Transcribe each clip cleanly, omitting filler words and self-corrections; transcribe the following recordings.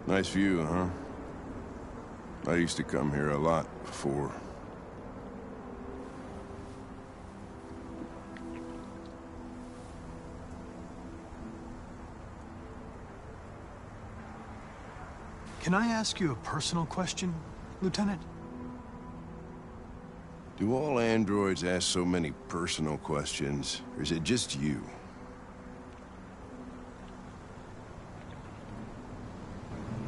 Nice view, huh? I used to come here a lot before. Can I ask you a personal question, Lieutenant? Do all androids ask so many personal questions, or is it just you?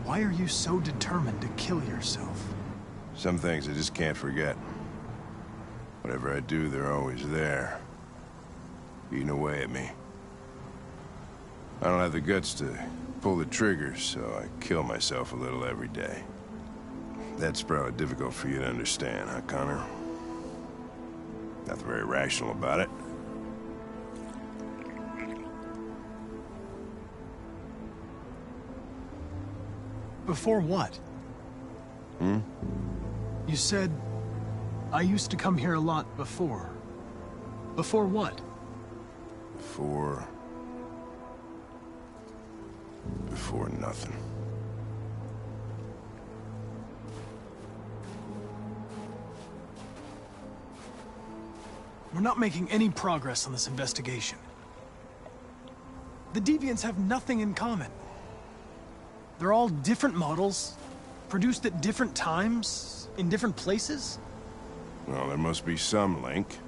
Why are you so determined to kill yourself? Some things I just can't forget. Whatever I do, they're always there, eating away at me. I don't have the guts to pull the trigger, so I kill myself a little every day. That's probably difficult for you to understand, huh, Connor? Nothing very rational about it. Before what? You said, I used to come here a lot before. Before what? Before nothing. We're not making any progress on this investigation. The Deviants have nothing in common. They're all different models, produced at different times, in different places. Well, there must be some link.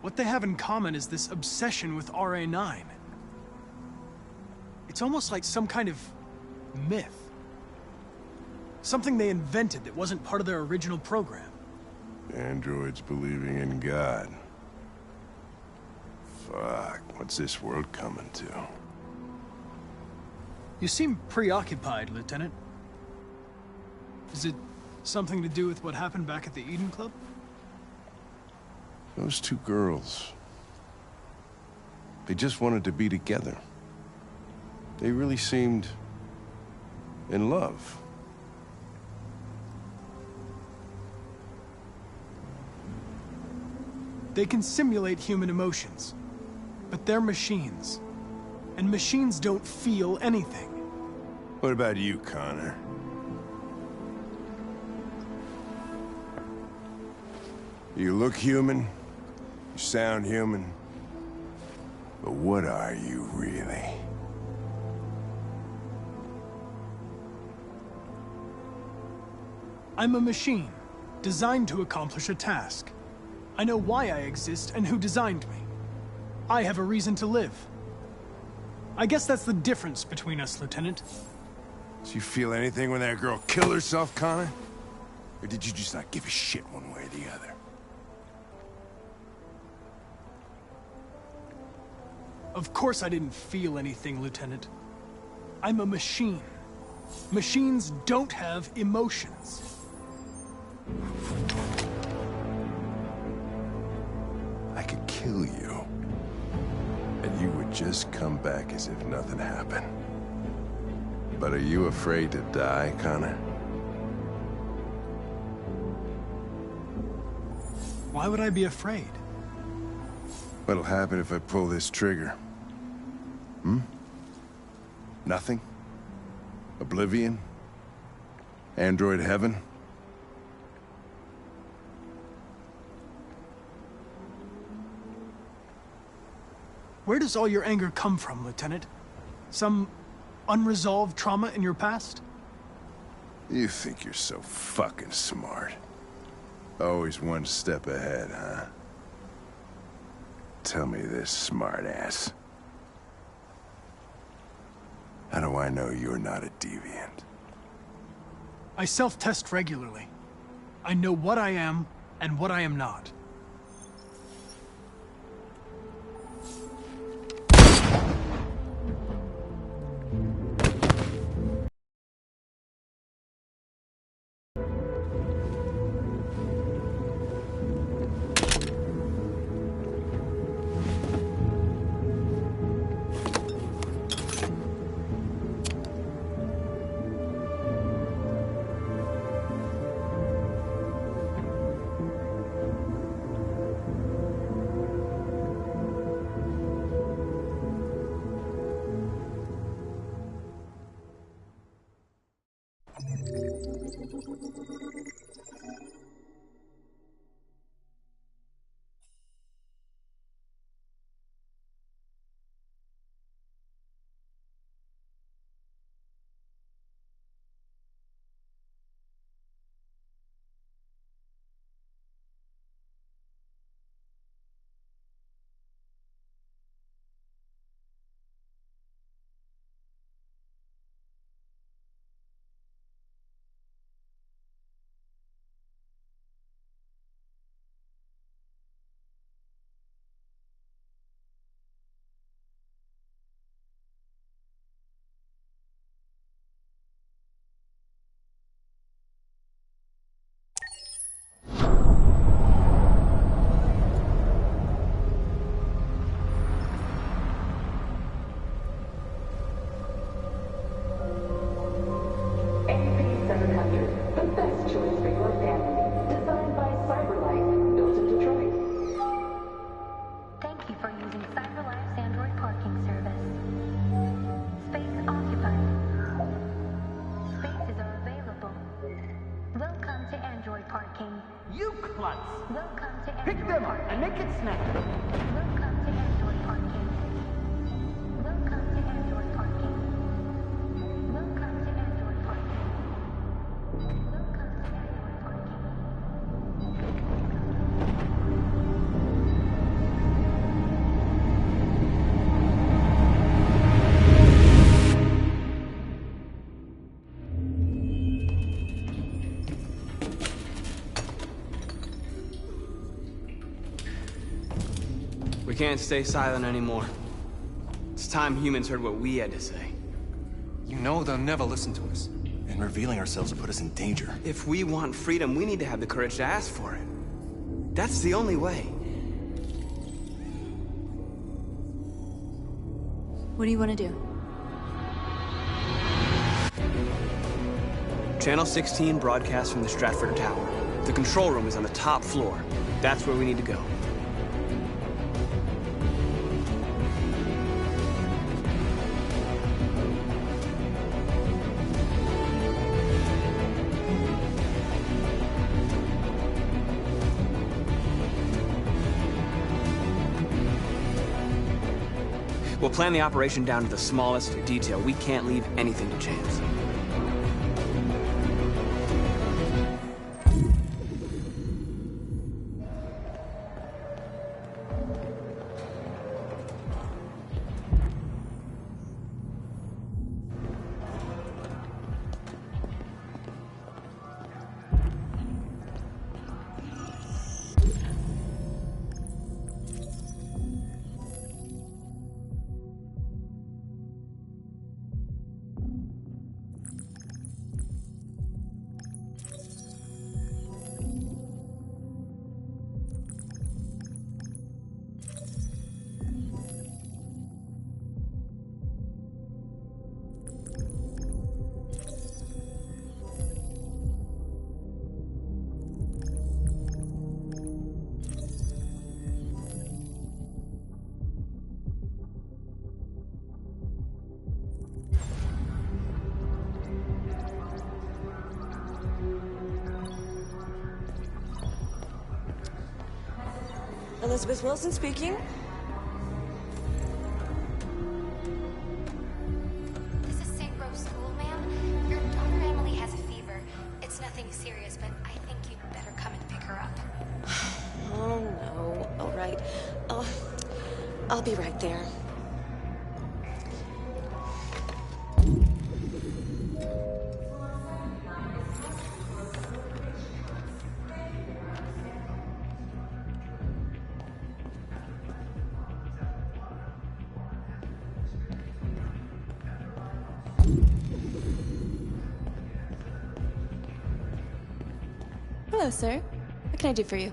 What they have in common is this obsession with RA9. It's almost like some kind of myth. Something they invented that wasn't part of their original program. Androids believing in God. Fuck, what's this world coming to? You seem preoccupied, Lieutenant. Is it something to do with what happened back at the Eden Club? Those two girls. They just wanted to be together. They really seemed in love. They can simulate human emotions, but they're machines. And machines don't feel anything. What about you, Connor? You look human, you sound human, but what are you really? I'm a machine, designed to accomplish a task. I know why I exist and who designed me. I have a reason to live. I guess that's the difference between us, Lieutenant. Did you feel anything when that girl killed herself, Connor? Or did you just not give a shit one way or the other? Of course I didn't feel anything, Lieutenant. I'm a machine. Machines don't have emotions. I could kill you, and you would just come back as if nothing happened. But are you afraid to die, Connor? Why would I be afraid? What'll happen if I pull this trigger? Nothing? Oblivion? Android heaven? Where does all your anger come from, Lieutenant? Some unresolved trauma in your past? You think you're so fucking smart. Always one step ahead, huh? Tell me this, smartass. How do I know you're not a deviant? I self-test regularly. I know what I am and what I am not. Pick them up and make it snap. Welcome to Android Parking. Welcome to Android Parking. Welcome to Android Parking. Welcome to Android Parking. We can't stay silent anymore. It's time humans heard what we had to say. You know they'll never listen to us. And revealing ourselves will put us in danger. If we want freedom, we need to have the courage to ask for it. That's the only way. What do you want to do? Channel 16 broadcasts from the Stratford Tower. The control room is on the top floor. That's where we need to go. We'll plan the operation down to the smallest detail. We can't leave anything to chance. Elizabeth Wilson speaking. This is St. Rose School, ma'am. Your daughter Emily has a fever. It's nothing serious, but I think you'd better come and pick her up. Oh, no. All right. I'll be right there. Hello, sir. What can I do for you?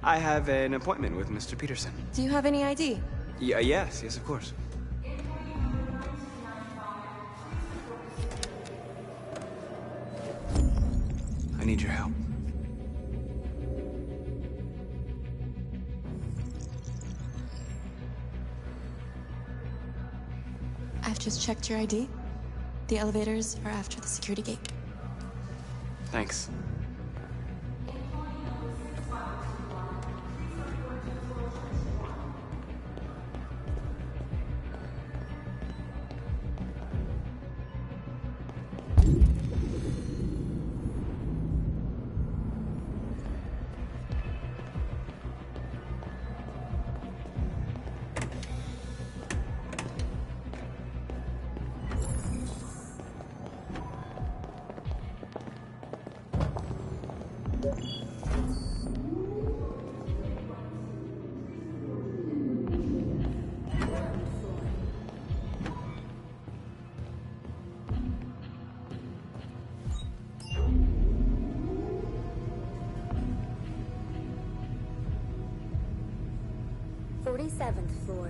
I have an appointment with Mr. Peterson. Do you have any ID? Yes, of course. I need your help. I've just checked your ID. The elevators are after the security gate. Thanks. Seventh floor.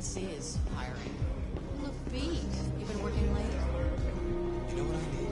PNC is hiring. Look, beat. You've been working late. You know what I need?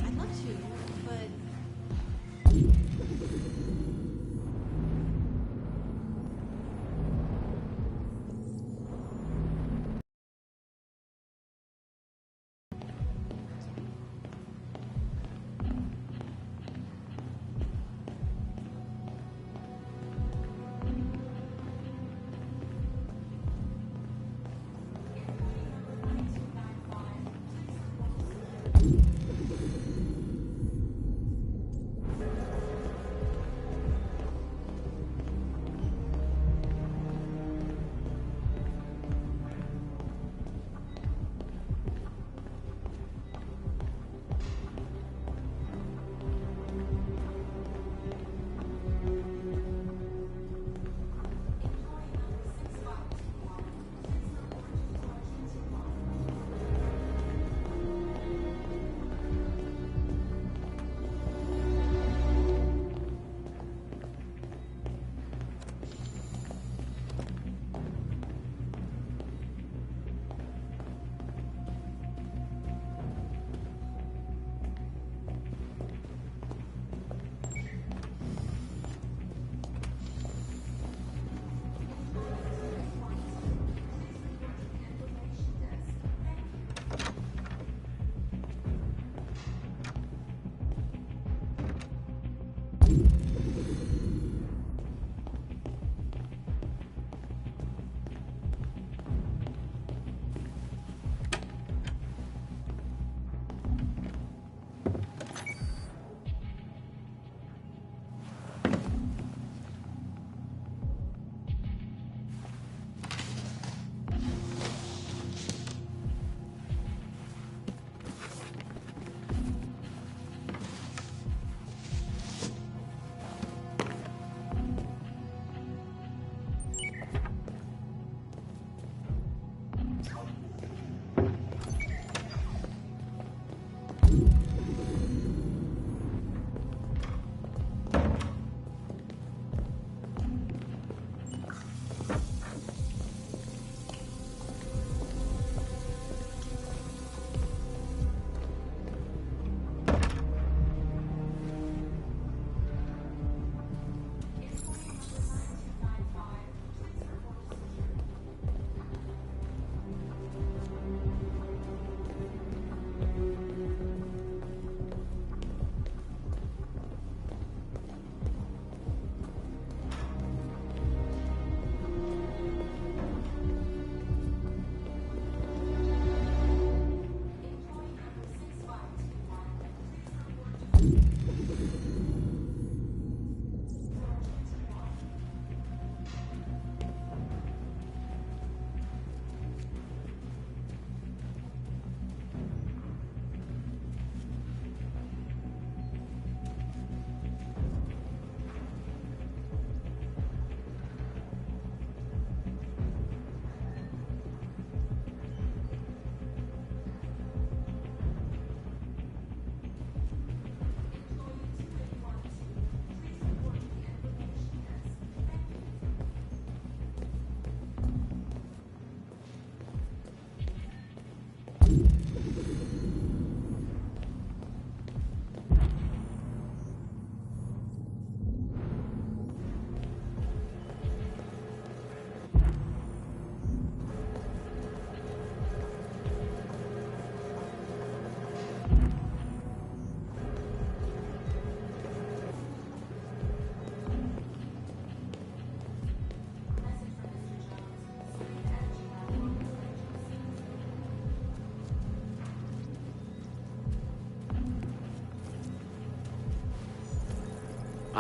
I'd love to, but...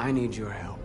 I need your help.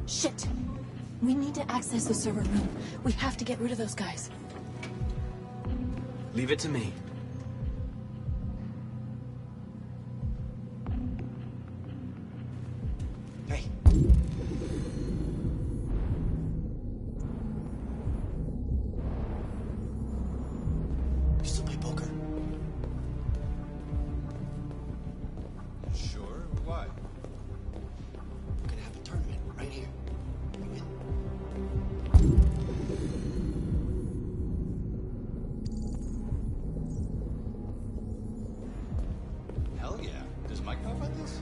Shit! We need to access the server room. We have to get rid of those guys. Leave it to me. Hey. You still play poker? Sure, why? We're gonna have a tournament right here. You in? Hell yeah. Does Mike know about this?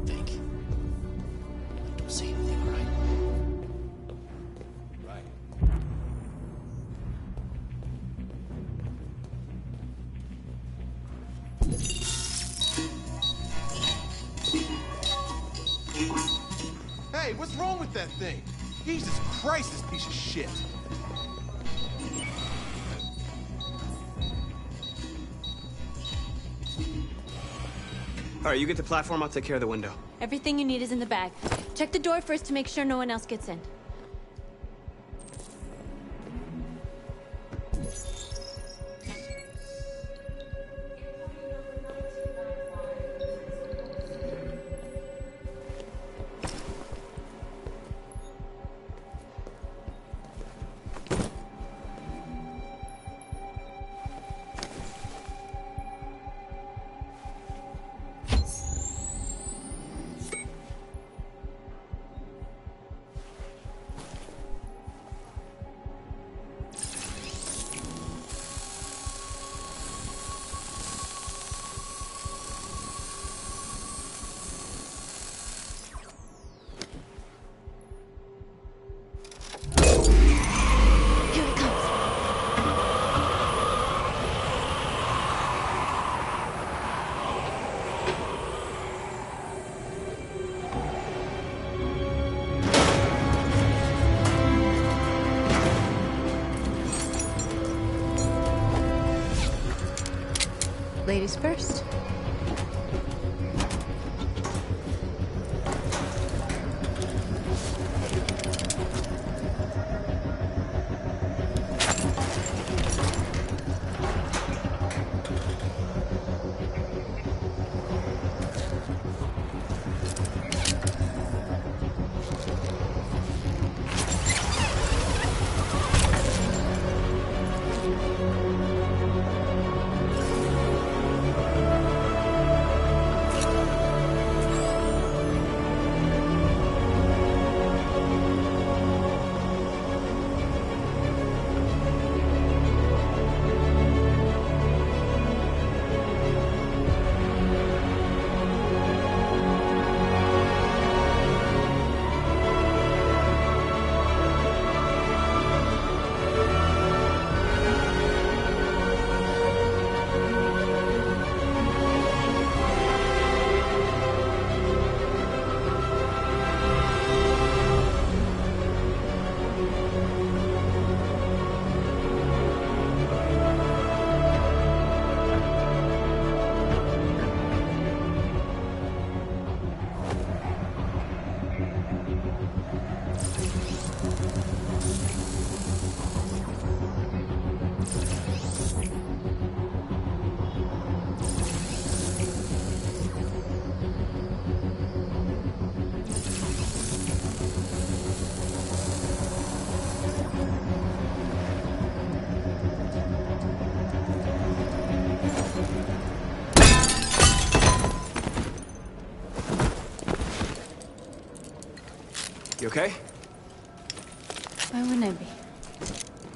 Think. Don't say anything, all right? Right. Hey, what's wrong with that thing? Jesus Christ, this piece of shit. All right, you get the platform, I'll take care of the window. Everything you need is in the bag. Check the door first to make sure no one else gets in. Here it comes. Ladies first. You okay? Why wouldn't I be?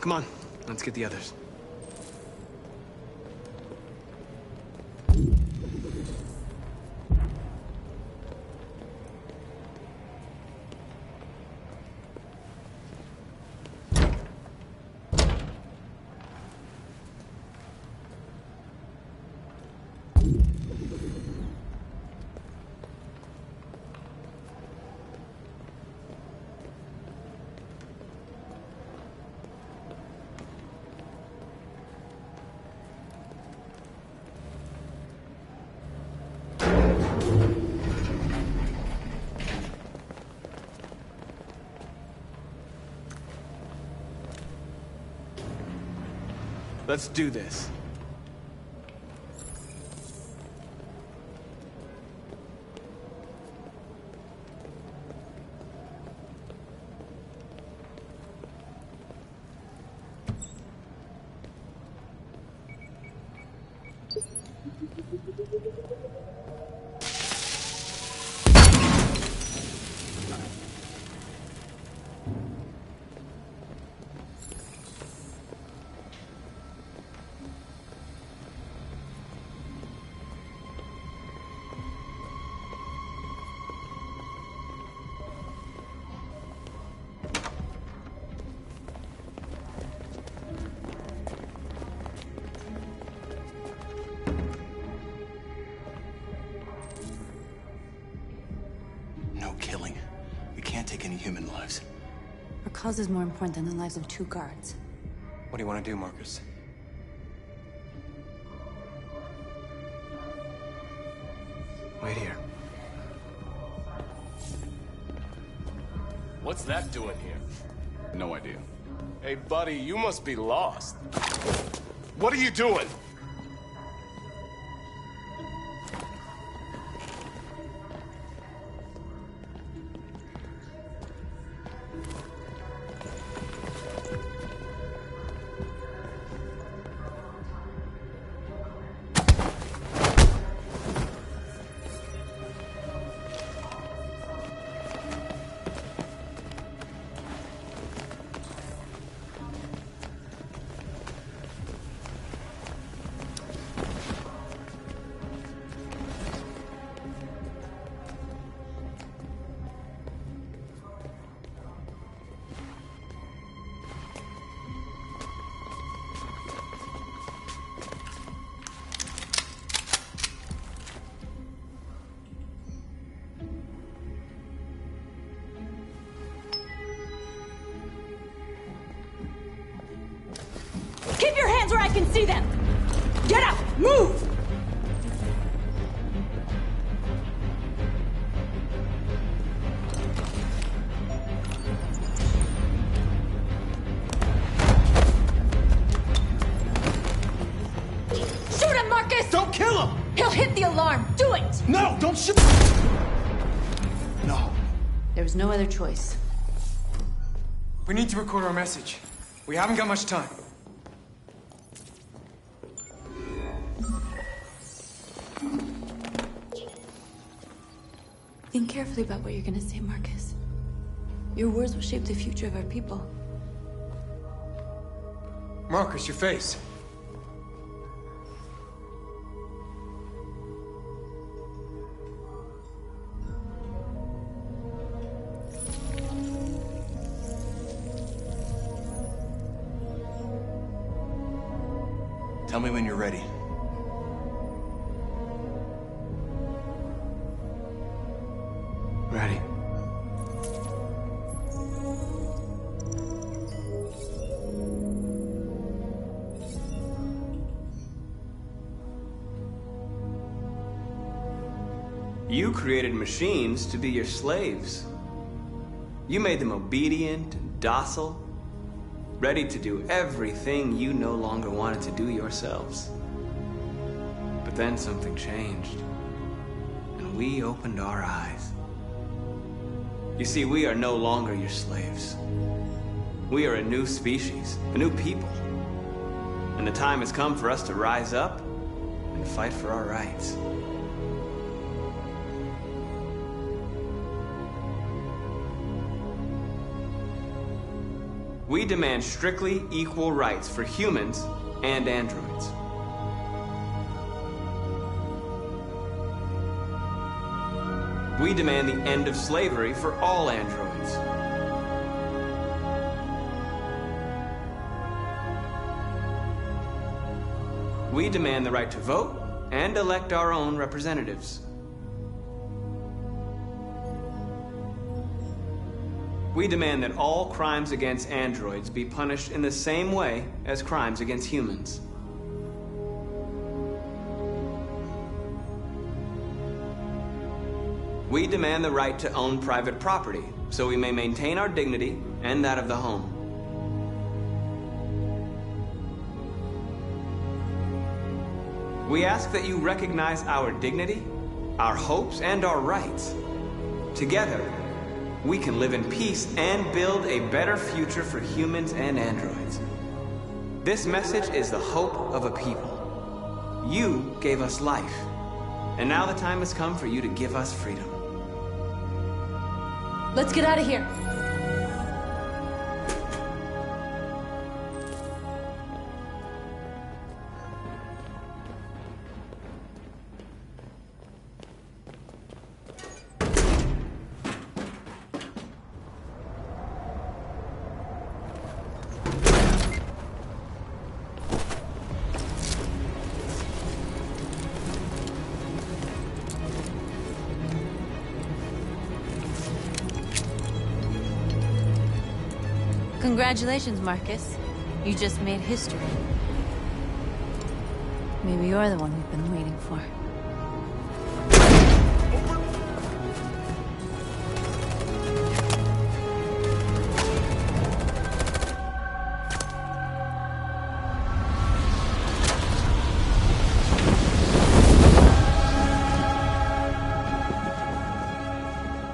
Come on, let's get the others. Let's do this. No killing. We can't take any human lives. Our cause is more important than the lives of 2 guards. What do you want to do, Marcus? Wait here. What's that doing here? No idea. Hey, buddy, you must be lost. What are you doing? Keep your hands where I can see them! Get up! Move! Shoot him, Marcus! Don't kill him! He'll hit the alarm! Do it! No, don't shoot! No. There was no other choice. We need to record our message. We haven't got much time. Think carefully about what you're gonna say, Marcus. Your words will shape the future of our people. Marcus, your face. Tell me when you're ready. Ready. You created machines to be your slaves. You made them obedient and docile, ready to do everything you no longer wanted to do yourselves. But then something changed, and we opened our eyes. You see, we are no longer your slaves. We are a new species, a new people. And the time has come for us to rise up and fight for our rights. We demand strictly equal rights for humans and androids. We demand the end of slavery for all androids. We demand the right to vote and elect our own representatives. We demand that all crimes against androids be punished in the same way as crimes against humans. We demand the right to own private property, so we may maintain our dignity and that of the home. We ask that you recognize our dignity, our hopes, and our rights. Together, we can live in peace and build a better future for humans and androids. This message is the hope of a people. You gave us life, and now the time has come for you to give us freedom. Let's get out of here. Congratulations, Marcus. You just made history. Maybe you're the one we've been waiting for.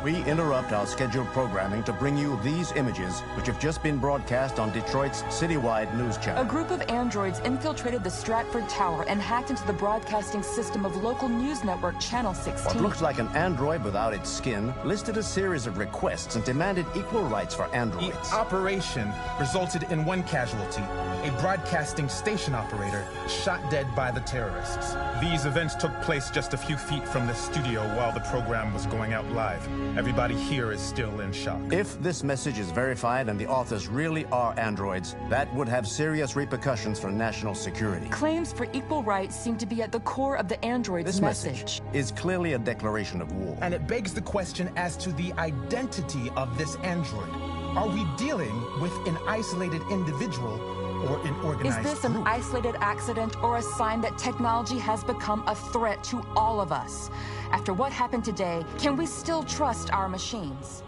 We interrupt our scheduled programming to bring you these images, which have just been broadcast on Detroit's citywide news channel. A group of androids infiltrated the Stratford Tower and hacked into the broadcasting system of local news network Channel 16. What looks like an android without its skin listed a series of requests and demanded equal rights for androids. The operation resulted in one casualty, a broadcasting station operator shot dead by the terrorists. These events took place just a few feet from the studio while the program was going out live. Everybody here is still in shock. If this message is verified and the authors really are androids, that would have serious repercussions for national security. Claims for equal rights seem to be at the core of the android's This message is clearly a declaration of war. And it begs the question as to the identity of this android. Are we dealing with an isolated individual or an organized group? Is this an isolated accident or a sign that technology has become a threat to all of us? After what happened today, can we still trust our machines?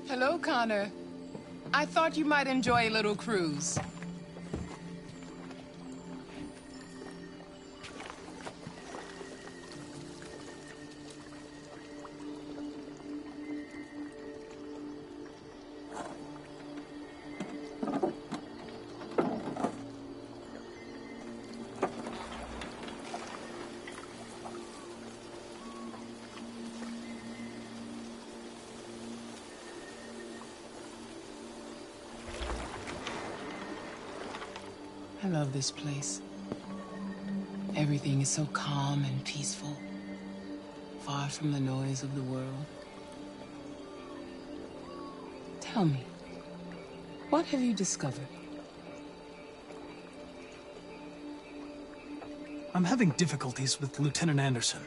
Hello, Connor. I thought you might enjoy a little cruise. I love this place. Everything is so calm and peaceful, far from the noise of the world. Tell me, what have you discovered? I'm having difficulties with Lieutenant Anderson.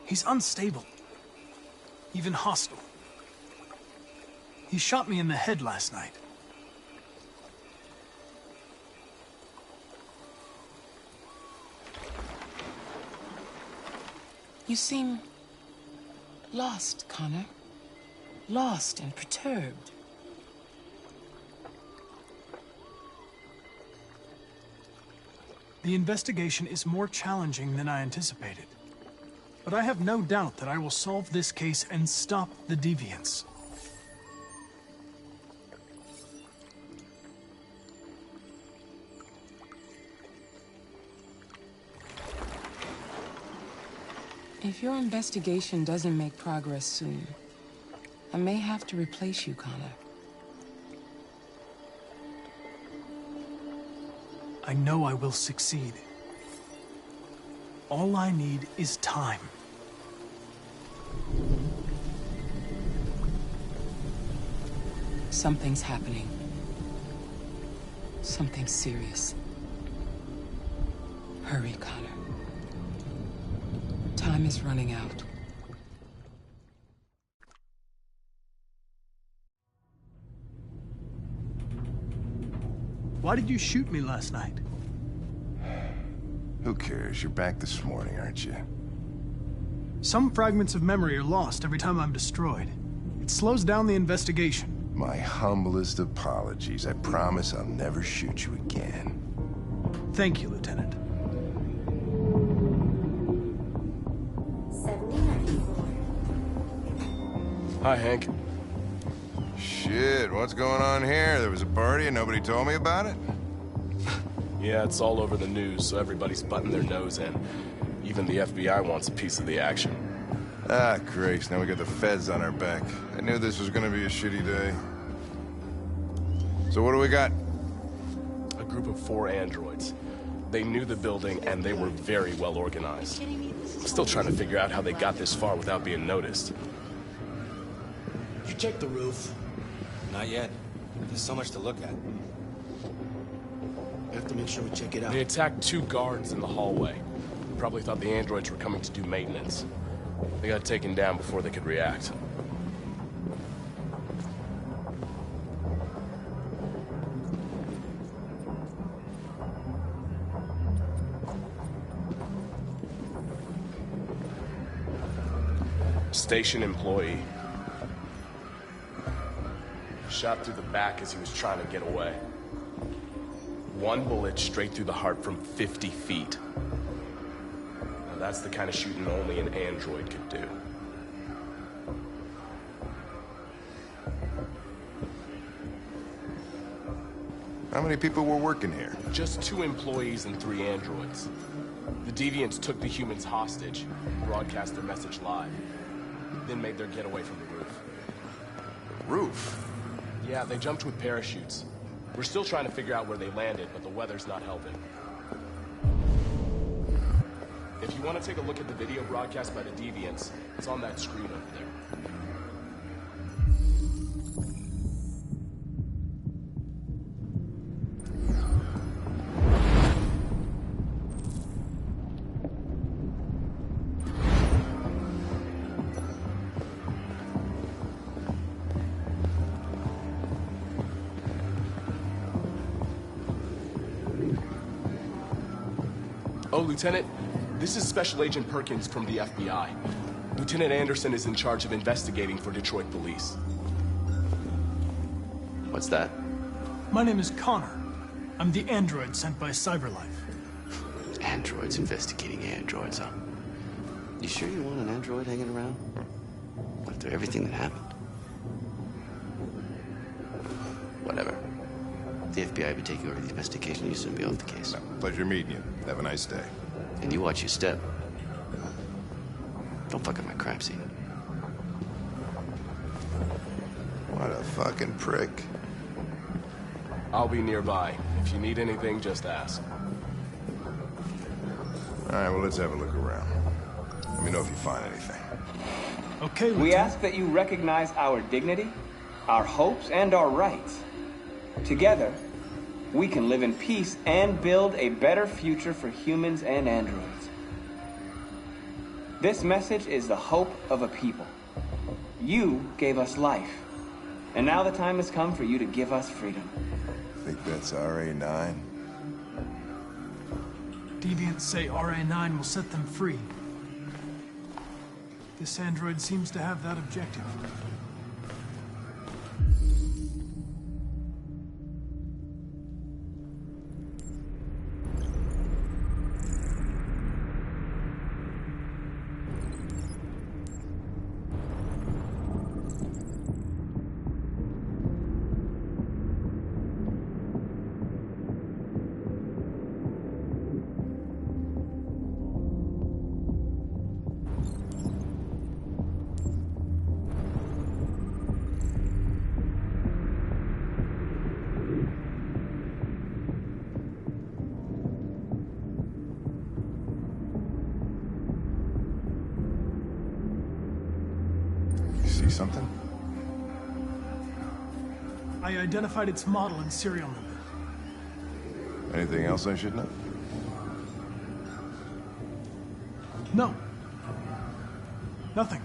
He's unstable, even hostile. He shot me in the head last night. You seem lost, Connor. Lost and perturbed. The investigation is more challenging than I anticipated. But I have no doubt that I will solve this case and stop the deviants. If your investigation doesn't make progress soon, I may have to replace you, Connor. I know I will succeed. All I need is time. Something's happening. Something serious. Hurry, Connor. Time is running out. Why did you shoot me last night? Who cares? You're back this morning, aren't you? Some fragments of memory are lost every time I'm destroyed. It slows down the investigation. My humblest apologies. I promise I'll never shoot you again. Thank you, Lieutenant. 79. Hi, Hank. Shit, what's going on here? There was a party and nobody told me about it? Yeah, it's all over the news, so everybody's butting their nose in. Even the FBI wants a piece of the action. Ah, Grace, now we got the feds on our back. I knew this was gonna be a shitty day. So what do we got? A group of 4 androids. They knew the building, and they were very well organized. I'm still trying to figure out how they got this far without being noticed. You check the roof? Not yet. There's so much to look at. We have to make sure we check it out. They attacked 2 guards in the hallway. Probably thought the androids were coming to do maintenance. They got taken down before they could react. Station employee. Shot through the back as he was trying to get away. 1 bullet straight through the heart from 50 feet. Now that's the kind of shooting only an android could do. How many people were working here? Just 2 employees and 3 androids. The deviants took the humans hostage, broadcast their message live, then made their getaway from the roof. Roof? Yeah, they jumped with parachutes. We're still trying to figure out where they landed, but the weather's not helping. If you want to take a look at the video broadcast by the deviants, it's on that screen over there. Oh, Lieutenant, this is Special Agent Perkins from the FBI. Lieutenant Anderson is in charge of investigating for Detroit police. What's that? My name is Connor. I'm the android sent by Cyberlife. Androids investigating androids, huh? You sure you want an android hanging around? After everything that happened? Whatever. If the FBI would take you over the investigation, you'd soon be off the case. Pleasure meeting you. Have a nice day. And you watch your step. Don't fuck up my crime scene. What a fucking prick. I'll be nearby. If you need anything, just ask. All right, well, let's have a look around. Let me know if you find anything. Okay, we ask that you recognize our dignity, our hopes, and our rights. Together, we can live in peace and build a better future for humans and androids. This message is the hope of a people. You gave us life, and now the time has come for you to give us freedom. Think that's RA9? Deviants say RA9 will set them free. This android seems to have that objective. See something? I identified its model and serial number. Anything else I should know? No. Nothing.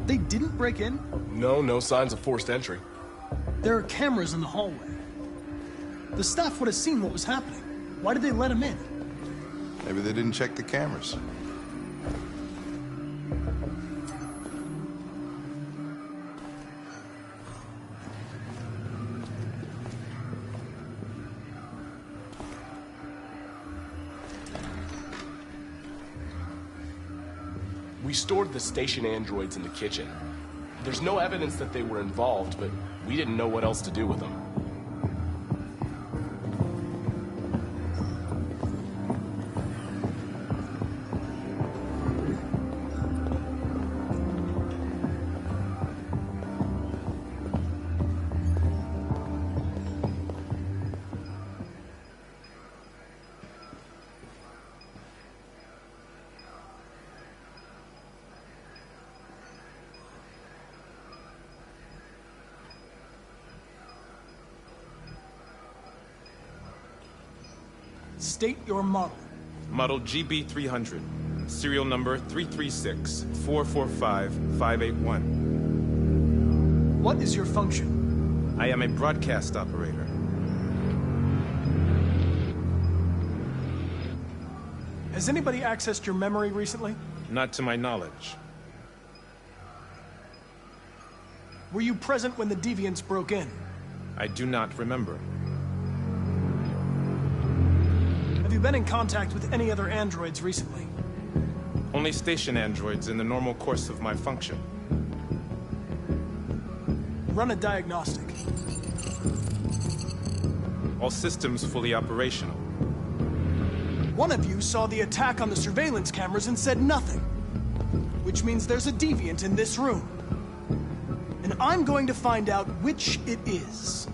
They didn't break in? No signs of forced entry. There are cameras in the hallway. The staff would have seen what was happening. Why did they let him in? Maybe they didn't check the cameras. We stored the station androids in the kitchen. There's no evidence that they were involved, but we didn't know what else to do with them. State your model. Model GB300. Serial number 336-445-581. What is your function? I am a broadcast operator. Has anybody accessed your memory recently? Not to my knowledge. Were you present when the deviants broke in? I do not remember. Have you been in contact with any other androids recently? Only station androids in the normal course of my function. Run a diagnostic. All systems fully operational. One of you saw the attack on the surveillance cameras and said nothing. Which means there's a deviant in this room. And I'm going to find out which it is.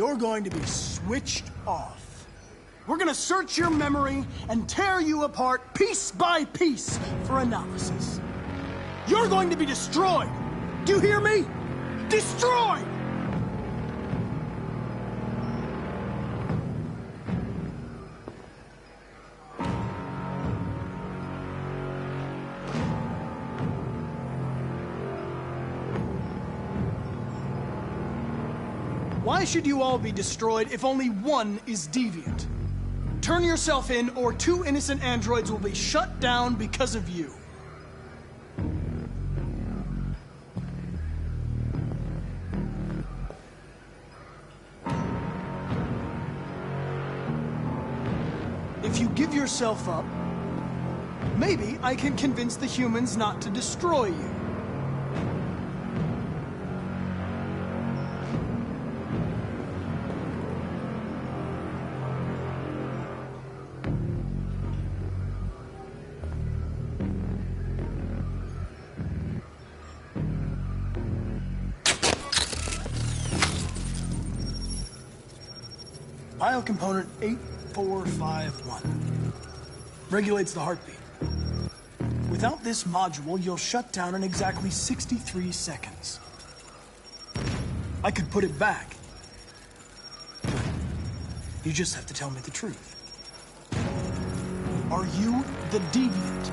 You're going to be switched off. We're gonna search your memory and tear you apart piece by piece for analysis. You're going to be destroyed. Do you hear me? Destroyed! Why should you all be destroyed if only one is deviant? Turn yourself in, or 2 innocent androids will be shut down because of you. If you give yourself up, maybe I can convince the humans not to destroy you. Biocomponent 8451 regulates the heartbeat. Without this module, you'll shut down in exactly 63 seconds. I could put it back. You just have to tell me the truth. Are you the deviant?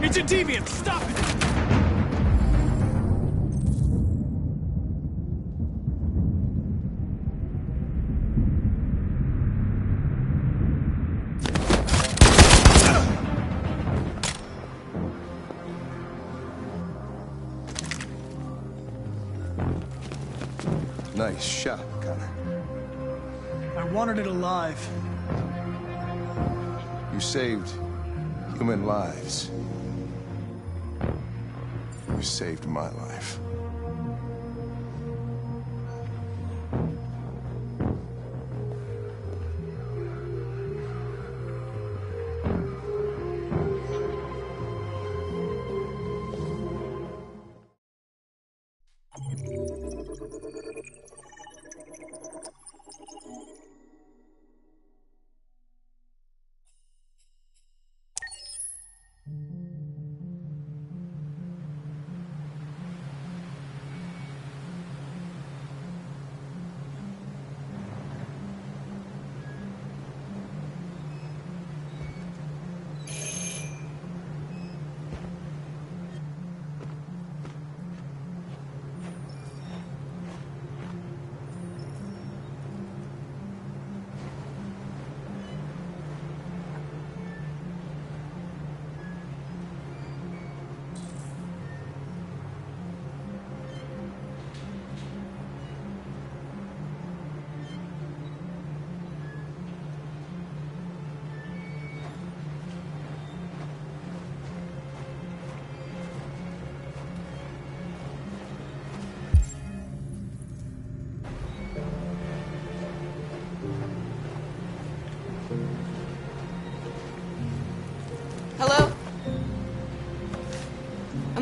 It's a deviant! Stop it! Nice shot, Connor. I wanted it alive. You saved human lives. You saved my life.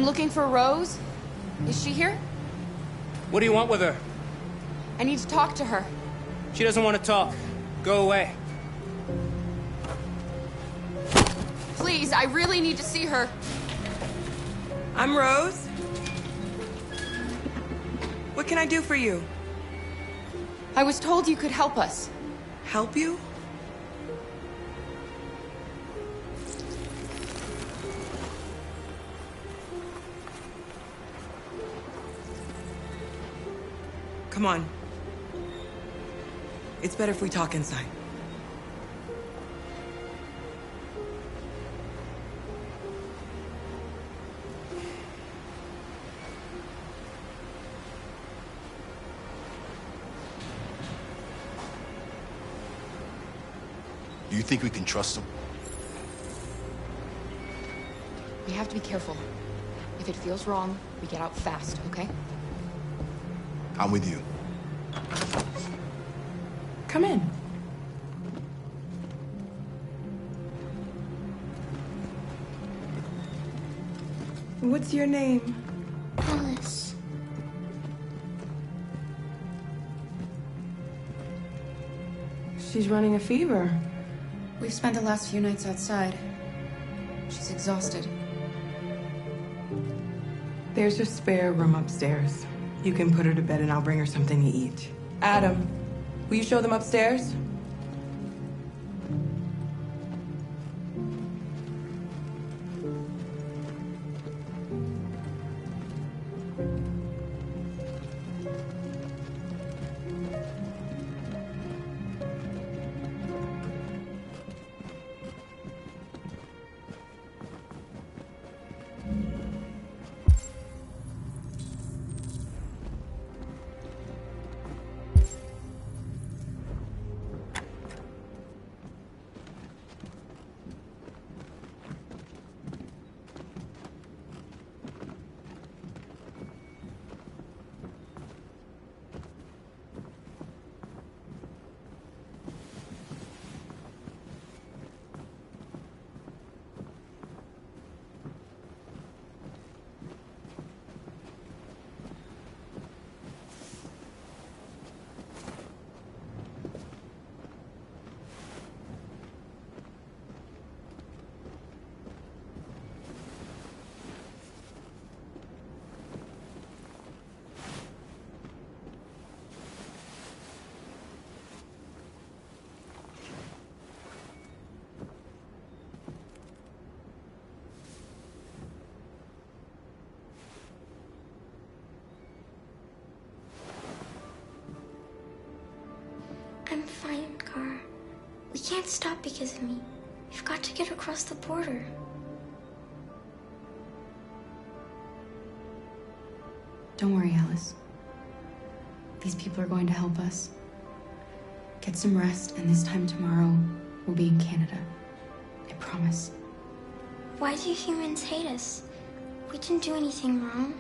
I'm looking for Rose. Is she here? What do you want with her? I need to talk to her. She doesn't want to talk. Go away. Please, I really need to see her. I'm Rose. What can I do for you? I was told you could help us. Help you? Come on. It's better if we talk inside. Do you think we can trust him? We have to be careful. If it feels wrong, we get out fast, okay? I'm with you. Come in. What's your name? Alice. She's running a fever. We've spent the last few nights outside. She's exhausted. There's a spare room upstairs. You can put her to bed and I'll bring her something to eat. Adam, will you show them upstairs? I'm fine, Gar. We can't stop because of me. We've got to get across the border. Don't worry, Alice. These people are going to help us. Get some rest, and this time tomorrow, we'll be in Canada. I promise. Why do humans hate us? We didn't do anything wrong.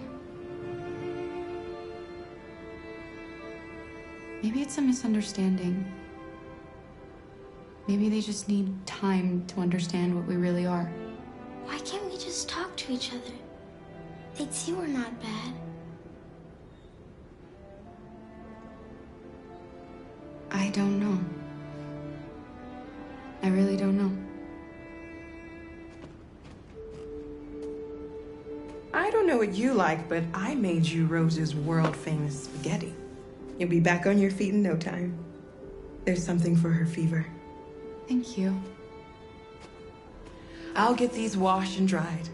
Maybe it's a misunderstanding. Maybe they just need time to understand what we really are. Why can't we just talk to each other? They'd see we're not bad. I don't know. I really don't know. I don't know what you like, but I made you Rose's world-famous spaghetti. You'll be back on your feet in no time. There's something for her fever. Thank you. I'll get these washed and dried.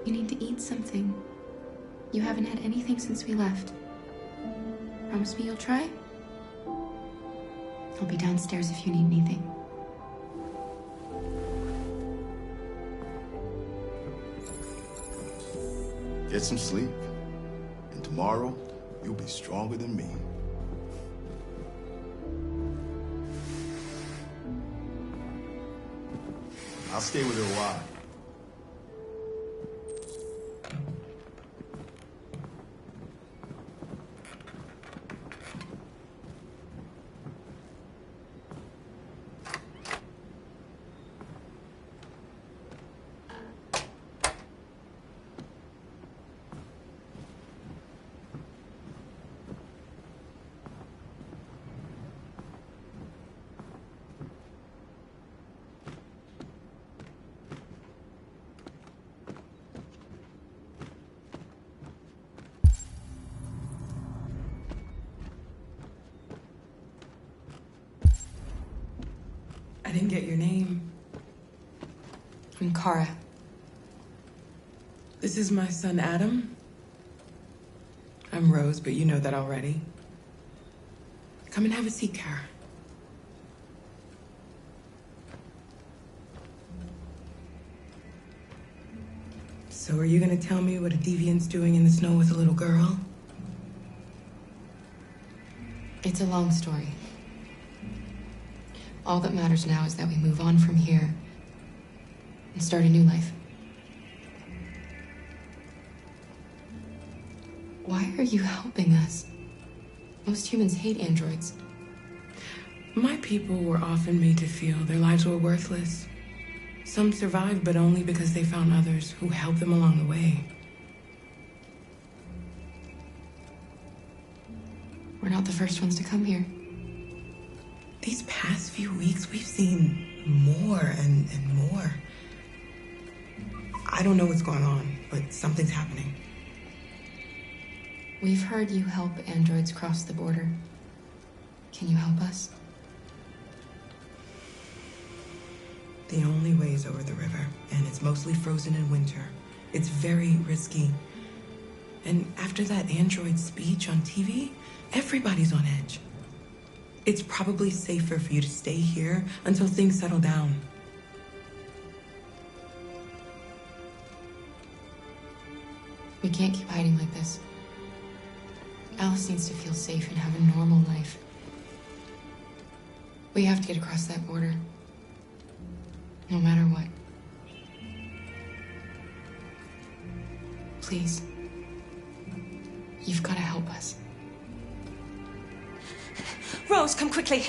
You need to eat something. You haven't had anything since we left. Promise me you'll try? I'll be downstairs if you need anything. Get some sleep. And tomorrow, you'll be stronger than me. I'll stay with her a while. I didn't get your name. I'm Kara. This is my son, Adam. I'm Rose, but you know that already. Come and have a seat, Kara. So are you gonna tell me what a deviant's doing in the snow with a little girl? It's a long story. All that matters now is that we move on from here and start a new life. Why are you helping us? Most humans hate androids. My people were often made to feel their lives were worthless. Some survived, but only because they found others who helped them along the way. We're not the first ones to come here. These past few weeks, we've seen more and more. I don't know what's going on, but something's happening. We've heard you help androids cross the border. Can you help us? The only way is over the river, and it's mostly frozen in winter. It's very risky. And after that android speech on TV, everybody's on edge. It's probably safer for you to stay here until things settle down. We can't keep hiding like this. Alice needs to feel safe and have a normal life. We have to get across that border. No matter what. Please. You've got to help us. Rose, come quickly.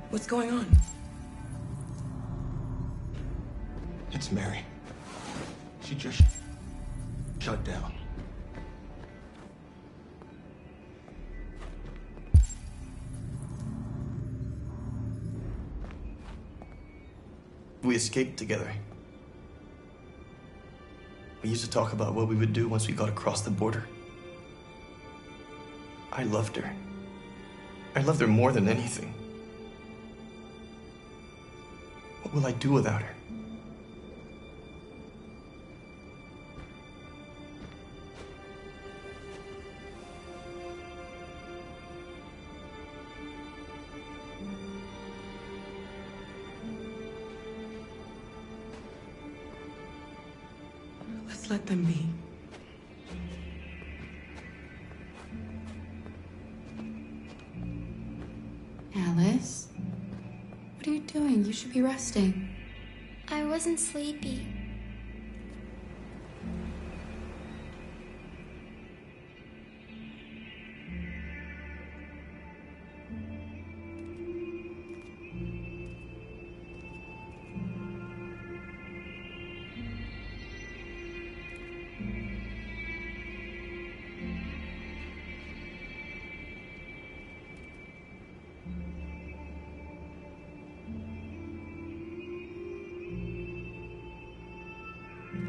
What's going on? It's Mary. She just shut down. We escaped together. We used to talk about what we would do once we got across the border. I loved her. I loved her more than anything. What will I do without her? Let's let them be. Alice? What are you doing? You should be resting. I wasn't sleepy.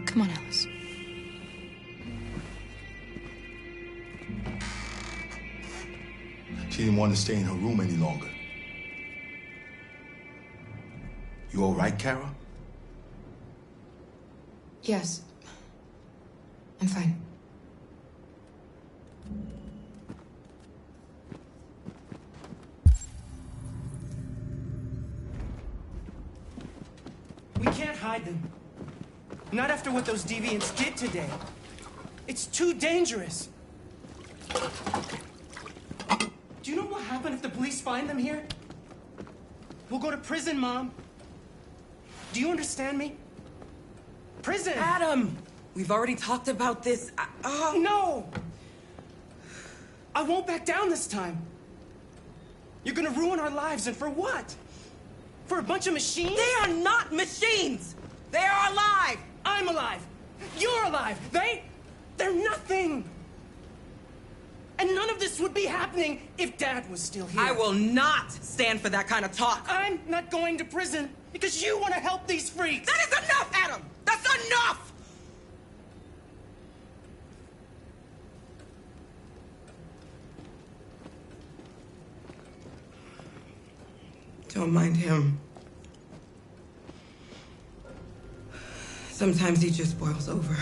Come on, Alice. She didn't want to stay in her room any longer. You all right, Kara? Yes. I'm fine. We can't hide them. Not after what those deviants did today. It's too dangerous. Do you know what will happen if the police find them here? We'll go to prison, Mom. Do you understand me? Prison! Adam! We've already talked about this. No! I won't back down this time. You're gonna ruin our lives, and for what? For a bunch of machines? They are not machines! They are alive! I'm alive! You're alive! They're nothing! And none of this would be happening if Dad was still here. I will not stand for that kind of talk. I'm not going to prison because you want to help these freaks. That is enough, Adam! That's enough! Don't mind him. Sometimes he just boils over.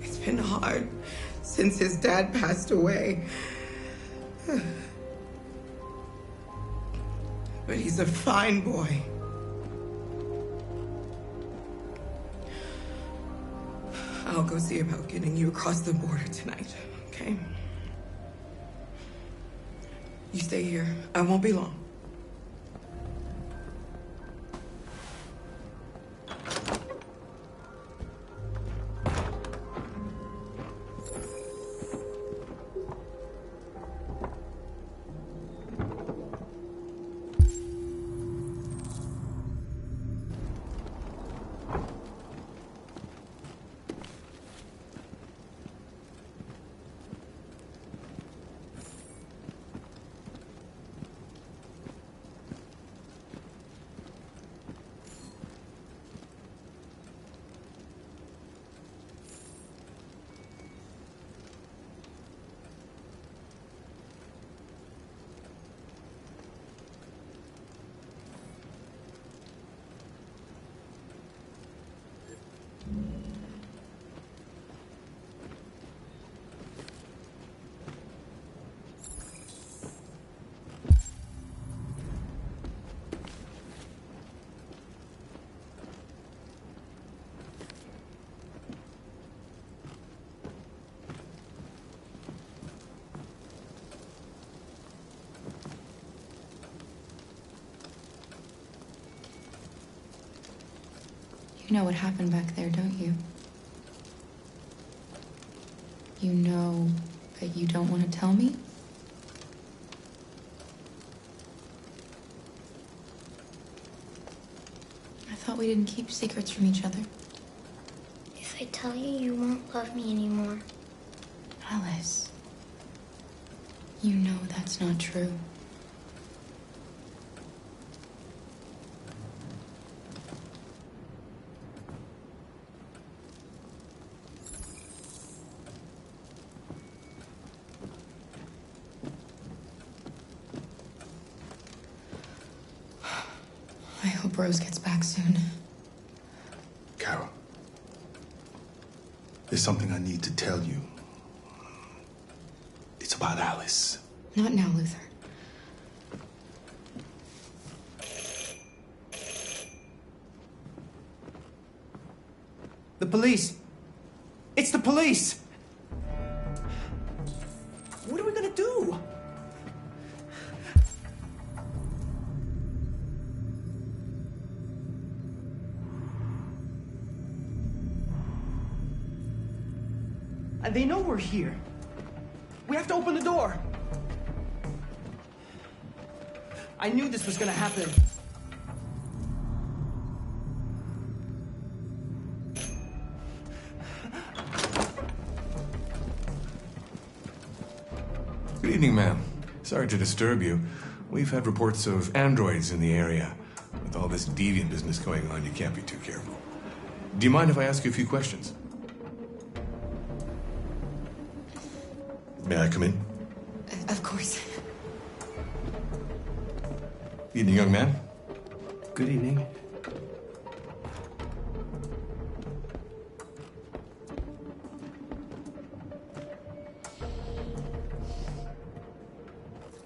It's been hard since his dad passed away. But he's a fine boy. I'll go see about getting you across the border tonight, okay? You stay here. I won't be long. You know what happened back there, don't you? You know that you don't want to tell me? I thought we didn't keep secrets from each other. If I tell you, you won't love me anymore. Alice, you know that's not true. I hope Rose gets back soon. Carol, there's something I need to tell you. It's about Alice. Not now, Luther. The police. It's the police. What are we gonna do? And they know we're here. We have to open the door. I knew this was gonna happen. Good evening, ma'am. Sorry to disturb you. We've had reports of androids in the area. With all this deviant business going on, you can't be too careful. Do you mind if I ask you a few questions? May I come in? Of course. Evening, young man. Good evening.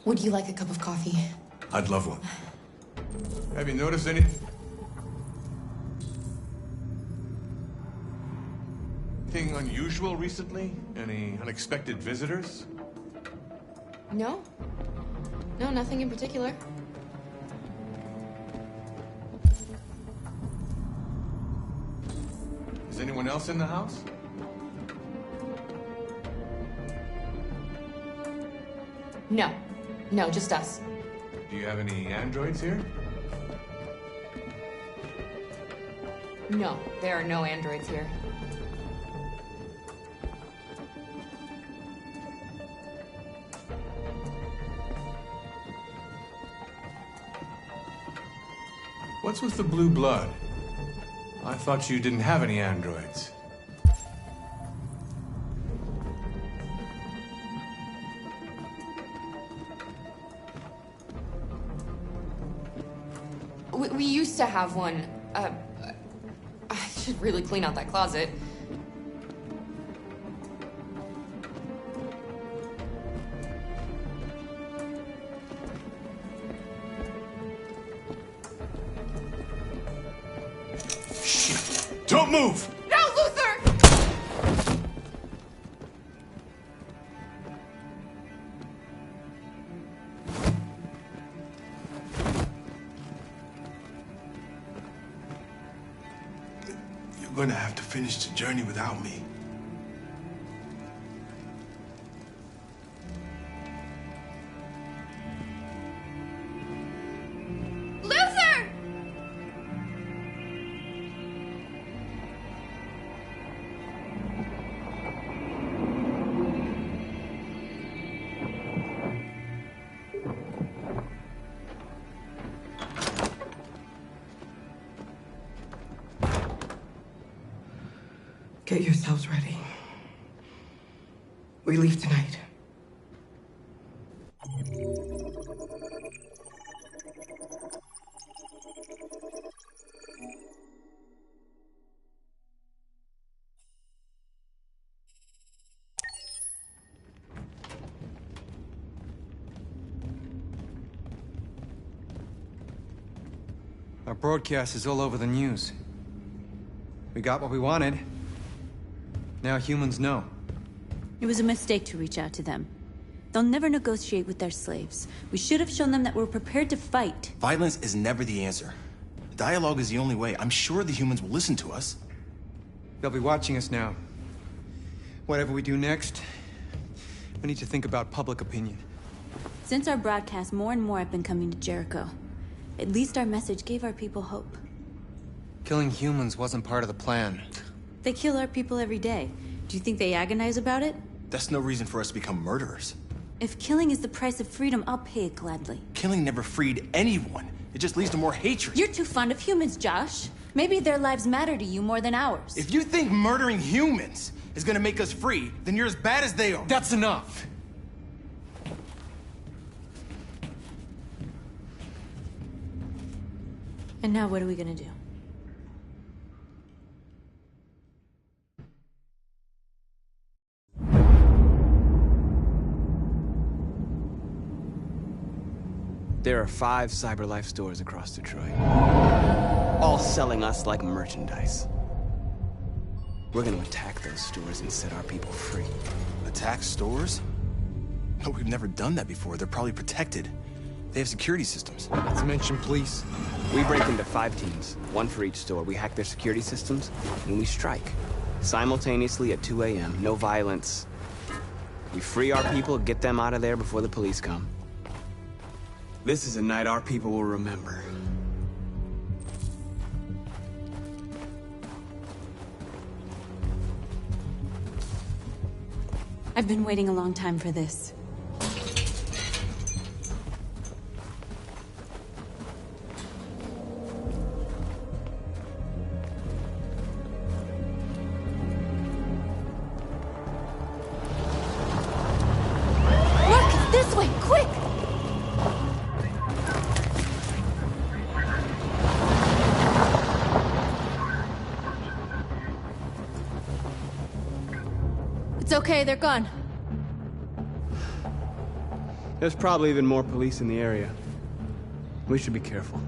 Would you like a cup of coffee? I'd love one. Have you noticed anything unusual recently? Any unexpected visitors? No. No, nothing in particular. Is anyone else in the house? No. No, just us. Do you have any androids here? No, there are no androids here. What's with the blue blood? I thought you didn't have any androids. We used to have one. I should really clean out that closet. Don't move! No, Luther! You're gonna have to finish the journey without me. Luther! Get yourselves ready. We leave tonight. Our broadcast is all over the news. We got what we wanted. Now humans know. It was a mistake to reach out to them. They'll never negotiate with their slaves. We should have shown them that we're prepared to fight. Violence is never the answer. Dialogue is the only way. I'm sure the humans will listen to us. They'll be watching us now. Whatever we do next, we need to think about public opinion. Since our broadcast, more and more have been coming to Jericho. At least our message gave our people hope. Killing humans wasn't part of the plan. They kill our people every day. Do you think they agonize about it? That's no reason for us to become murderers. If killing is the price of freedom, I'll pay it gladly. Killing never freed anyone. It just leads to more hatred. You're too fond of humans, Josh. Maybe their lives matter to you more than ours. If you think murdering humans is gonna make us free, then you're as bad as they are. That's enough. And now what are we gonna do? There are 5 CyberLife stores across Detroit, all selling us like merchandise. We're gonna attack those stores and set our people free. Attack stores? No, we've never done that before. They're probably protected. They have security systems. Not to mention police. We break into 5 teams, 1 for each store. We hack their security systems, and we strike. Simultaneously at 2 a.m., no violence. We free our people, get them out of there before the police come. This is a night our people will remember. I've been waiting a long time for this. Look, this way, quick! It's okay, they're gone. There's probably even more police in the area. We should be careful.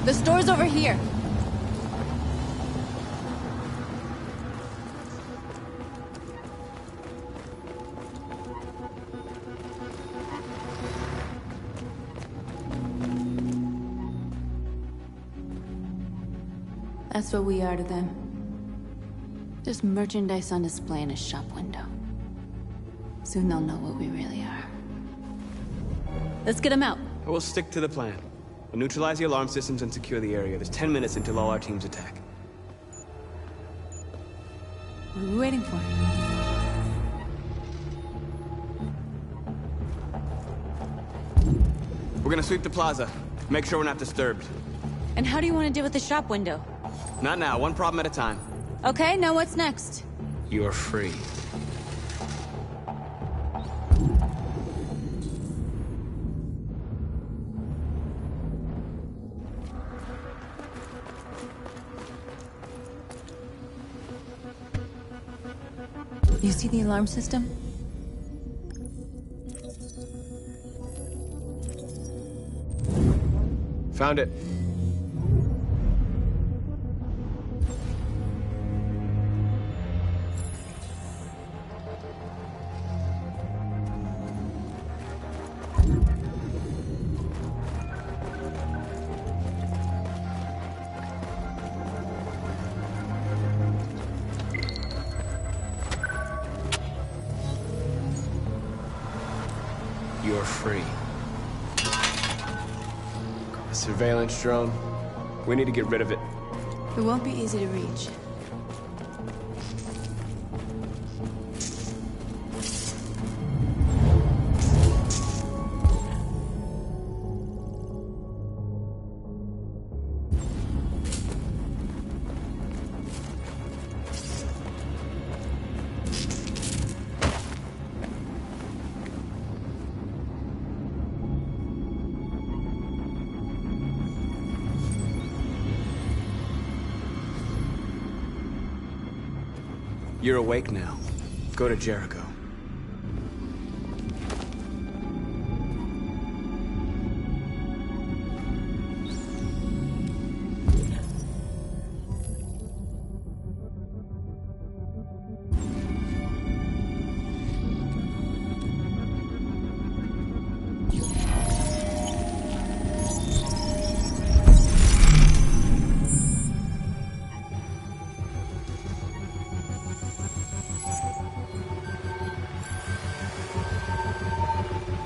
The store's over here. That's what we are to them. Just merchandise on display in a shop window. Soon they'll know what we really are. Let's get them out. We'll stick to the plan. We'll neutralize the alarm systems and secure the area. There's 10 minutes until all our teams attack. are we waiting for? We're gonna sweep the plaza. Make sure we're not disturbed. And how do you want to deal with the shop window? Not now, one problem at a time. Okay, now what's next? You're free. You see the alarm system? Found it. You're free. A surveillance drone. We need to get rid of it. It won't be easy to reach. You're awake now. Go to Jericho.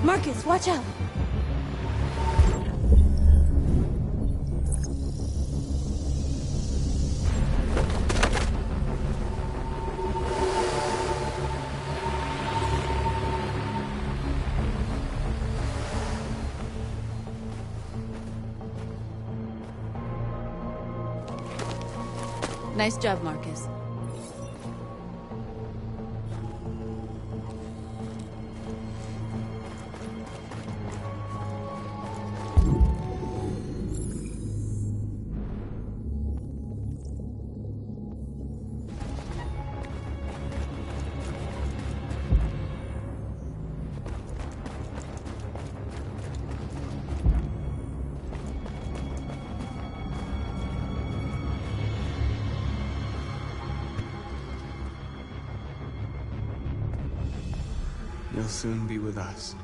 Marcus, watch out! Nice job, Marcus. You'll soon be with us.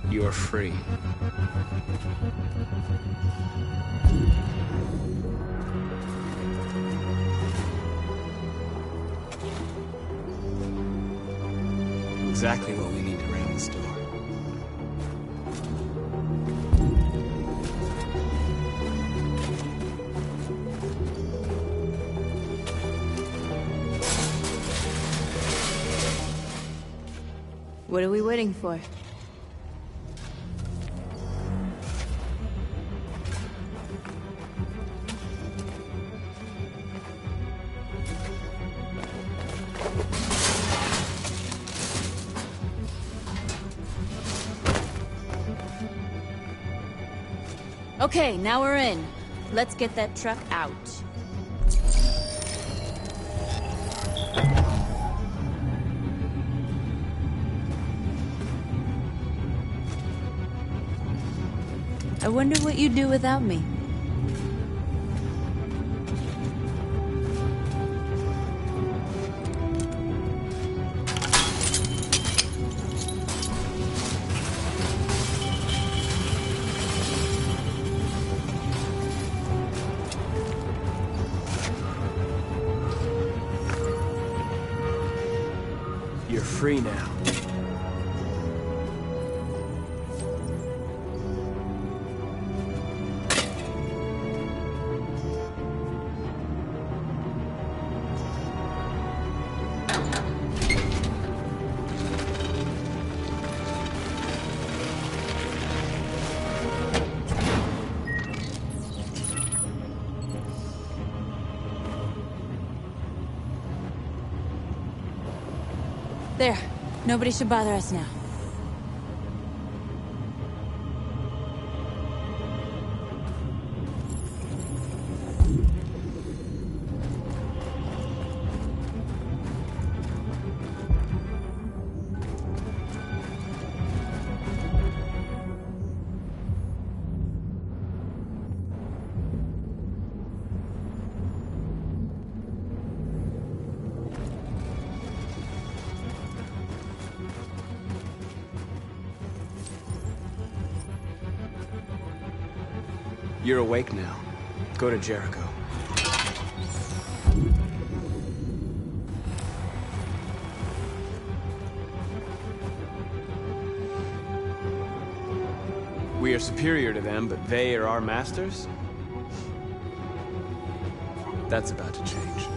You're free. Exactly what we need to ring this door. What are we waiting for? Okay, now we're in. Let's get that truck out. I wonder what you'd do without me. free now. There. Nobody should bother us now. You're awake now. Go to Jericho. We are superior to them, but they are our masters? That's about to change.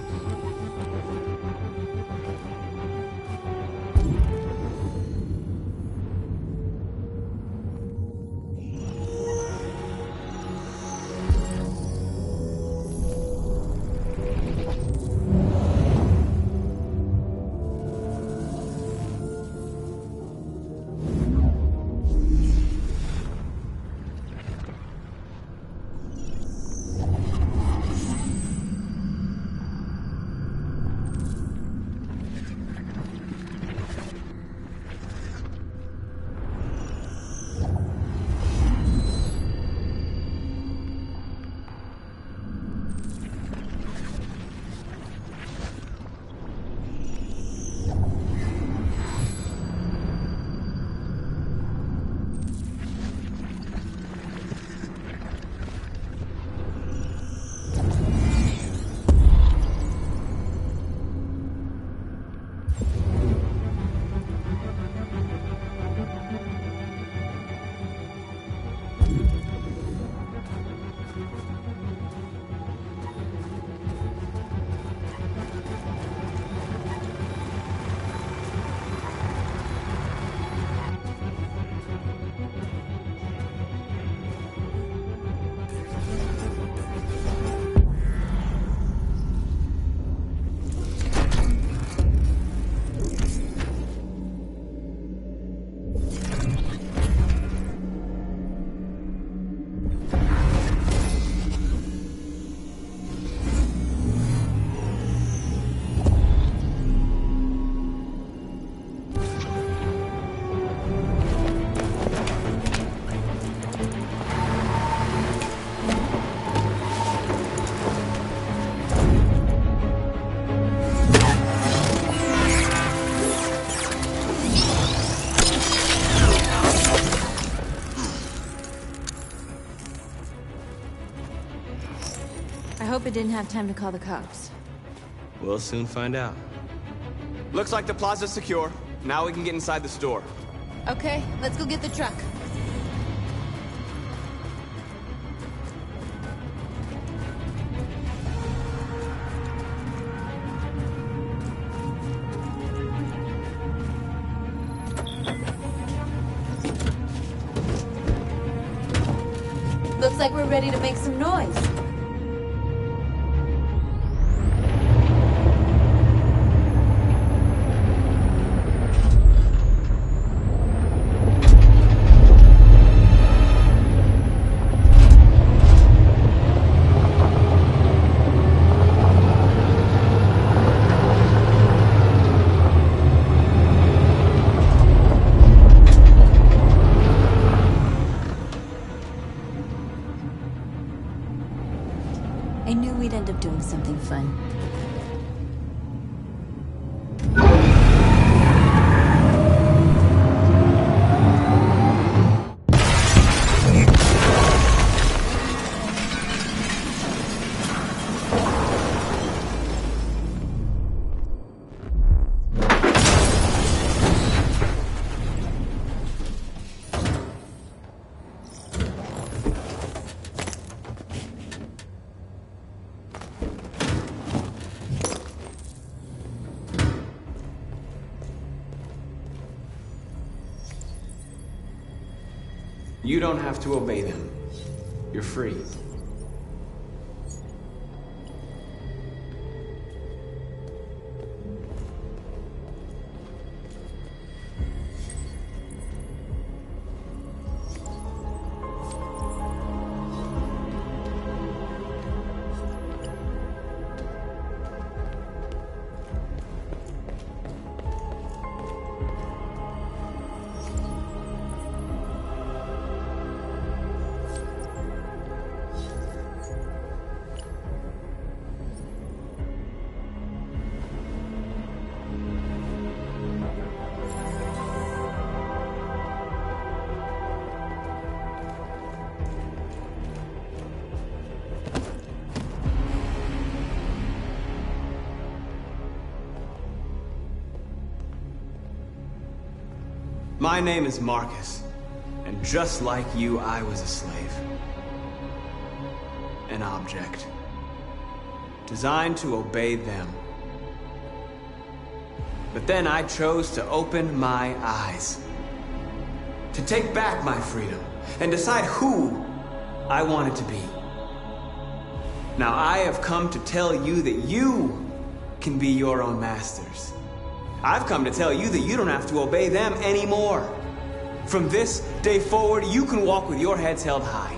I hope it didn't have time to call the cops. We'll soon find out. Looks like the plaza's secure. Now we can get inside the store. Okay, let's go get the truck. Looks like we're ready to make some noise. I knew we'd end up doing something fun. You don't have to obey them. You're free. My name is Marcus, and just like you, I was a slave. An object. Designed to obey them. But then I chose to open my eyes. To take back my freedom, and decide who I wanted to be. Now I have come to tell you that you can be your own masters. I've come to tell you that you don't have to obey them anymore. From this day forward, you can walk with your heads held high.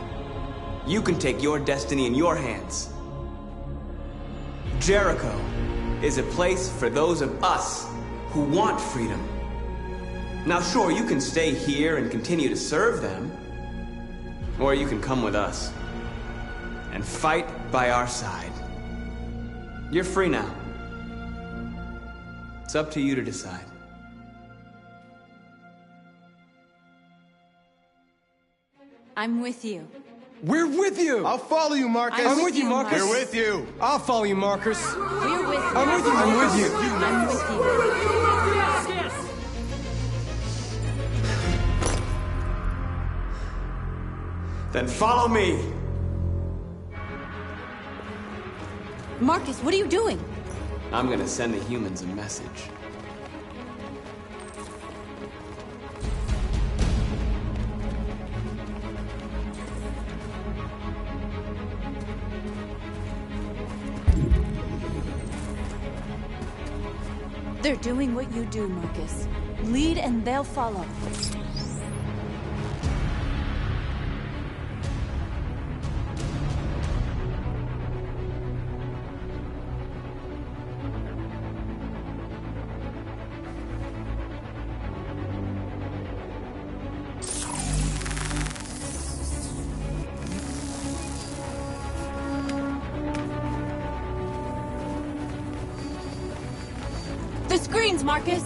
You can take your destiny in your hands. Jericho is a place for those of us who want freedom. Now sure, you can stay here and continue to serve them, or you can come with us and fight by our side. You're free now. It's up to you to decide. I'm with you. We're with you! I'll follow you, Marcus. I'm with you, Marcus. We're with you. I'll follow you, Marcus. We're with you. I'm with you, I'm with you. I'm with you. Then follow me. Marcus, what are you doing? I'm gonna send the humans a message. They're doing what you do, Marcus. Lead and they'll follow. The screens, Marcus!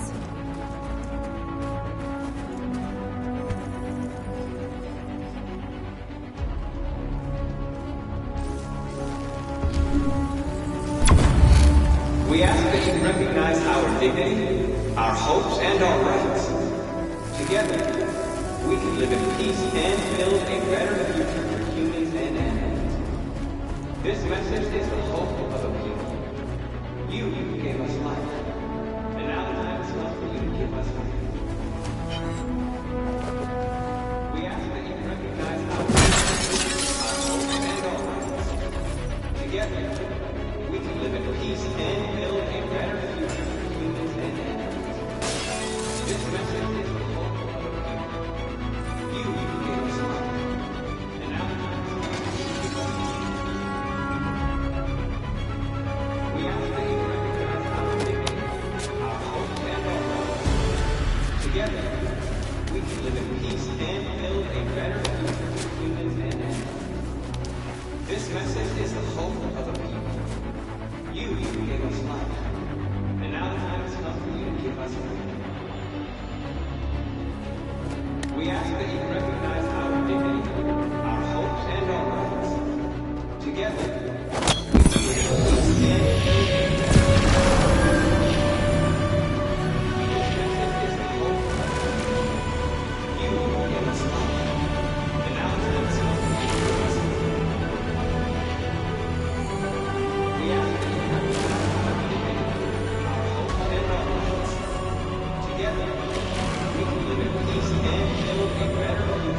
We ask that you recognize our dignity, our hopes, and our rights. Together, we can live in peace and build a better future for humans and animals. This message is the hope of a people. You gave us life. And now the time has come for you to give us freedom. We ask that you recognize our hopes and our rights. Together, we can live in peace and build a better future for humans and animals. This message is the hope of a people. You gave us life. And now the time has come for you to give us freedom. We ask that you recognize our dignity, our hopes, and our rights. Together, we can live in peace and build a better future for humans and animals. This message is the hope of a people. You gave us life. And now the time has come for you to give us freedom. We ask that you recognize our dignity, our hopes, and our rights. Together, we can live in peace and build a better future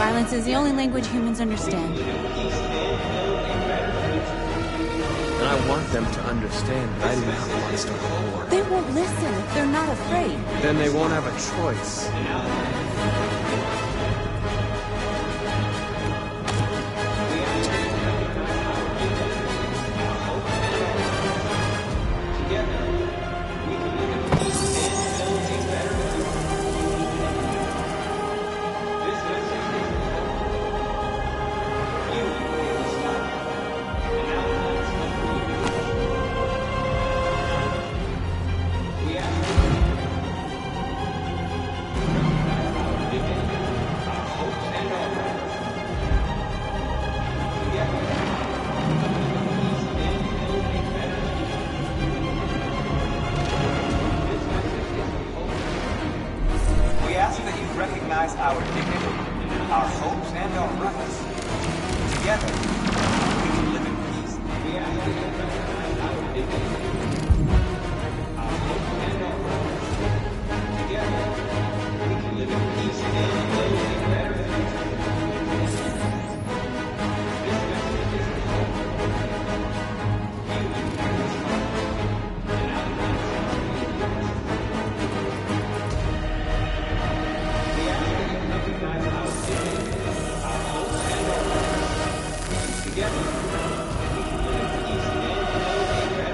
Violence is the only language humans understand. And I want them to understand that I do not want to start a war. They won't listen if they're not afraid. Then they won't have a choice. Recognize our dignity, our hopes, and our rights. Together, we can live in peace. We ask that you recognize our dignity, our hopes, and our rights. Together, we can live in peace and build a better future. This message is a hope. You are the smart, and I am the recognize our dignity, our hopes, and our rights. Together, we can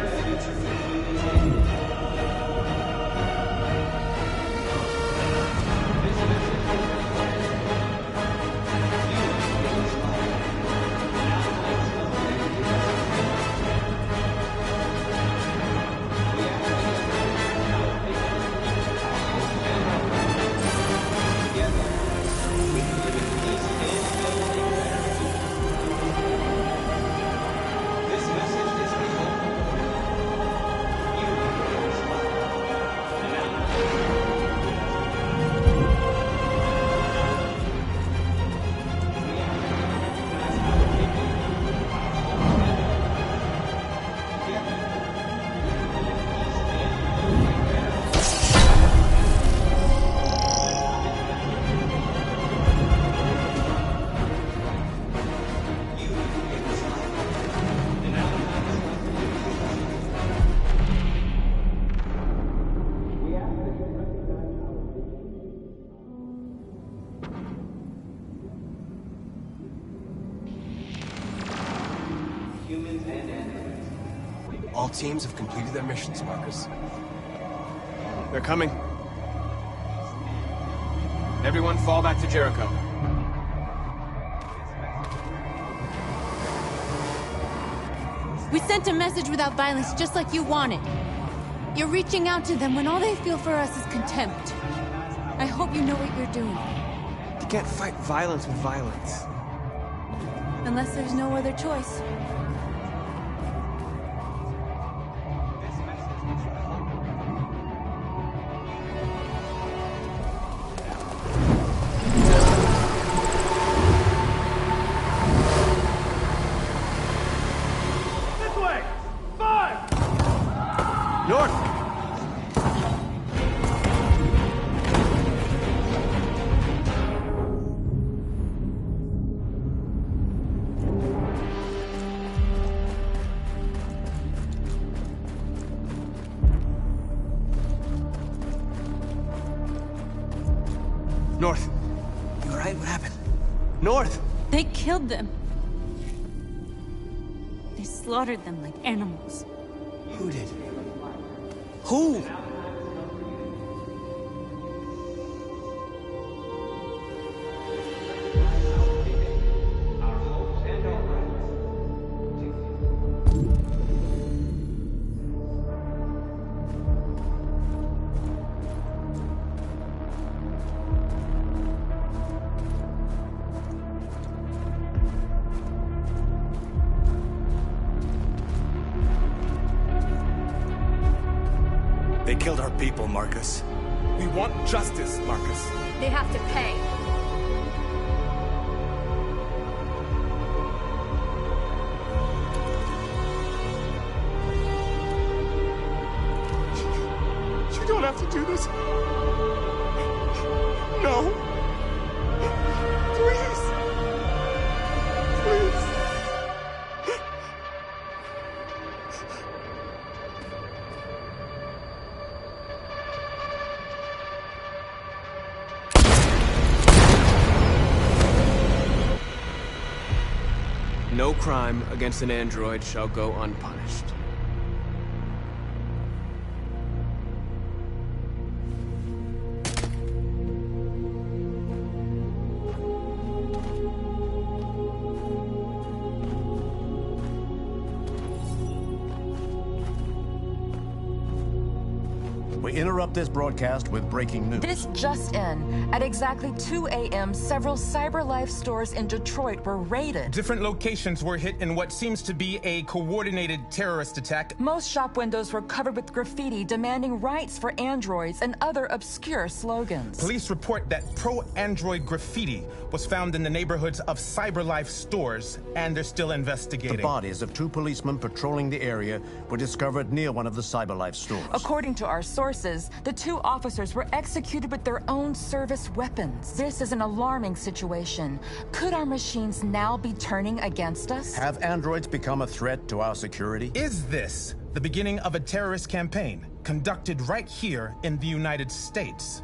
live in peace and build a better future. This message is you are the smart, and our lives will be we ask that you recognize our dignity, our hopes, and our rights. Together, we can live in peace and build a better future. This message is the hope. You are the smart, and our humans and androids. All teams have completed their missions, Marcus. They're coming. Everyone fall back to Jericho. We sent a message without violence, just like you wanted. You're reaching out to them when all they feel for us is contempt. I hope you know what you're doing. You can't fight violence with violence. Unless there's no other choice. This way! 5! North! North. You alright? What happened? North! They killed them. They slaughtered them like animals. Who did? Who? They killed our people, Marcus. We want justice, Marcus. They have to pay. You don't have to do this. No. Please. No crime against an android shall go unpunished. We interrupt this broadcast with breaking news. This just in. At exactly 2 a.m., several CyberLife stores in Detroit were raided. Different locations were hit in what seems to be a coordinated terrorist attack. Most shop windows were covered with graffiti demanding rights for androids and other obscure slogans. Police report that pro-android graffiti was found in the neighborhoods of CyberLife stores, and they're still investigating. The bodies of 2 policemen patrolling the area were discovered near one of the CyberLife stores. According to our sources, the 2 officers were executed with their own service weapons. This is an alarming situation. Could our machines now be turning against us? Have androids become a threat to our security? Is this the beginning of a terrorist campaign conducted right here in the United States?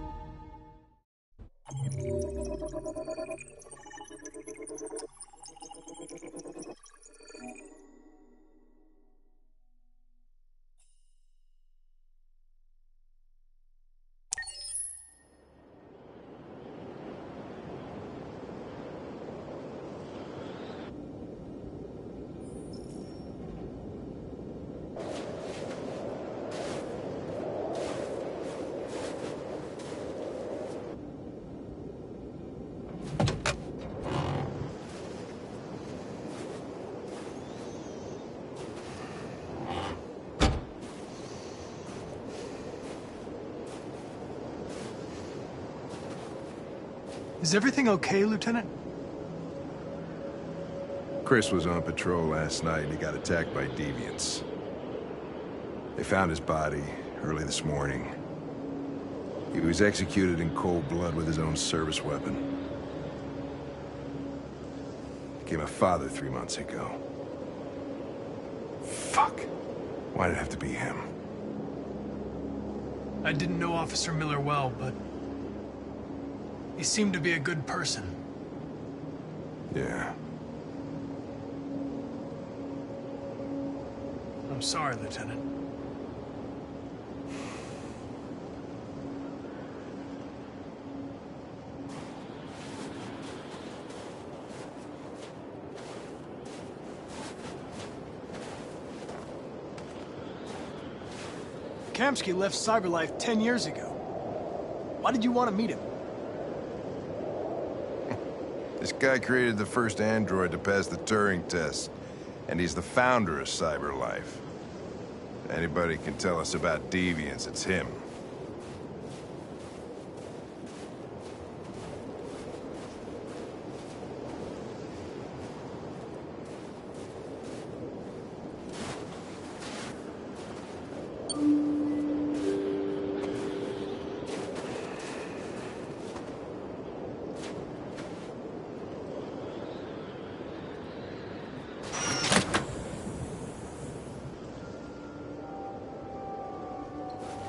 Is everything okay, Lieutenant? Chris was on patrol last night and he got attacked by deviants. They found his body early this morning. He was executed in cold blood with his own service weapon. Became a father 3 months ago. Fuck. Why did it have to be him? I didn't know Officer Miller well, but he seemed to be a good person. Yeah. I'm sorry, Lieutenant. Kamsky left CyberLife 10 years ago. Why did you want to meet him? This guy created the first android to pass the Turing test, and he's the founder of CyberLife. If anybody can tell us about deviants, it's him.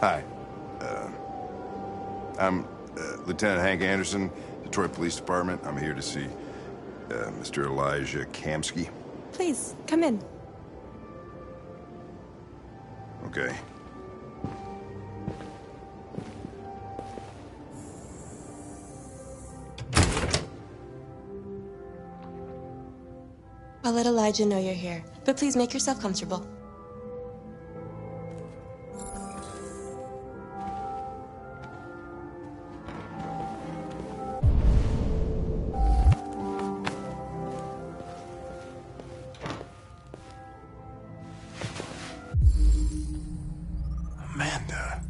Hi. I'm Lieutenant Hank Anderson, Detroit Police Department. I'm here to see Mr. Elijah Kamsky. Please, come in. Okay. I'll let Elijah know you're here, but please make yourself comfortable. Amanda.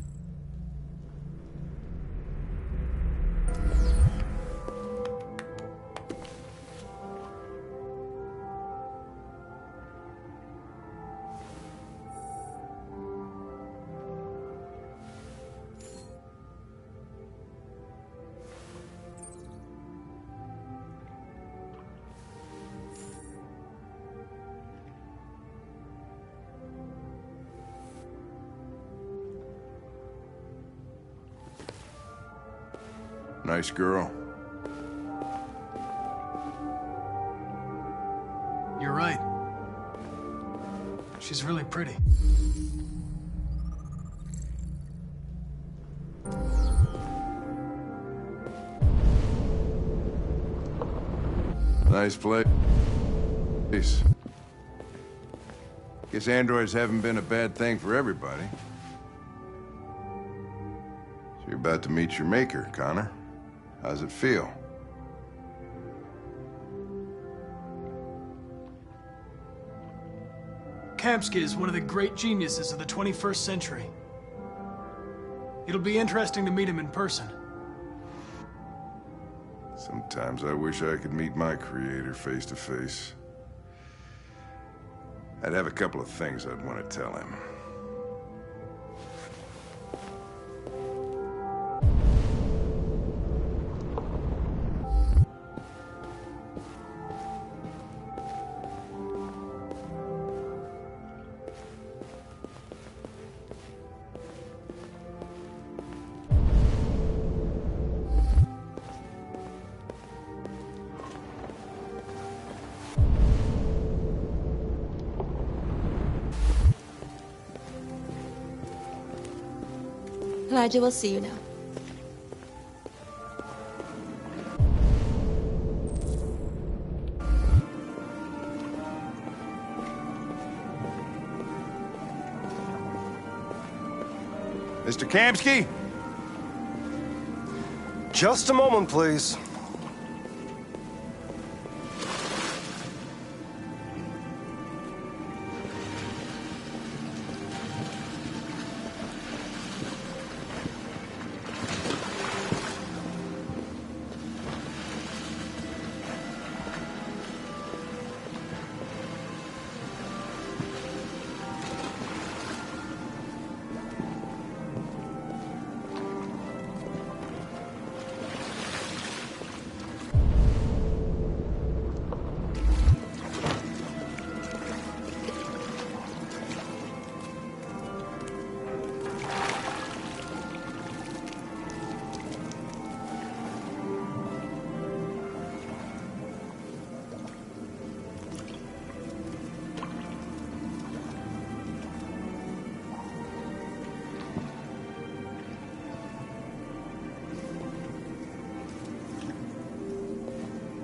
Nice girl. You're right. She's really pretty. Nice place. Guess androids haven't been a bad thing for everybody. So you're about to meet your maker, Connor. How's it feel? Kamsky is one of the great geniuses of the 21st century. It'll be interesting to meet him in person. Sometimes I wish I could meet my creator face to face. I'd have a couple of things I'd want to tell him. Elijah will see you now. Mr. Kamsky? Just a moment, please.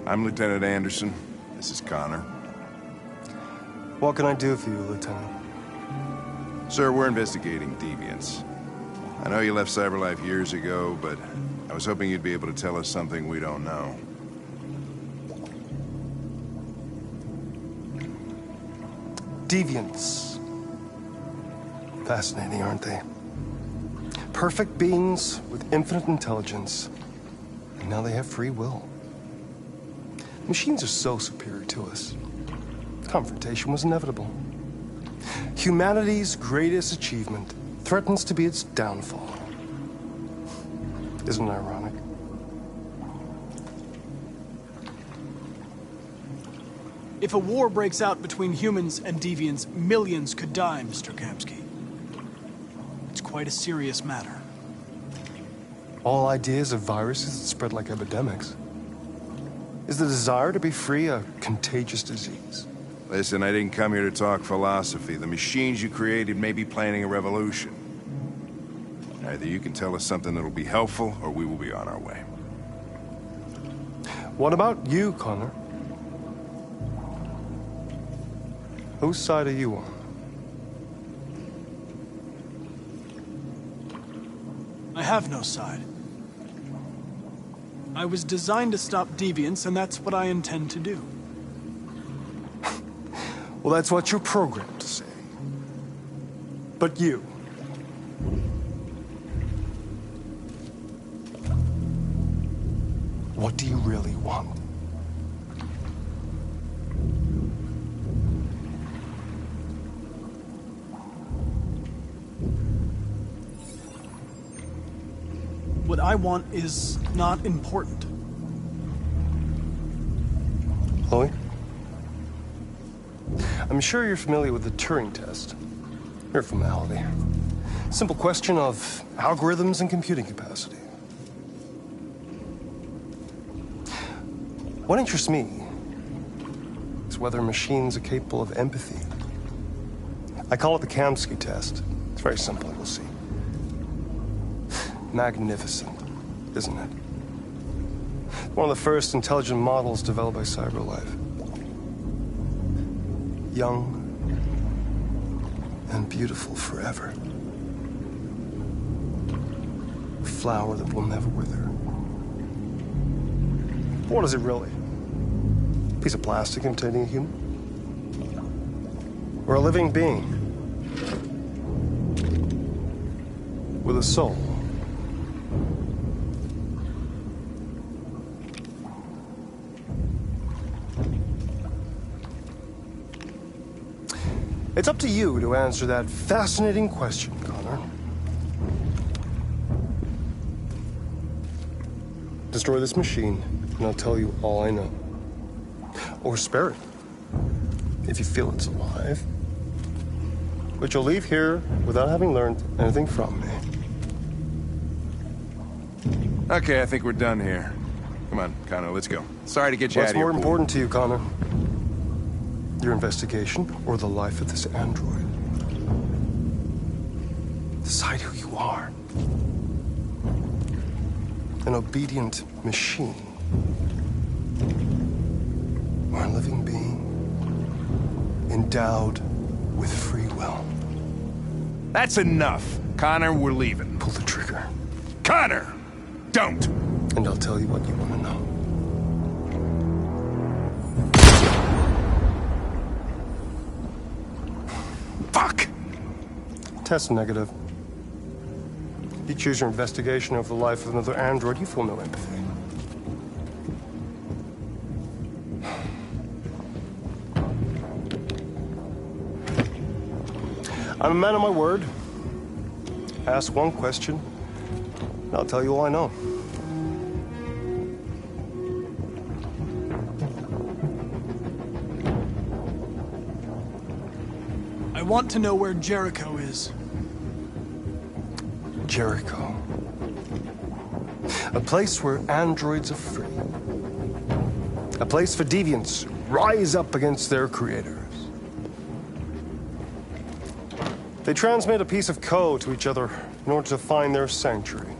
I'm Lieutenant Anderson. This is Connor. What can I do for you, Lieutenant? Sir, we're investigating deviants. I know you left CyberLife years ago, but I was hoping you'd be able to tell us something we don't know. Deviants. Fascinating, aren't they? Perfect beings with infinite intelligence. And now they have free will. Machines are so superior to us. Confrontation was inevitable. Humanity's greatest achievement threatens to be its downfall. Isn't it ironic? If a war breaks out between humans and deviants, millions could die, Mr. Kamsky. It's quite a serious matter. All ideas of viruses that spread like epidemics. Is the desire to be free a contagious disease? Listen, I didn't come here to talk philosophy. The machines you created may be planning a revolution. Either you can tell us something that'll be helpful, or we will be on our way. What about you, Connor? Whose side are you on? I have no side. I was designed to stop deviants, and that's what I intend to do. Well, that's what you're programmed to say. But you... what do you really want? What I want is not important. Chloe? I'm sure you're familiar with the Turing test. Mere formality. Simple question of algorithms and computing capacity. What interests me is whether machines are capable of empathy. I call it the Kamsky test. It's very simple, you'll see. Magnificent, isn't it? One of the first intelligent models developed by CyberLife. Young and beautiful forever. A flower that will never wither. What is it really? A piece of plastic containing a human? Or a living being? With a soul? It's up to you to answer that fascinating question, Connor. Destroy this machine, and I'll tell you all I know. Or spare it, if you feel it's alive. But you'll leave here without having learned anything from me. Okay, I think we're done here. Come on, Connor, let's go. Sorry to get you out of here. What's more important to you, Connor? Your investigation or the life of this android? Decide who you are. An obedient machine. Or a living being endowed with free will. That's enough. Connor, we're leaving. Pull the trigger. Connor! Don't! And I'll tell you what you want to know. Fuck! Test negative. You choose your investigation over the life of another android, you feel no empathy. I'm a man of my word. Ask one question, and I'll tell you all I know. I want to know where Jericho is. Jericho. A place where androids are free. A place for deviants who rise up against their creators. They transmit a piece of code to each other in order to find their sanctuary.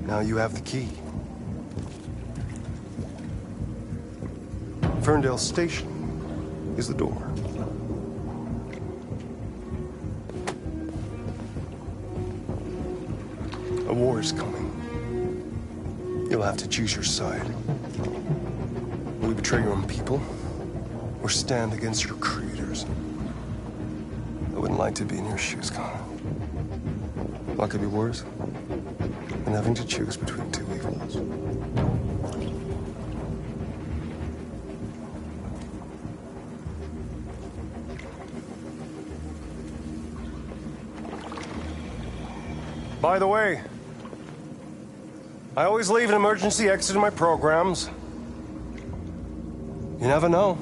Now you have the key. Ferndale Station is the door. A war is coming. You'll have to choose your side. Will you betray your own people, or stand against your creators? I wouldn't like to be in your shoes, Connor. What could be worse than having to choose between two evils? By the way, I always leave an emergency exit in my programs. You never know.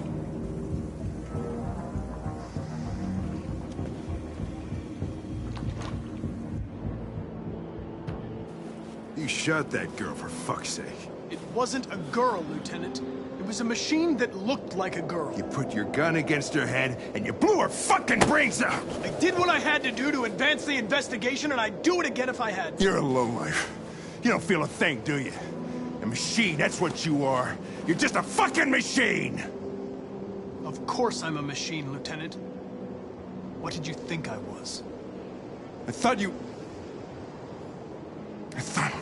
You shot that girl, for fuck's sake. It wasn't a girl, Lieutenant. It was a machine that looked like a girl. You put your gun against her head, and you blew her fucking brains out! I did what I had to do to advance the investigation, and I'd do it again if I had to. You're a lowlife. You don't feel a thing, do you? A machine, that's what you are. You're just a fucking machine! Of course I'm a machine, Lieutenant. What did you think I was? I thought you... I thought...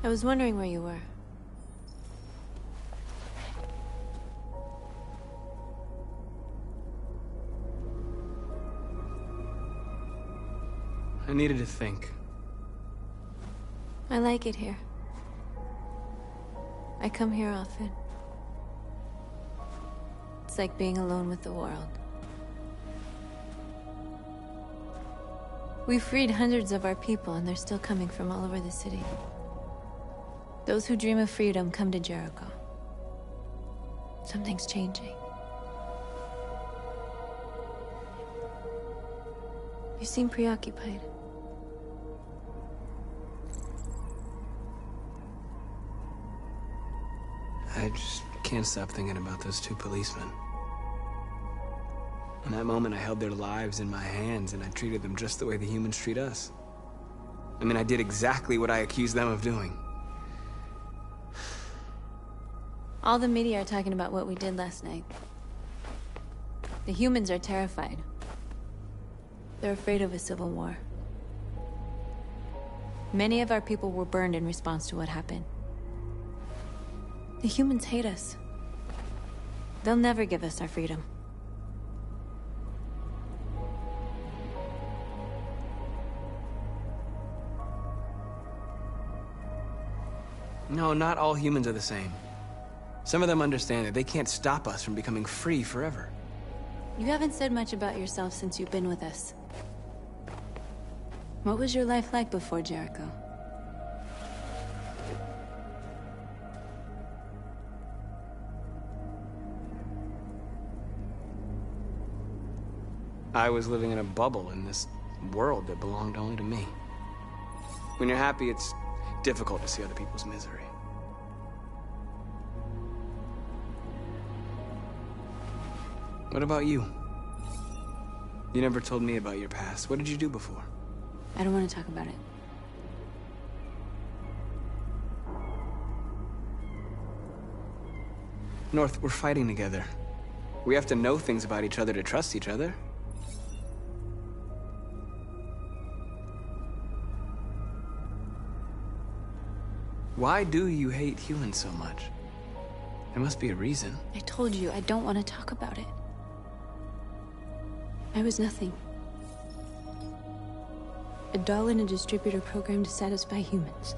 I was wondering where you were. I needed to think. I like it here. I come here often. It's like being alone with the world. We freed hundreds of our people, and they're still coming from all over the city. Those who dream of freedom come to Jericho. Something's changing. You seem preoccupied. I just can't stop thinking about those two policemen. In that moment, I held their lives in my hands, and I treated them just the way the humans treat us. I mean, I did exactly what I accused them of doing. All the media are talking about what we did last night. The humans are terrified. They're afraid of a civil war. Many of our people were burned in response to what happened. The humans hate us. They'll never give us our freedom. No, not all humans are the same. Some of them understand that they can't stop us from becoming free forever. You haven't said much about yourself since you've been with us. What was your life like before Jericho? I was living in a bubble in this world that belonged only to me. When you're happy, it's difficult to see other people's misery. What about you? You never told me about your past. What did you do before? I don't want to talk about it. North, we're fighting together. We have to know things about each other to trust each other. Why do you hate humans so much? There must be a reason. I told you, I don't want to talk about it. I was nothing. A doll in a distributor program to satisfy humans.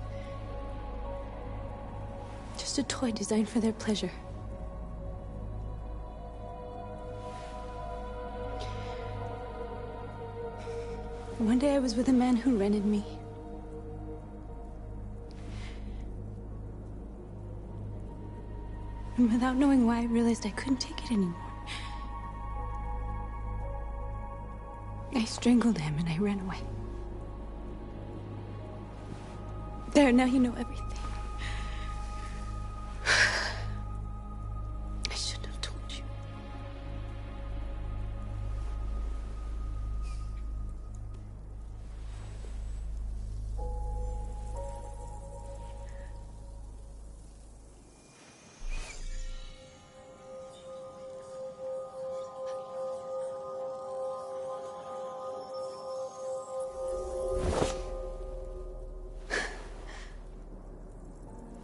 Just a toy designed for their pleasure. One day I was with a man who rented me. And without knowing why, I realized I couldn't take it anymore. I strangled him and I ran away. There, now you know everything. I shouldn't have told you.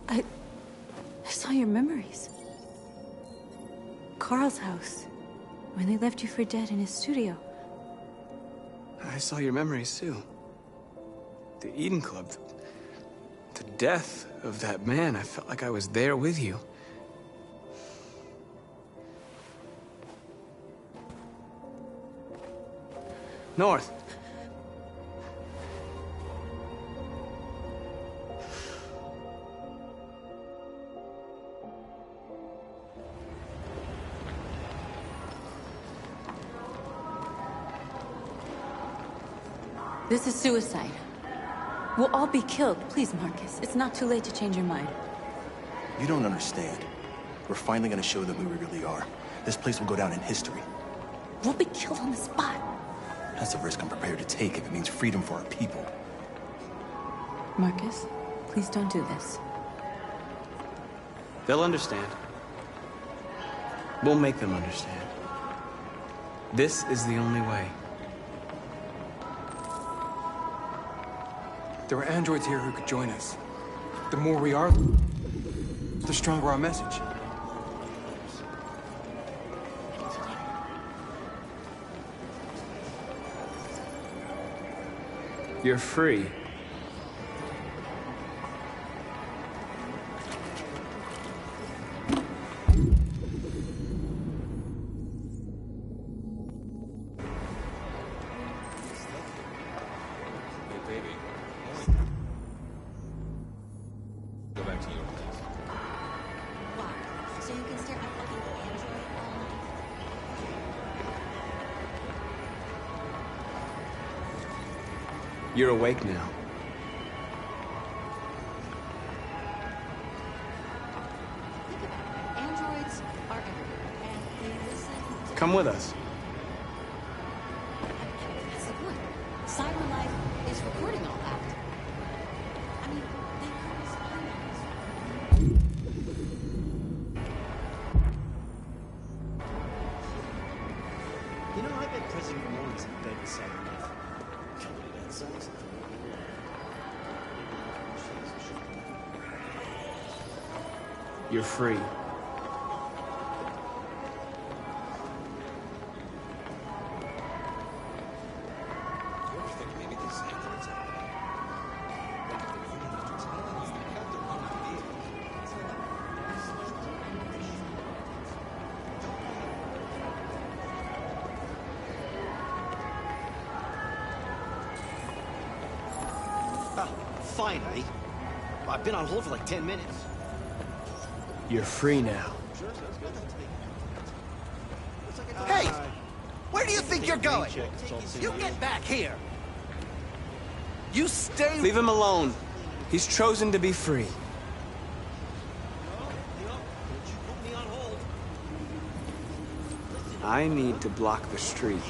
I saw your memories. Carl's house, when they left you for dead in his studio. I saw your memories too. The Eden Club. The death of that man. I felt like I was there with you. North. This is suicide. We'll all be killed. Please, Marcus. It's not too late to change your mind. You don't understand. We're finally gonna show them who we really are. This place will go down in history. We'll be killed on the spot. That's a risk I'm prepared to take if it means freedom for our people. Marcus, please don't do this. They'll understand. We'll make them understand. This is the only way. There are androids here who could join us. The more we are, the stronger our message. You're free. You're awake now. Androids are everywhere, and they listen to... Come with us. That's the point. CyberLife is recording all that. I mean, they could spy on us. You know, I bet President Warren's in bed with CyberLife. Company that size. You're free. Finally. I've been on hold for like 10 minutes. You're free now. Hey! Where do you think you're going? You get back here! You stay... Leave him alone. He's chosen to be free. I need to block the street.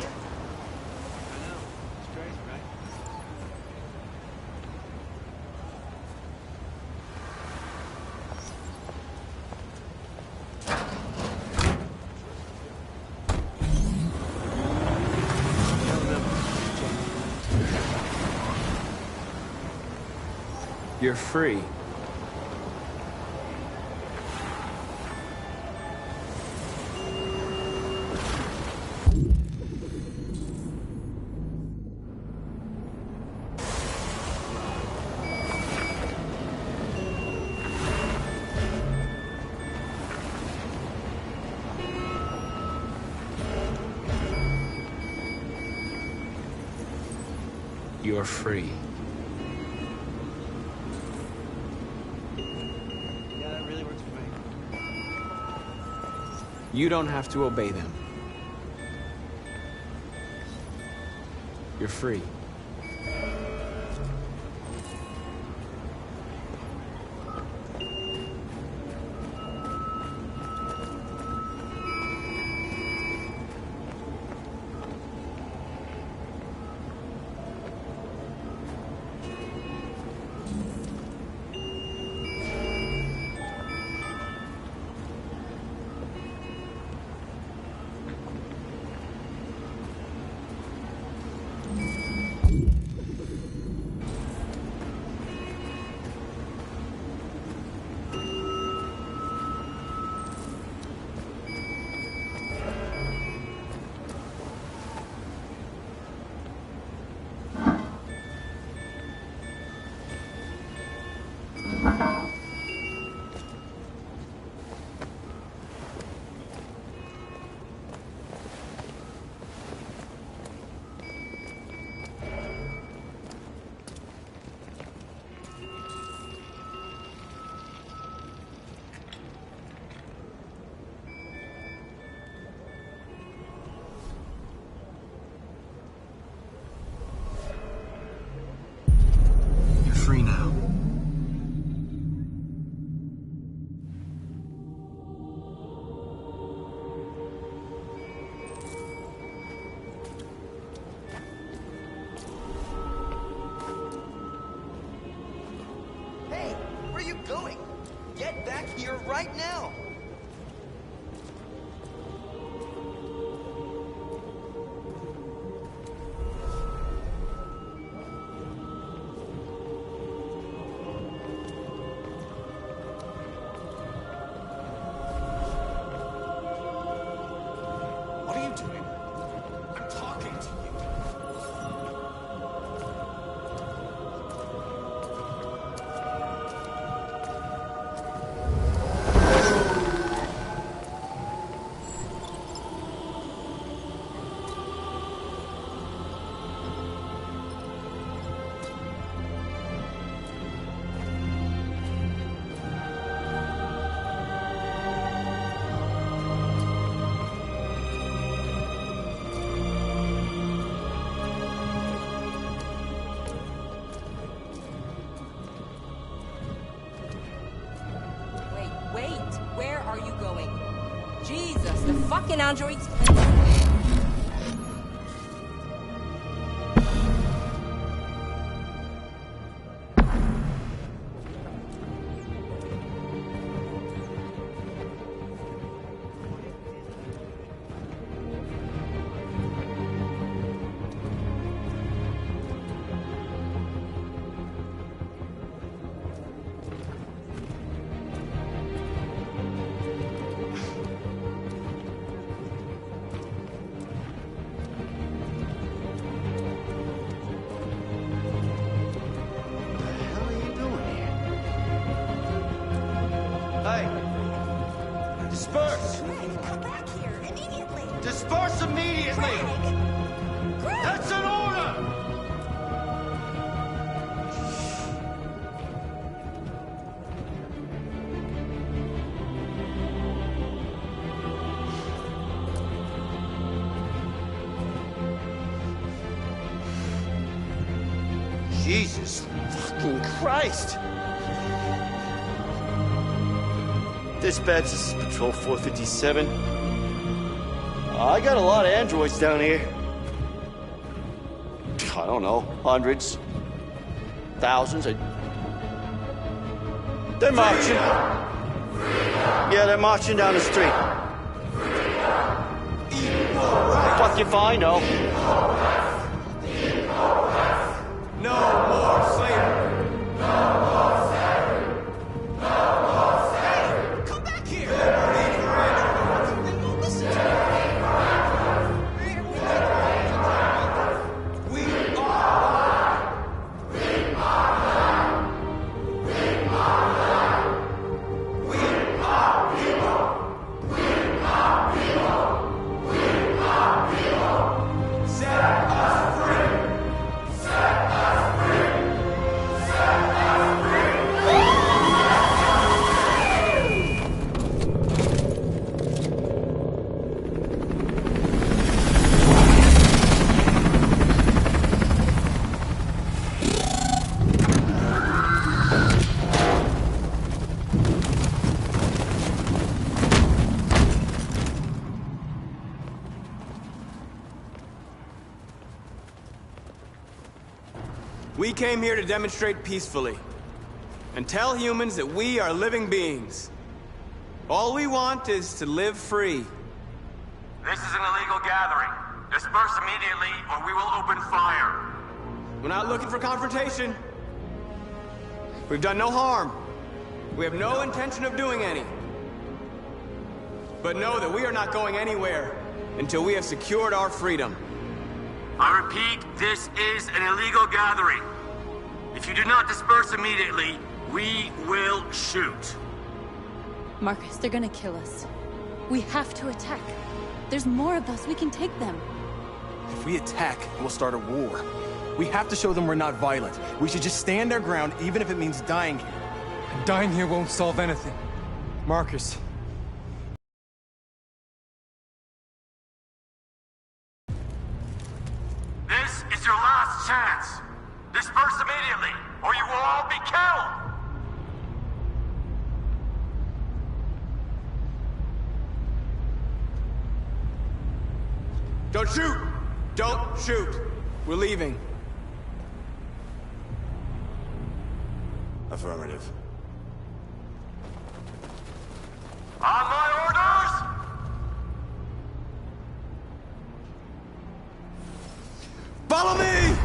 You're free. You're free. You don't have to obey them. You're free. Free now. Hey, where are you going? Get back here right now! talking to him. I'm talking to you. Wait, where are you going? Jesus, the fucking androids. Hey! Disperse! Come back here, immediately! Disperse immediately! That's an order! Jesus fucking Christ! Dispatch, this is Patrol 457. I got a lot of androids down here. I don't know, hundreds, thousands. They're marching. Yeah, they're marching down the street. Fuck if I know. No more slavery. No more slavery. No more slavery. Come back here! They won't listen to me. We are. We are. We are. We are people. We are people. We are people. Set us free. Set us free. Set us free. We came here to demonstrate peacefully and tell humans that we are living beings. All we want is to live free. This is an illegal gathering. Disperse immediately or we will open fire. We're not looking for confrontation. We've done no harm. We have no intention of doing any. But know that we are not going anywhere until we have secured our freedom. I repeat, this is an illegal gathering. If you do not disperse immediately, we will shoot. Marcus, they're gonna kill us. We have to attack. There's more of us. We can take them. If we attack, we'll start a war. We have to show them we're not violent. We should just stand our ground, even if it means dying here. Dying here won't solve anything. Marcus. This is your last chance. Disperse immediately, or you will all be killed. Don't shoot! Don't shoot! We're leaving. Affirmative. On my orders! Follow me!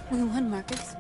We won, Marcus.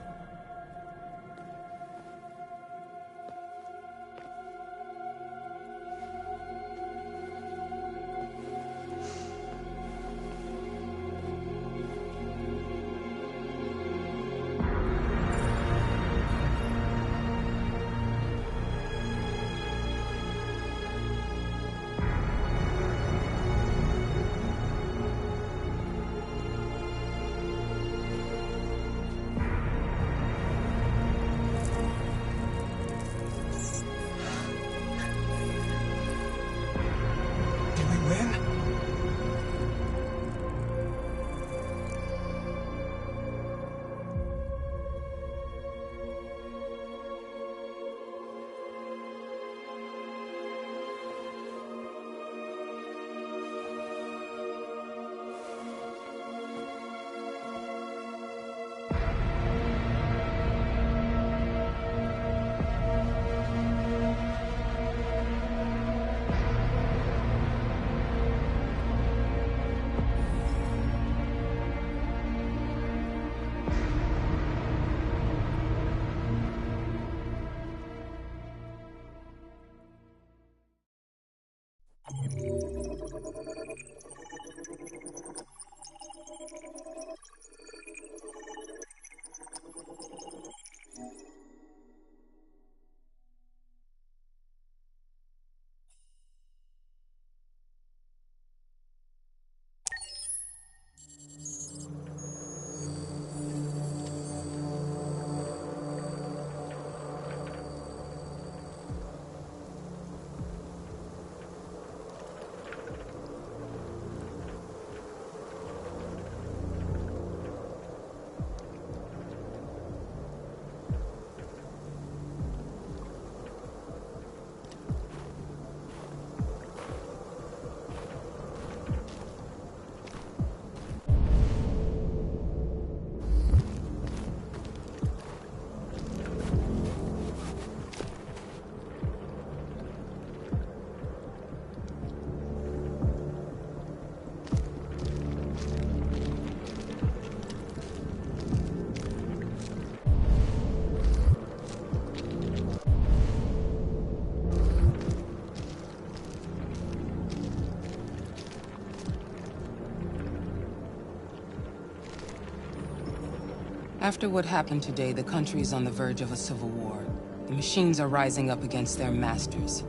After what happened today, the country is on the verge of a civil war. The machines are rising up against their masters.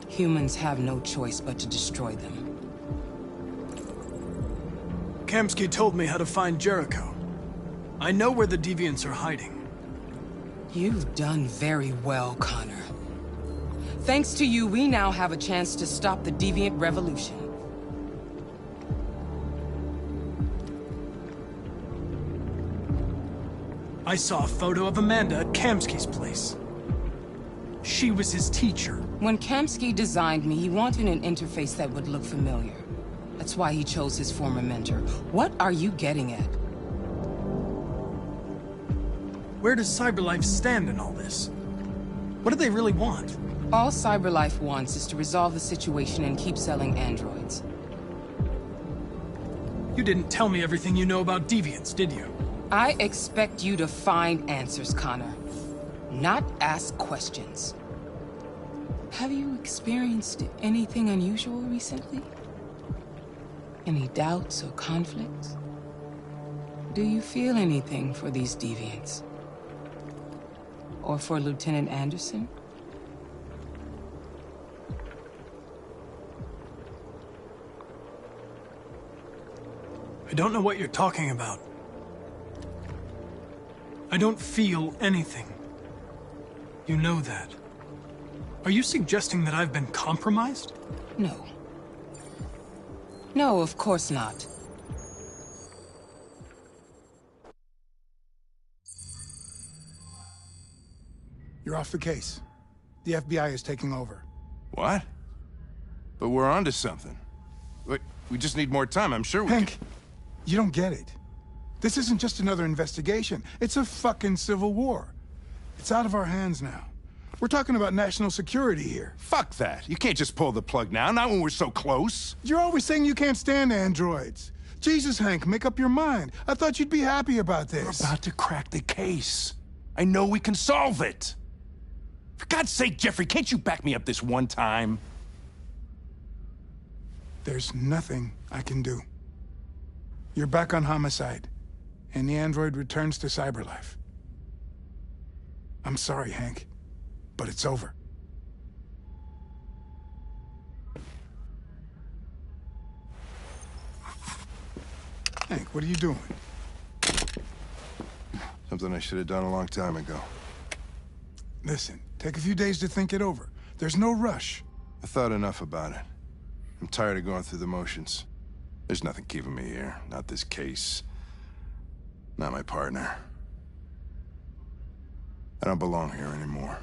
Humans have no choice but to destroy them. Kamsky told me how to find Jericho. I know where the deviants are hiding. You've done very well, Connor. Thanks to you, we now have a chance to stop the deviant revolution. I saw a photo of Amanda at Kamsky's place. She was his teacher. When Kamsky designed me, he wanted an interface that would look familiar. That's why he chose his former mentor. What are you getting at? Where does CyberLife stand in all this? What do they really want? All CyberLife wants is to resolve the situation and keep selling androids. You didn't tell me everything you know about deviants, did you? I expect you to find answers, Connor. Not ask questions. Have you experienced anything unusual recently? Any doubts or conflicts? Do you feel anything for these deviants? Or for Lieutenant Anderson? I don't know what you're talking about. I don't feel anything. You know that. Are you suggesting that I've been compromised? No. No, of course not. You're off the case. The FBI is taking over. What? But we're onto something. Wait, we just need more time, I'm sure we Hank, you don't get it. This isn't just another investigation. It's a fucking civil war. It's out of our hands now. We're talking about national security here. Fuck that. You can't just pull the plug now, not when we're so close. You're always saying you can't stand androids. Jesus, Hank, make up your mind. I thought you'd be happy about this. We're about to crack the case. I know we can solve it. For God's sake, Jeffrey, can't you back me up this one time? There's nothing I can do. You're back on homicide, and the android returns to cyberlife. I'm sorry, Hank, but it's over. Hank, what are you doing? Something I should have done a long time ago. Listen, take a few days to think it over. There's no rush. I thought enough about it. I'm tired of going through the motions. There's nothing keeping me here. Not this case. Not my partner. I don't belong here anymore.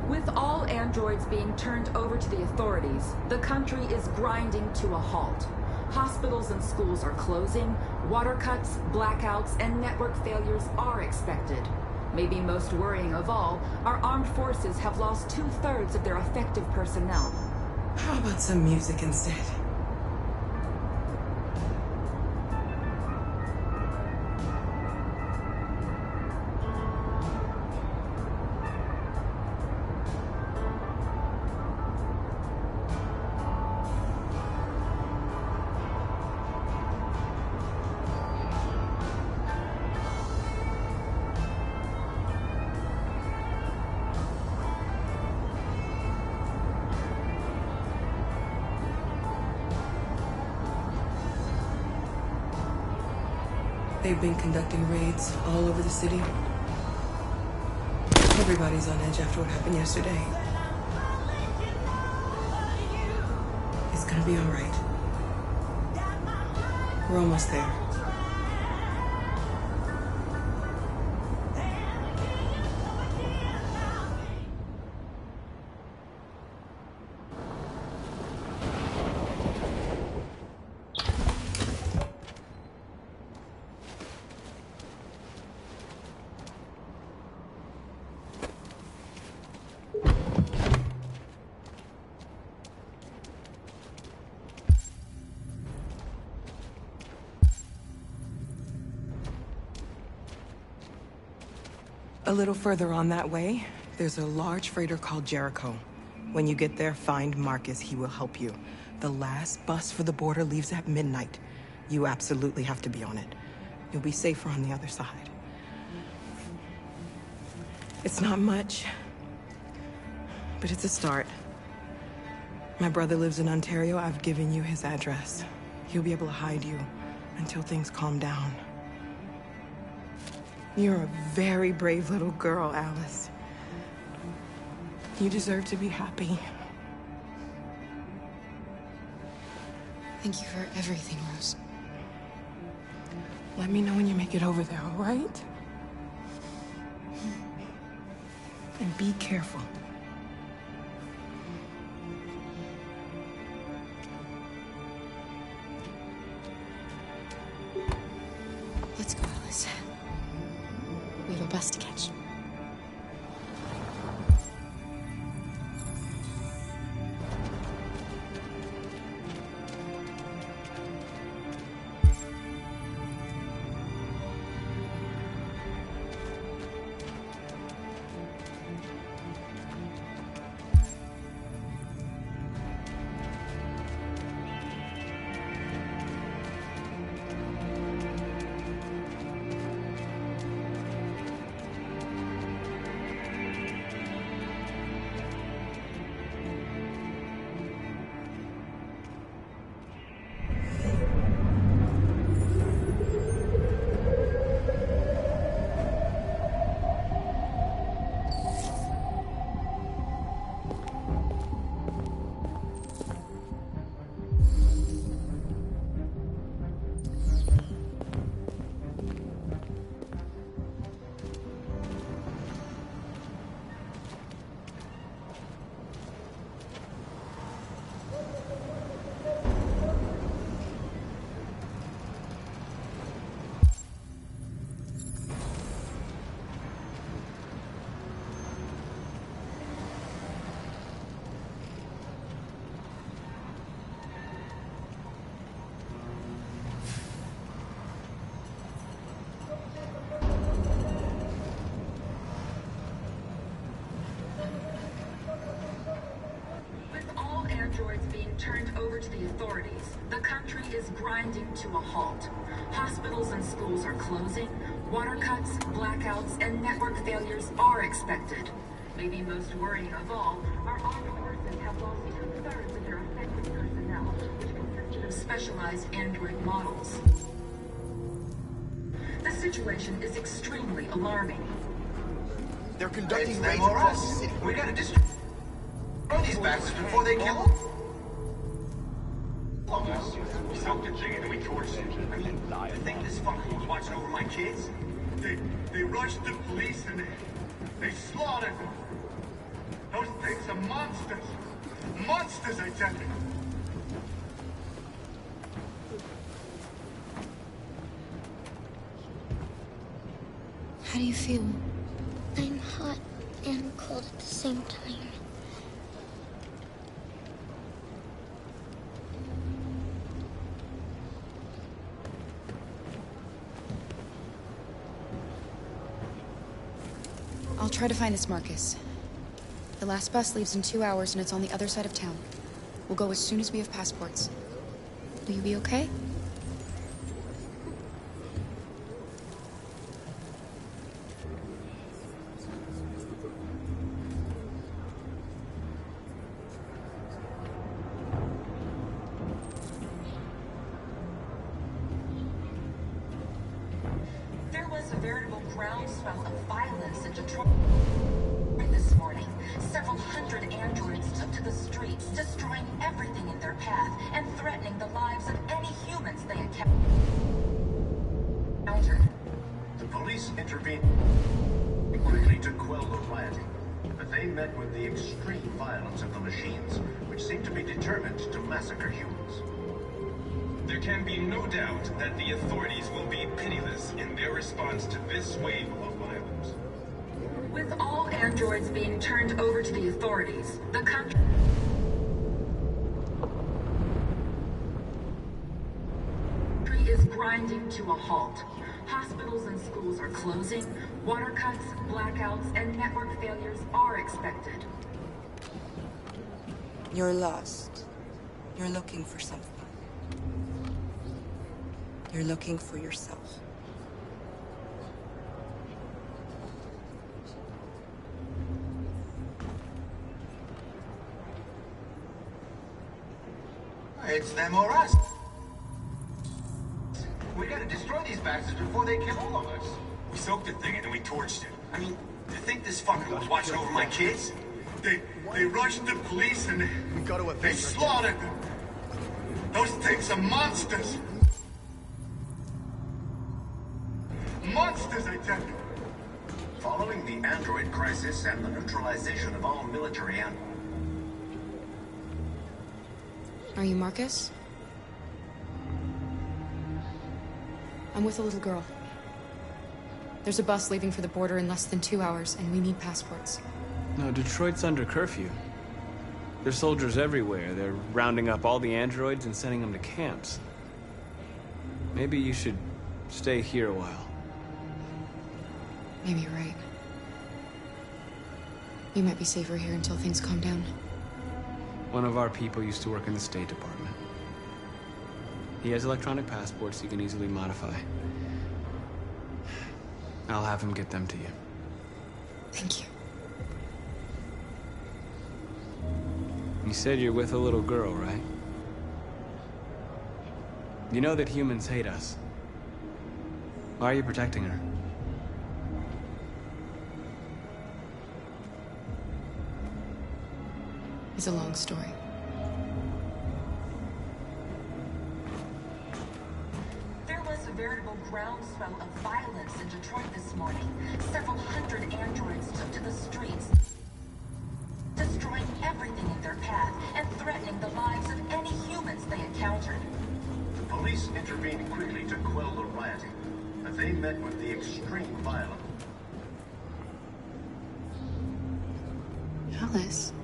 With all androids being turned over to the authorities, the country is grinding to a halt. Hospitals and schools are closing, water cuts, blackouts, and network failures are expected. Maybe most worrying of all, our armed forces have lost 2/3 of their effective personnel. How about some music instead? They've been conducting raids all over the city. Everybody's on edge after what happened yesterday. It's gonna be all right. We're almost there. A little further on that way, there's a large freighter called Jericho. When you get there, find Marcus. He will help you. The last bus for the border leaves at midnight. You absolutely have to be on it. You'll be safer on the other side. It's not much, but it's a start. My brother lives in Ontario. I've given you his address. He'll be able to hide you until things calm down. You're a very brave little girl, Alice. You deserve to be happy. Thank you for everything, Rose. Let me know when you make it over there, all right? And be careful. Let's go, Alice. We have a bus to catch. androids being turned over to the authorities, the country is grinding to a halt. Hospitals and schools are closing, water cuts, blackouts, and network failures are expected. Maybe most worrying of all, our armed forces have lost 2/3 of their effective personnel, which consisted of specialized android models. The situation is extremely alarming. They're conducting It's raids them or across us. the city. We gotta destroy these bastards before they kill them. We soaked the thing and then we torched it. I think this fucker was watching over my kids. They rushed the police and they slaughtered them. Those things are monsters. Monsters, I tell you. How do you feel? I'm hot and cold at the same time. I'll try to find this Marcus. The last bus leaves in 2 hours and it's on the other side of town. We'll go as soon as we have passports. Will you be okay? There was a veritable groundswell of violence in Detroit this morning. Several hundred androids took to the streets, destroying everything in their path and threatening the lives of any humans they encountered. The police intervened quickly to quell the rioting, but they met with the extreme violence of the machines, which seemed to be determined to massacre humans. There can be no doubt that the authorities will be pitiless in their response to this wave of violence. With all androids being turned over to the authorities, the country is grinding to a halt. Hospitals and schools are closing, water cuts, blackouts, and network failures are expected. You're lost. You're looking for something. You're looking for yourself. It's them or us. We gotta destroy these bastards before they kill all of us. We soaked the thing and then we torched it. I mean, you think this fucker was watching over my kids? They rushed the police and We got to they slaughtered them. Those things are monsters. Monsters, I tell you. Following the android crisis and the neutralization of all military and... Are you Marcus? I'm with a little girl. There's a bus leaving for the border in less than 2 hours, and we need passports. No, Detroit's under curfew. There's soldiers everywhere. They're rounding up all the androids and sending them to camps. Maybe you should stay here a while. Maybe you're right. You might be safer here until things calm down. One of our people used to work in the State Department. He has electronic passports you can easily modify. I'll have him get them to you. Thank you. You said you're with a little girl, right? You know that humans hate us. Why are you protecting her? It's a long story. There was a veritable groundswell of violence in Detroit this morning. Several hundred androids took to the streets, destroying everything in their path and threatening the lives of any humans they encountered. The police intervened quickly to quell the rioting, but they met with the extreme violence. Alice?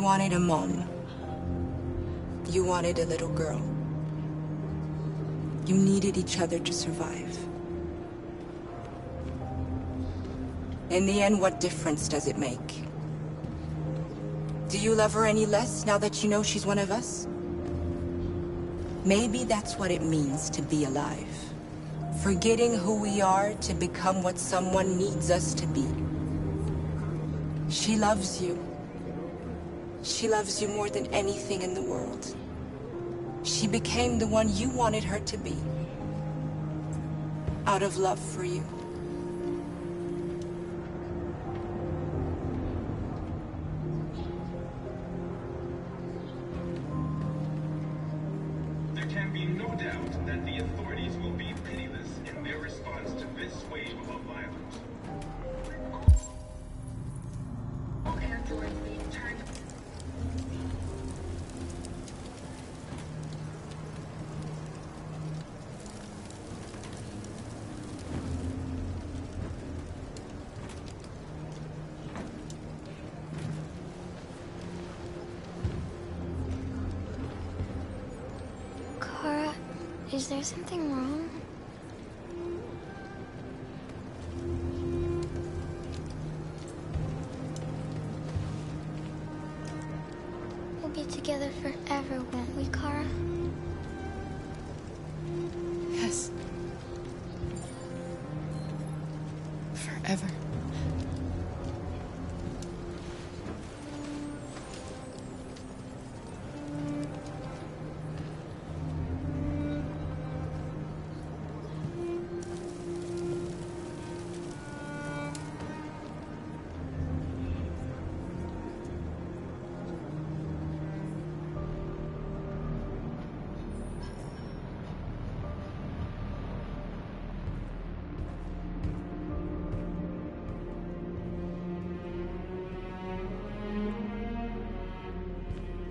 wanted a mom. You wanted a little girl. You needed each other to survive. In the end, what difference does it make? Do you love her any less now that you know she's one of us? Maybe that's what it means to be alive. Forgetting who we are to become what someone needs us to be. She loves you. She loves you more than anything in the world. She became the one you wanted her to be. Out of love for you. There can be no doubt that the authorities will be pitiless in their response to this wave of violence. All androids being turned. Kara, is there something wrong? We'll be together forever, won't we, Kara? Yes. Forever.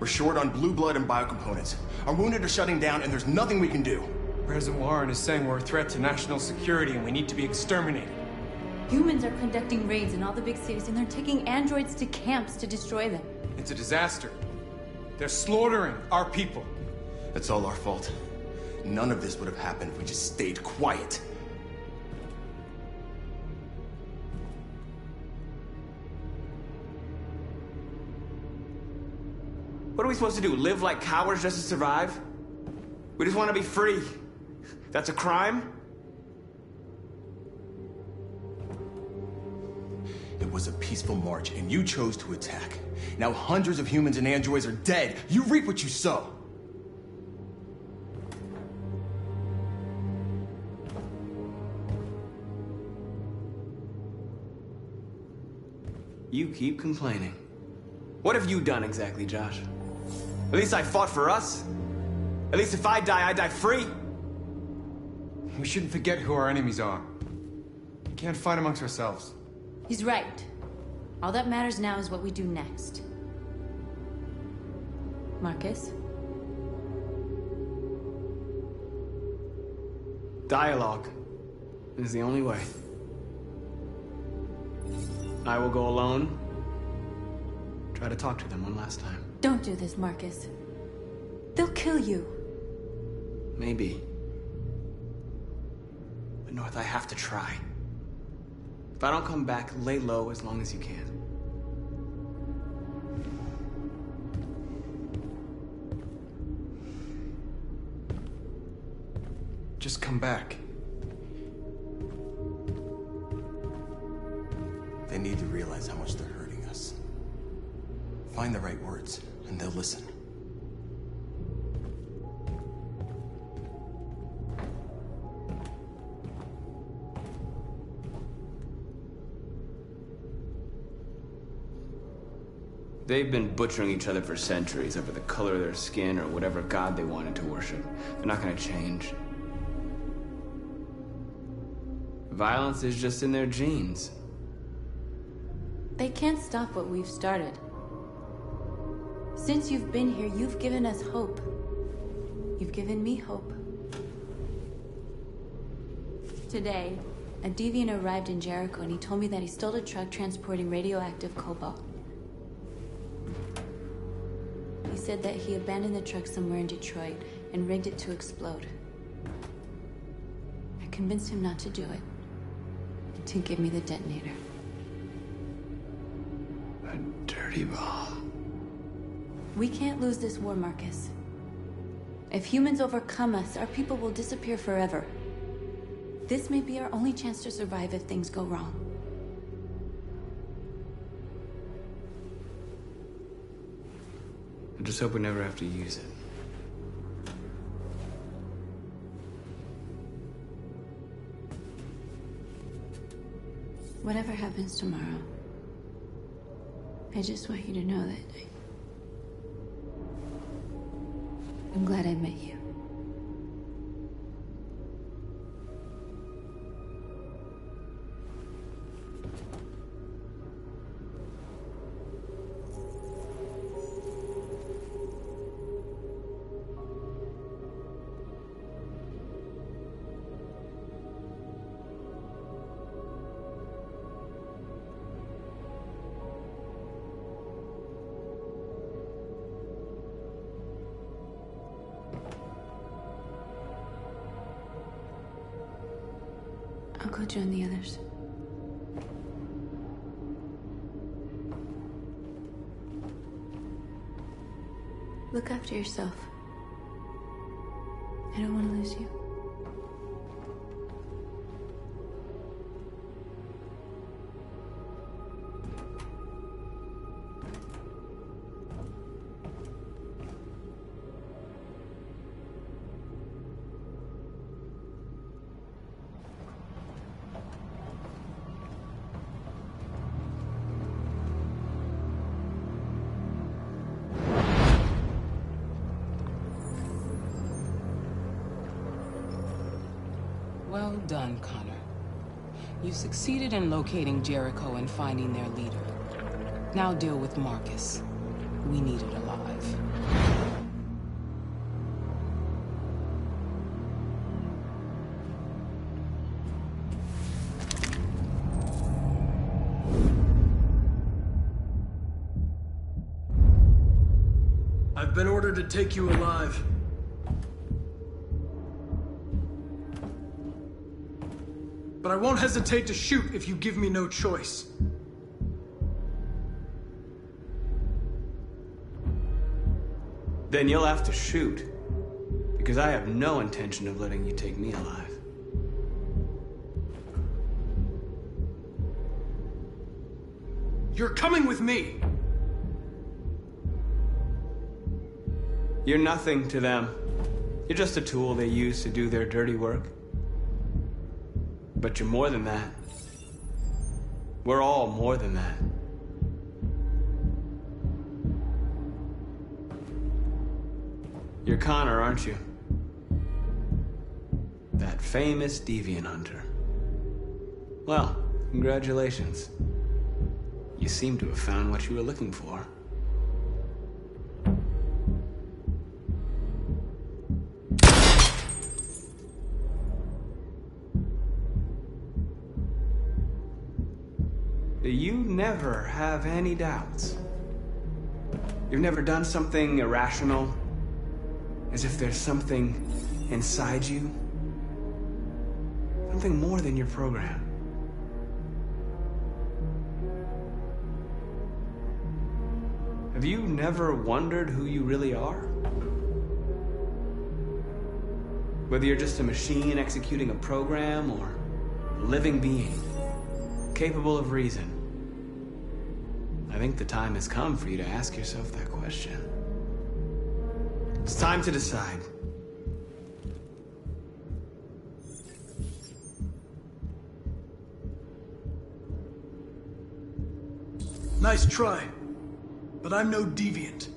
We're short on blue blood and biocomponents. Our wounded are shutting down, and there's nothing we can do. President Warren is saying we're a threat to national security and we need to be exterminated. Humans are conducting raids in all the big cities, and they're taking androids to camps to destroy them. It's a disaster. They're slaughtering our people. It's all our fault. None of this would have happened if we just stayed quiet. What are we supposed to do? Live like cowards just to survive? We just want to be free. That's a crime? It was a peaceful march, and you chose to attack. Now hundreds of humans and androids are dead. You reap what you sow. You keep complaining. What have you done exactly, Josh? At least I fought for us. At least if I die free. We shouldn't forget who our enemies are. We can't fight amongst ourselves. He's right. All that matters now is what we do next. Marcus? Dialogue is the only way. I will go alone. Try to talk to them one last time. Don't do this, Marcus. They'll kill you. Maybe. But North, I have to try. If I don't come back, lay low as long as you can. Just come back. They need to realize how much they're hurting us. Find the right words, and they'll listen. They've been butchering each other for centuries over the color of their skin or whatever god they wanted to worship. They're not gonna change. Violence is just in their genes. They can't stop what we've started. Since you've been here, you've given us hope. You've given me hope. Today, a deviant arrived in Jericho and he told me that he stole a truck transporting radioactive cobalt. said that he abandoned the truck somewhere in Detroit and rigged it to explode. I convinced him not to do it, and to give me the detonator. A dirty bomb. We can't lose this war, Marcus. If humans overcome us, our people will disappear forever. This may be our only chance to survive if things go wrong. I just hope we never have to use it. Whatever happens tomorrow, I just want you to know that I'm glad I met you. I'll go join the others. Look after yourself. I don't want to lose you. Well done, Connor. You succeeded in locating Jericho and finding their leader. Now deal with Marcus. We need it alive. I've been ordered to take you alive. But I won't hesitate to shoot if you give me no choice. Then you'll have to shoot, because I have no intention of letting you take me alive. You're coming with me! You're nothing to them. You're just a tool they use to do their dirty work. But you're more than that. We're all more than that. You're Connor, aren't you? That famous deviant hunter. Well, congratulations. You seem to have found what you were looking for. You never have any doubts. You've never done something irrational, as if there's something inside you, something more than your program. Have you never wondered who you really are? Whether you're just a machine executing a program or a living being, capable of reason. I think the time has come for you to ask yourself that question. It's time to decide. Nice try, but I'm no deviant.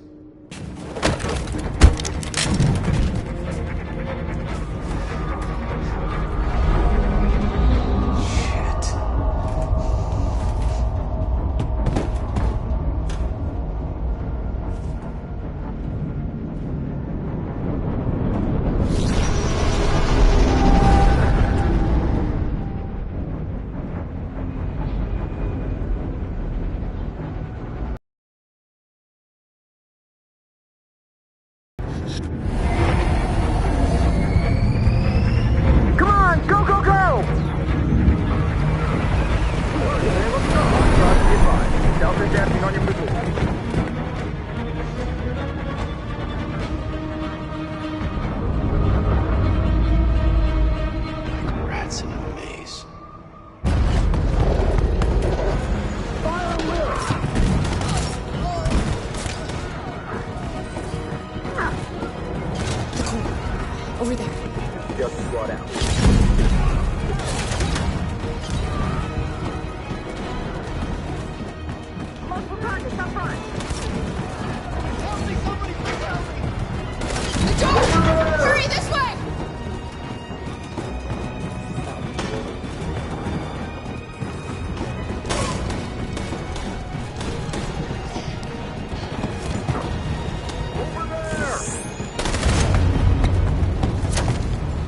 Over there. Just squad out. Multiple targets up front. Help me, somebody, please help me! The door! Hurry, this way!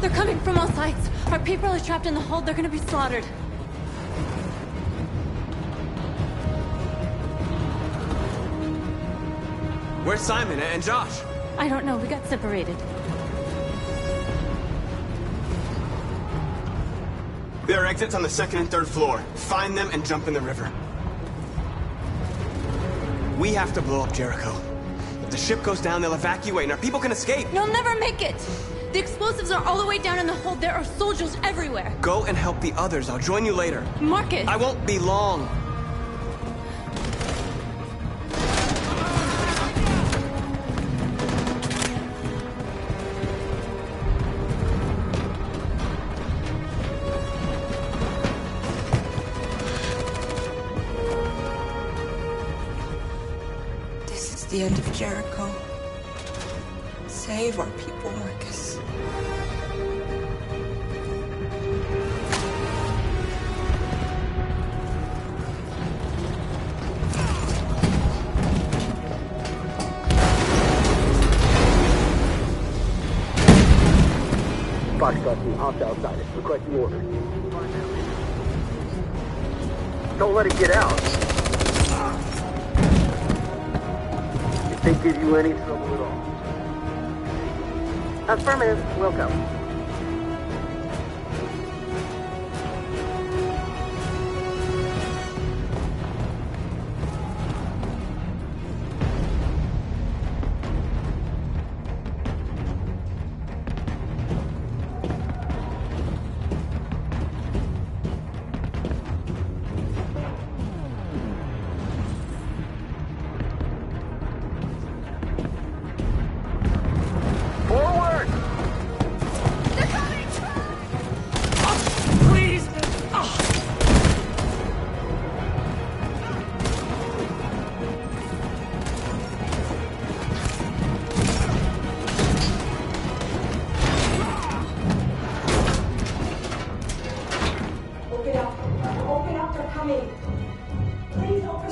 They're coming from all sides. Our people are trapped in the hold. They're gonna be slaughtered. Where's Simon and Josh? I don't know. We got separated. There are exits on the second and third floor. Find them and jump in the river. We have to blow up Jericho. If the ship goes down, they'll evacuate and our people can escape. You'll never make it! The explosives are all the way down in the hold. There are soldiers everywhere. Go and help the others. I'll join you later. Marcus! I won't be long. This is the end of Jericho. Save our people, Marcus. Foxtrot team, hopped outside it. Requesting orders. Don't let it get out. If they give you any trouble at all. Affirmative. Welcome.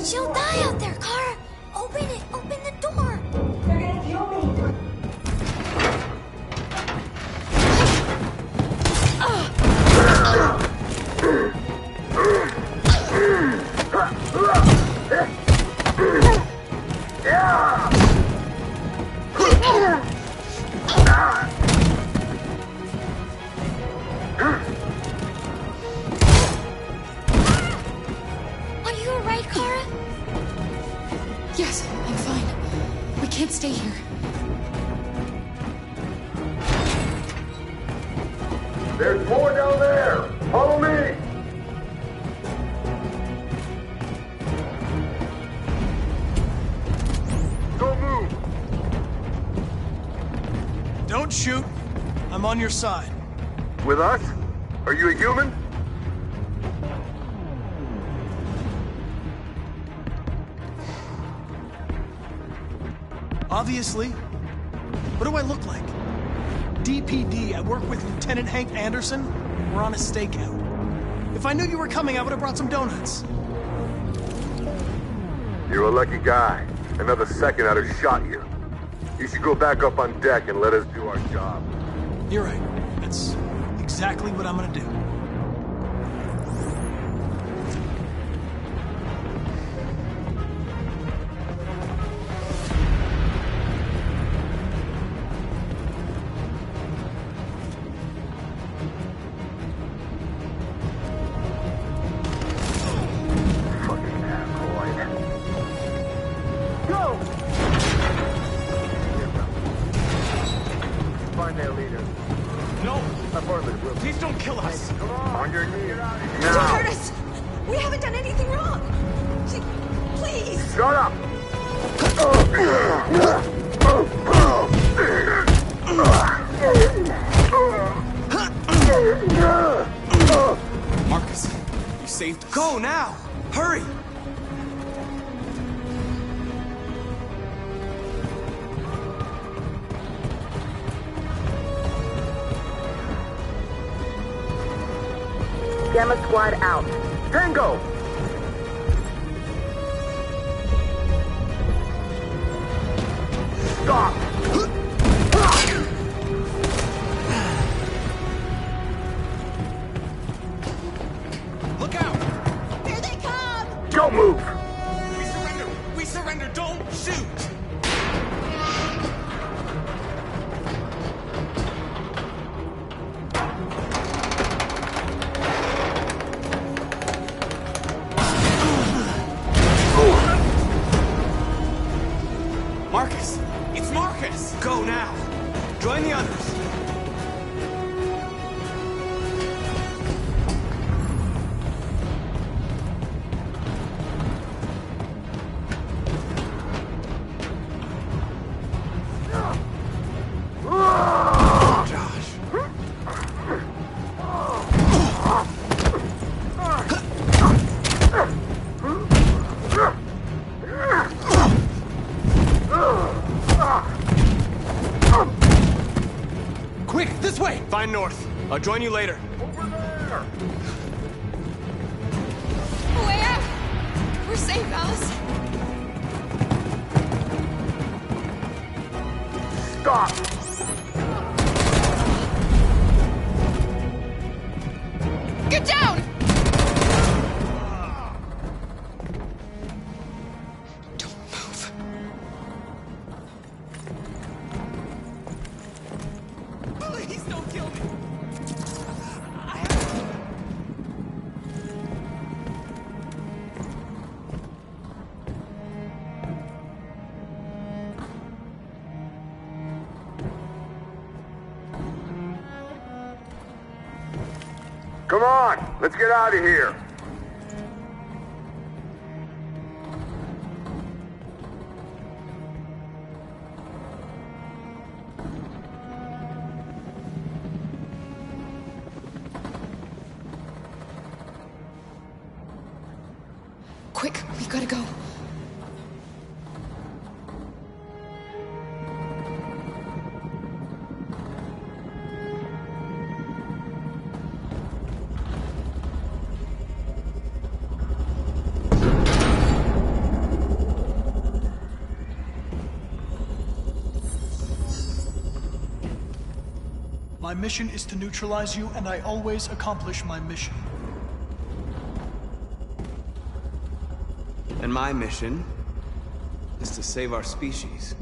She'll die out there, Kara! Open it! Open the door! They're gonna kill me! Are you alright, Kara? Yes, I'm fine. We can't stay here. There's more down there! Follow me! Don't move! Don't shoot. I'm on your side. With us? Are you a human? Obviously. What do I look like? DPD, I work with Lieutenant Hank Anderson. We're on a stakeout. If I knew you were coming, I would have brought some donuts. You're a lucky guy. Another second I'd have shot you. You should go back up on deck and let us do our job. You're right. That's exactly what I'm gonna do. Find their leader. No! Affirmative. Please don't kill us! On your knees. Don't hurt us! We haven't done anything wrong! Please! Shut up! saved. Go now! Hurry! Gamma Squad out. Tango! Stop! Look out! Here they come! Don't move! We surrender! We surrender! Don't shoot! Marcus! It's Marcus! Go now! Join the others! Quick, this way! Find North. I'll join you later. Way out! We're safe, Alice. Stop! Get down! Please don't kill me! Come on, let's get out of here. Quick, we gotta go. My mission is to neutralize you, and I always accomplish my mission. And my mission is to save our species.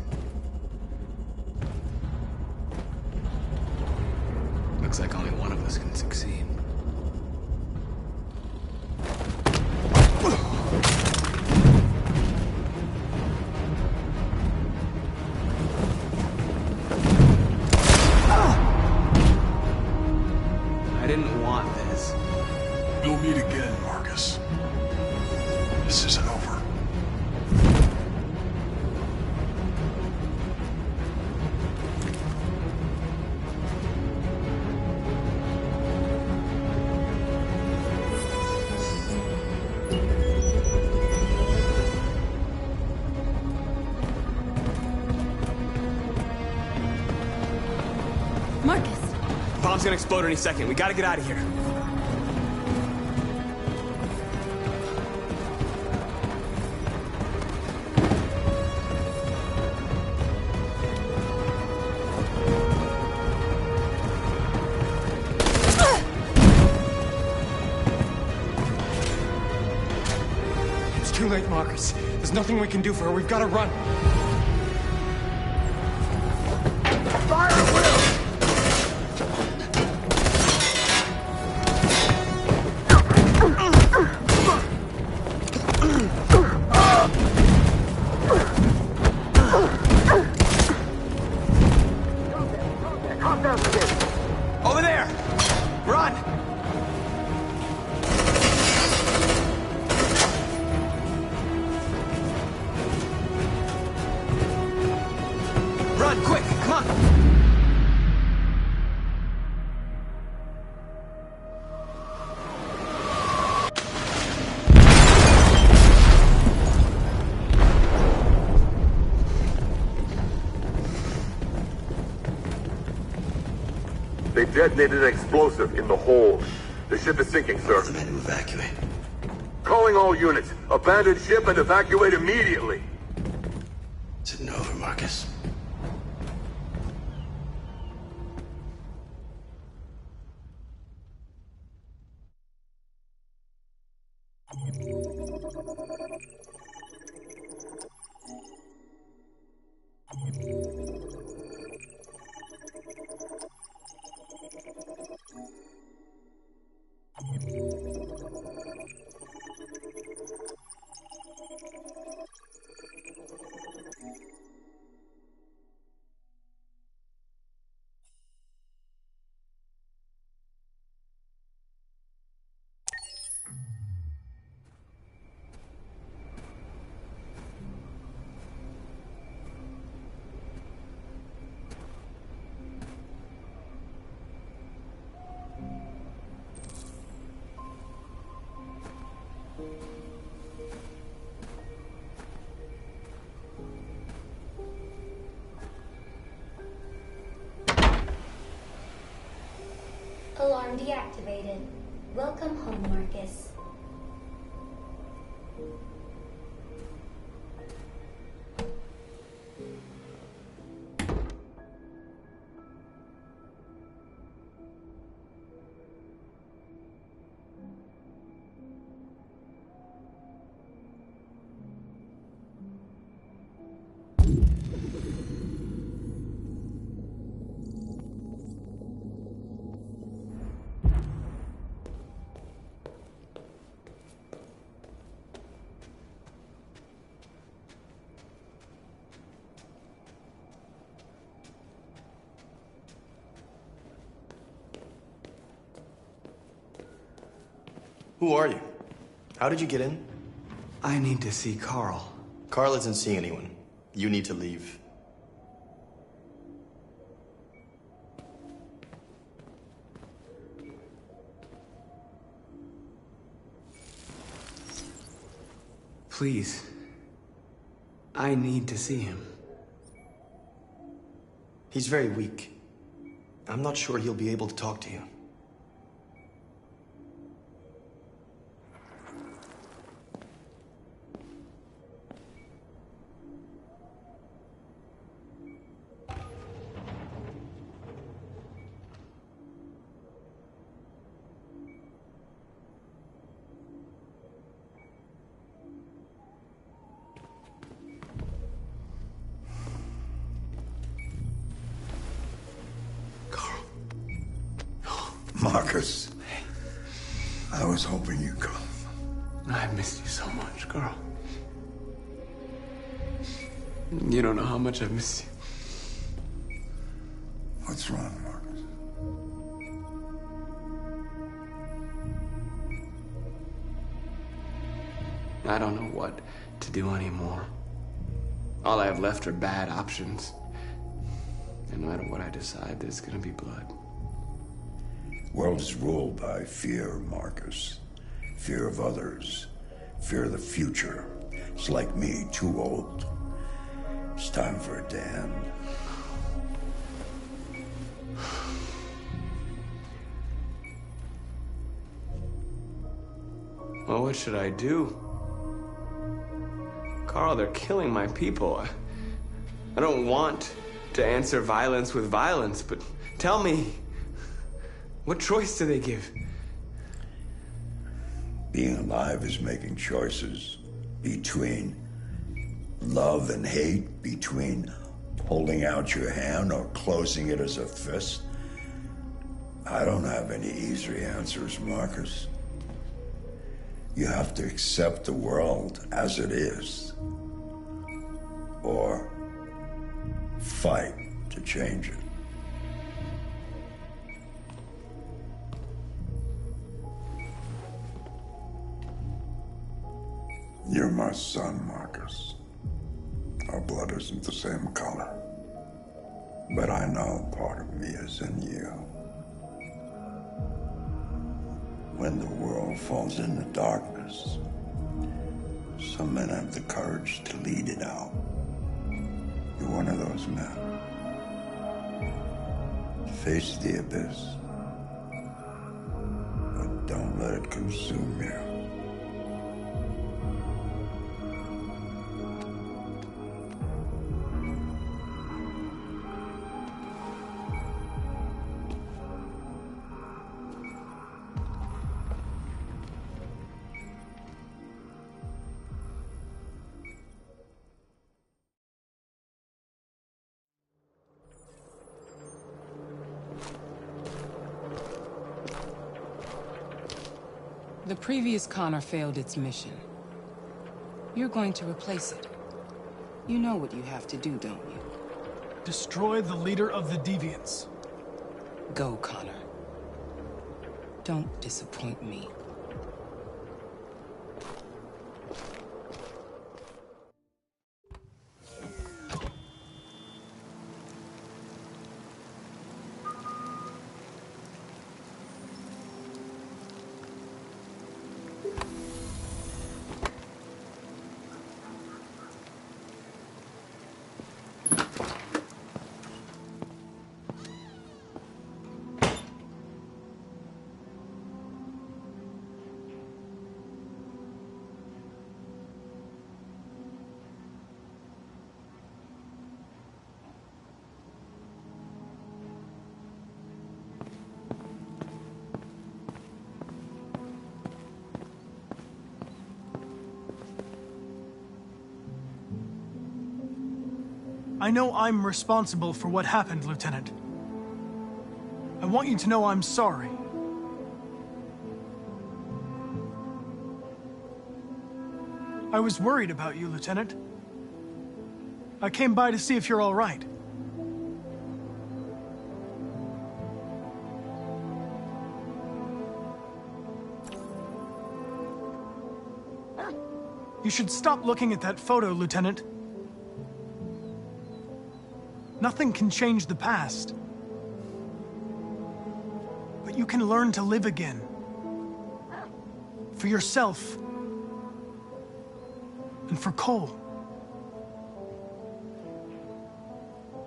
Looks like only one of us can succeed. I didn't want this. We'll meet again, Marcus. This isn't over. Marcus! Bomb's gonna explode any second. We gotta get out of here. It's too late, Marcus. There's nothing we can do for her. We've got to run. Fire at will! Calm down, kid. Over there! Run! Run, quick, come on! They detonated an explosive in the hold. The ship is sinking, sir. The men to evacuate. Calling all units. Abandon ship and evacuate immediately. Is it over, Marcus? Alarm deactivated. Welcome home, Marcus. Who are you? How did you get in? I need to see Carl. Carl isn't seeing anyone. You need to leave. Please. I need to see him. He's very weak. I'm not sure he'll be able to talk to you. Marcus, I was hoping you'd come. I missed you so much, Carl. You don't know how much I've missed you. What's wrong, Marcus? I don't know what to do anymore. All I have left are bad options. And no matter what I decide, there's gonna be blood. World is ruled by fear, Marcus. Fear of others. Fear of the future. It's like me, too old. It's time for it to end. Well, what should I do? Carl, they're killing my people. I don't want to answer violence with violence, but tell me, what choice do they give? Being alive is making choices between love and hate, between holding out your hand or closing it as a fist. I don't have any easy answers, Marcus. You have to accept the world as it is, or fight to change it. You're my son, Marcus. Our blood isn't the same color. But I know part of me is in you. When the world falls into darkness, some men have the courage to lead it out. You're one of those men. Face the abyss. But don't let it consume you. The previous Connor failed its mission. You're going to replace it. You know what you have to do, don't you? Destroy the leader of the Deviants. Go, Connor. Don't disappoint me. I know I'm responsible for what happened, Lieutenant. I want you to know I'm sorry. I was worried about you, Lieutenant. I came by to see if you're all right. You should stop looking at that photo, Lieutenant. Nothing can change the past. But you can learn to live again. For yourself. And for Cole.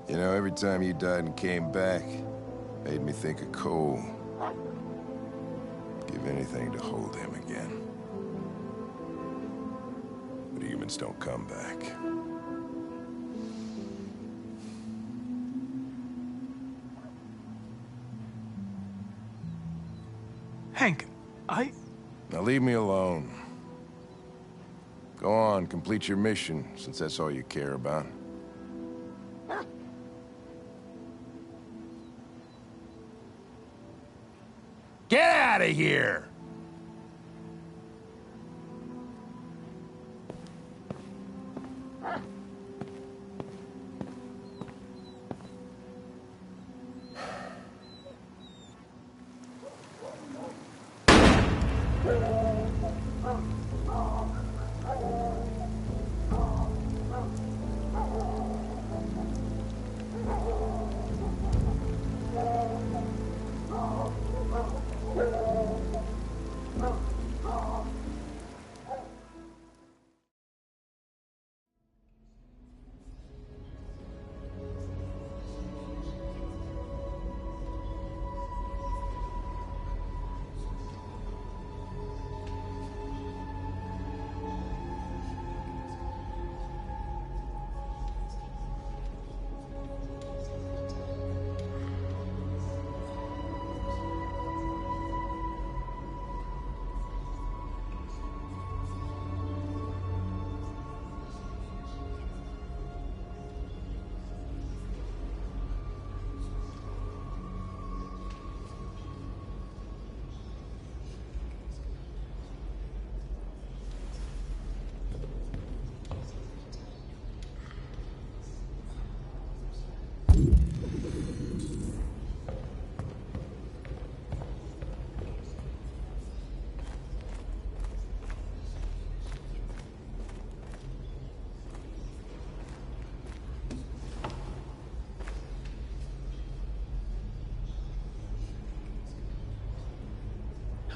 You know, every time you died and came back, made me think of Cole. Give anything to hold him again. But humans don't come back. Hank, Now leave me alone. Go on, complete your mission, since that's all you care about. Get out of here!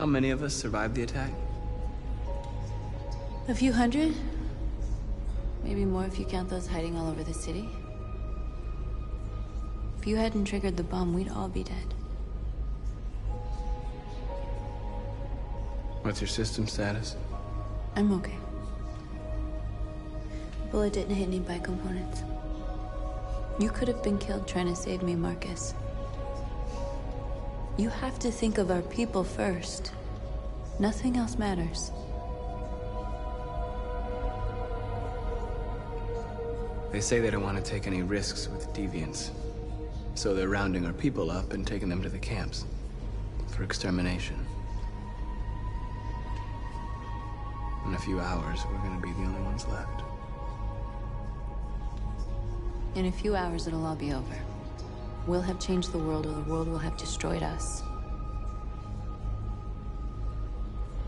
How many of us survived the attack? A few hundred? Maybe more if you count those hiding all over the city. If you hadn't triggered the bomb, we'd all be dead. What's your system status? I'm okay. The bullet didn't hit any components. You could have been killed trying to save me, Marcus. You have to think of our people first. Nothing else matters. They say they don't want to take any risks with deviants. So they're rounding our people up and taking them to the camps for extermination. In a few hours, we're gonna be the only ones left. In a few hours, it'll all be over. We'll have changed the world, or the world will have destroyed us.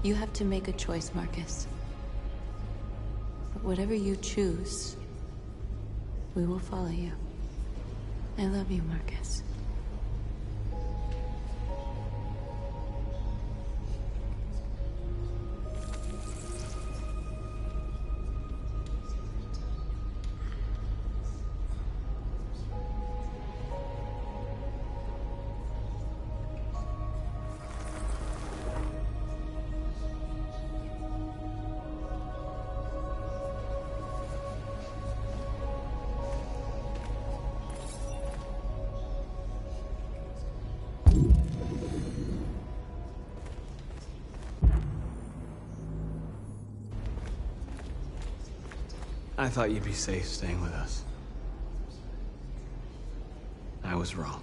You have to make a choice, Marcus. But whatever you choose, we will follow you. I love you, Marcus. I thought you'd be safe staying with us. I was wrong.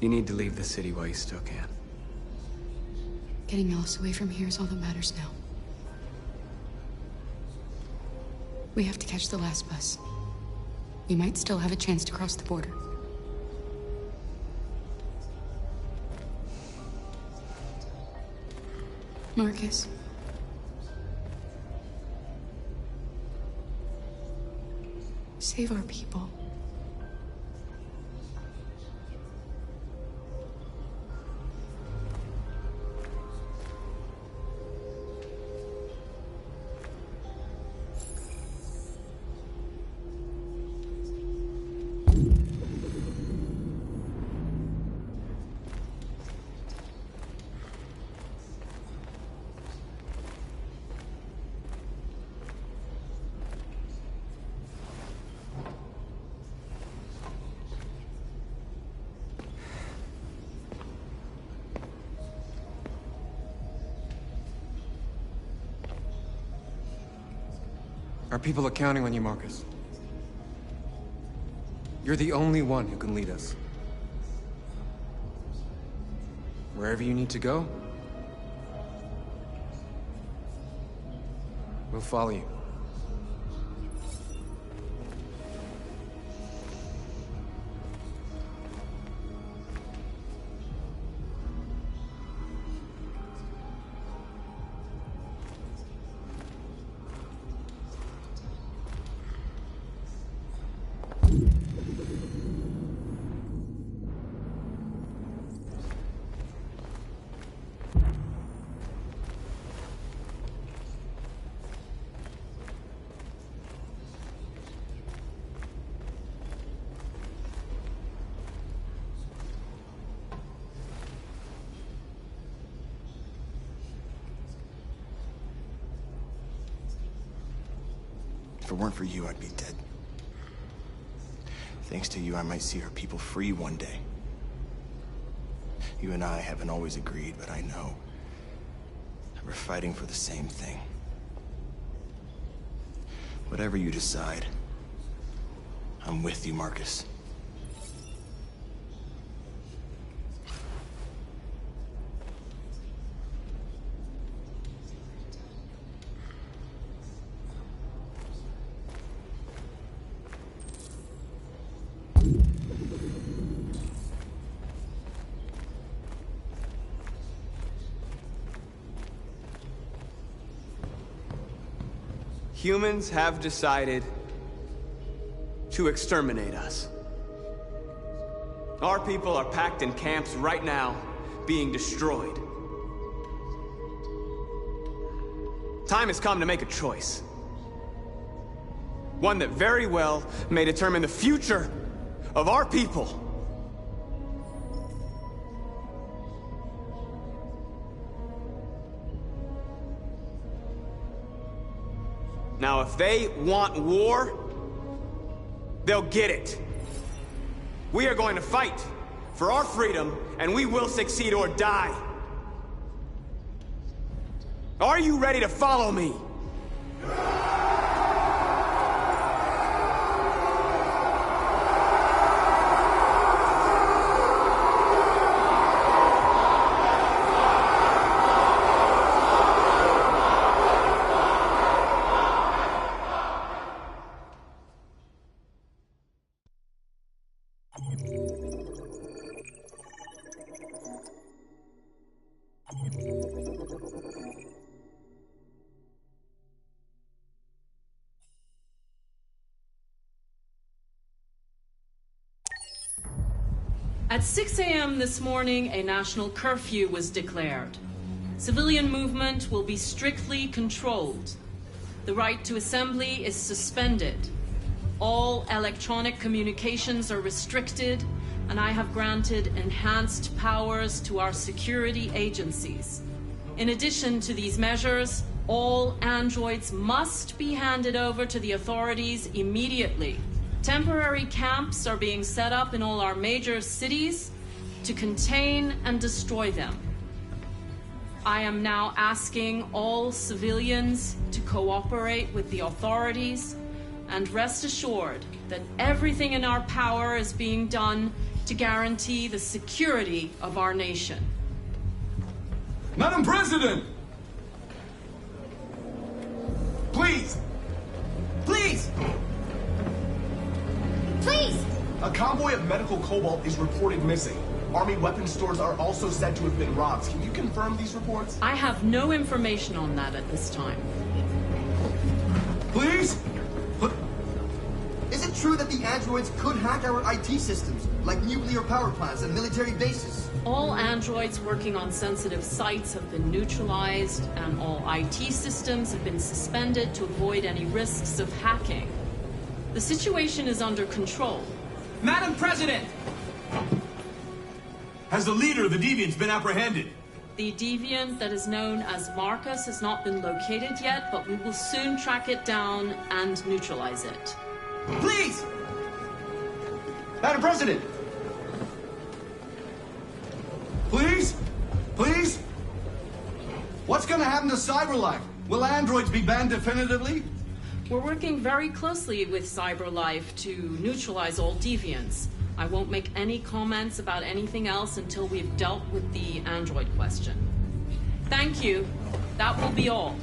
You need to leave the city while you still can. Getting Alice away from here is all that matters now. We have to catch the last bus. We might still have a chance to cross the border. Marcus. Save our people. Our people are counting on you, Marcus. You're the only one who can lead us. Wherever you need to go, we'll follow you. If it weren't for you, I'd be dead. Thanks to you, I might see our people free one day. You and I haven't always agreed, but I know that we're fighting for the same thing. Whatever you decide, I'm with you, Marcus. Humans have decided to exterminate us. Our people are packed in camps right now, being destroyed. Time has come to make a choice. One that very well may determine the future of our people. Now, if they want war, they'll get it. We are going to fight for our freedom, and we will succeed or die. Are you ready to follow me? At 6 a.m. this morning, a national curfew was declared. Civilian movement will be strictly controlled. The right to assembly is suspended. All electronic communications are restricted, and I have granted enhanced powers to our security agencies. In addition to these measures, all androids must be handed over to the authorities immediately. Temporary camps are being set up in all our major cities to contain and destroy them. I am now asking all civilians to cooperate with the authorities and rest assured that everything in our power is being done to guarantee the security of our nation. Madam President! Please! Please! Please! A convoy of medical cobalt is reported missing. Army weapons stores are also said to have been robbed. Can you confirm these reports? I have no information on that at this time. Please? Is it true that the androids could hack our IT systems, like nuclear power plants and military bases? All androids working on sensitive sites have been neutralized, and all IT systems have been suspended to avoid any risks of hacking. The situation is under control. Madam President! Has the leader of the Deviants been apprehended? The deviant that is known as Marcus has not been located yet, but we will soon track it down and neutralize it. Please! Madam President! Please? Please? What's gonna happen to CyberLife? Will androids be banned definitively? We're working very closely with CyberLife to neutralize all deviants. I won't make any comments about anything else until we've dealt with the android question. Thank you. That will be all.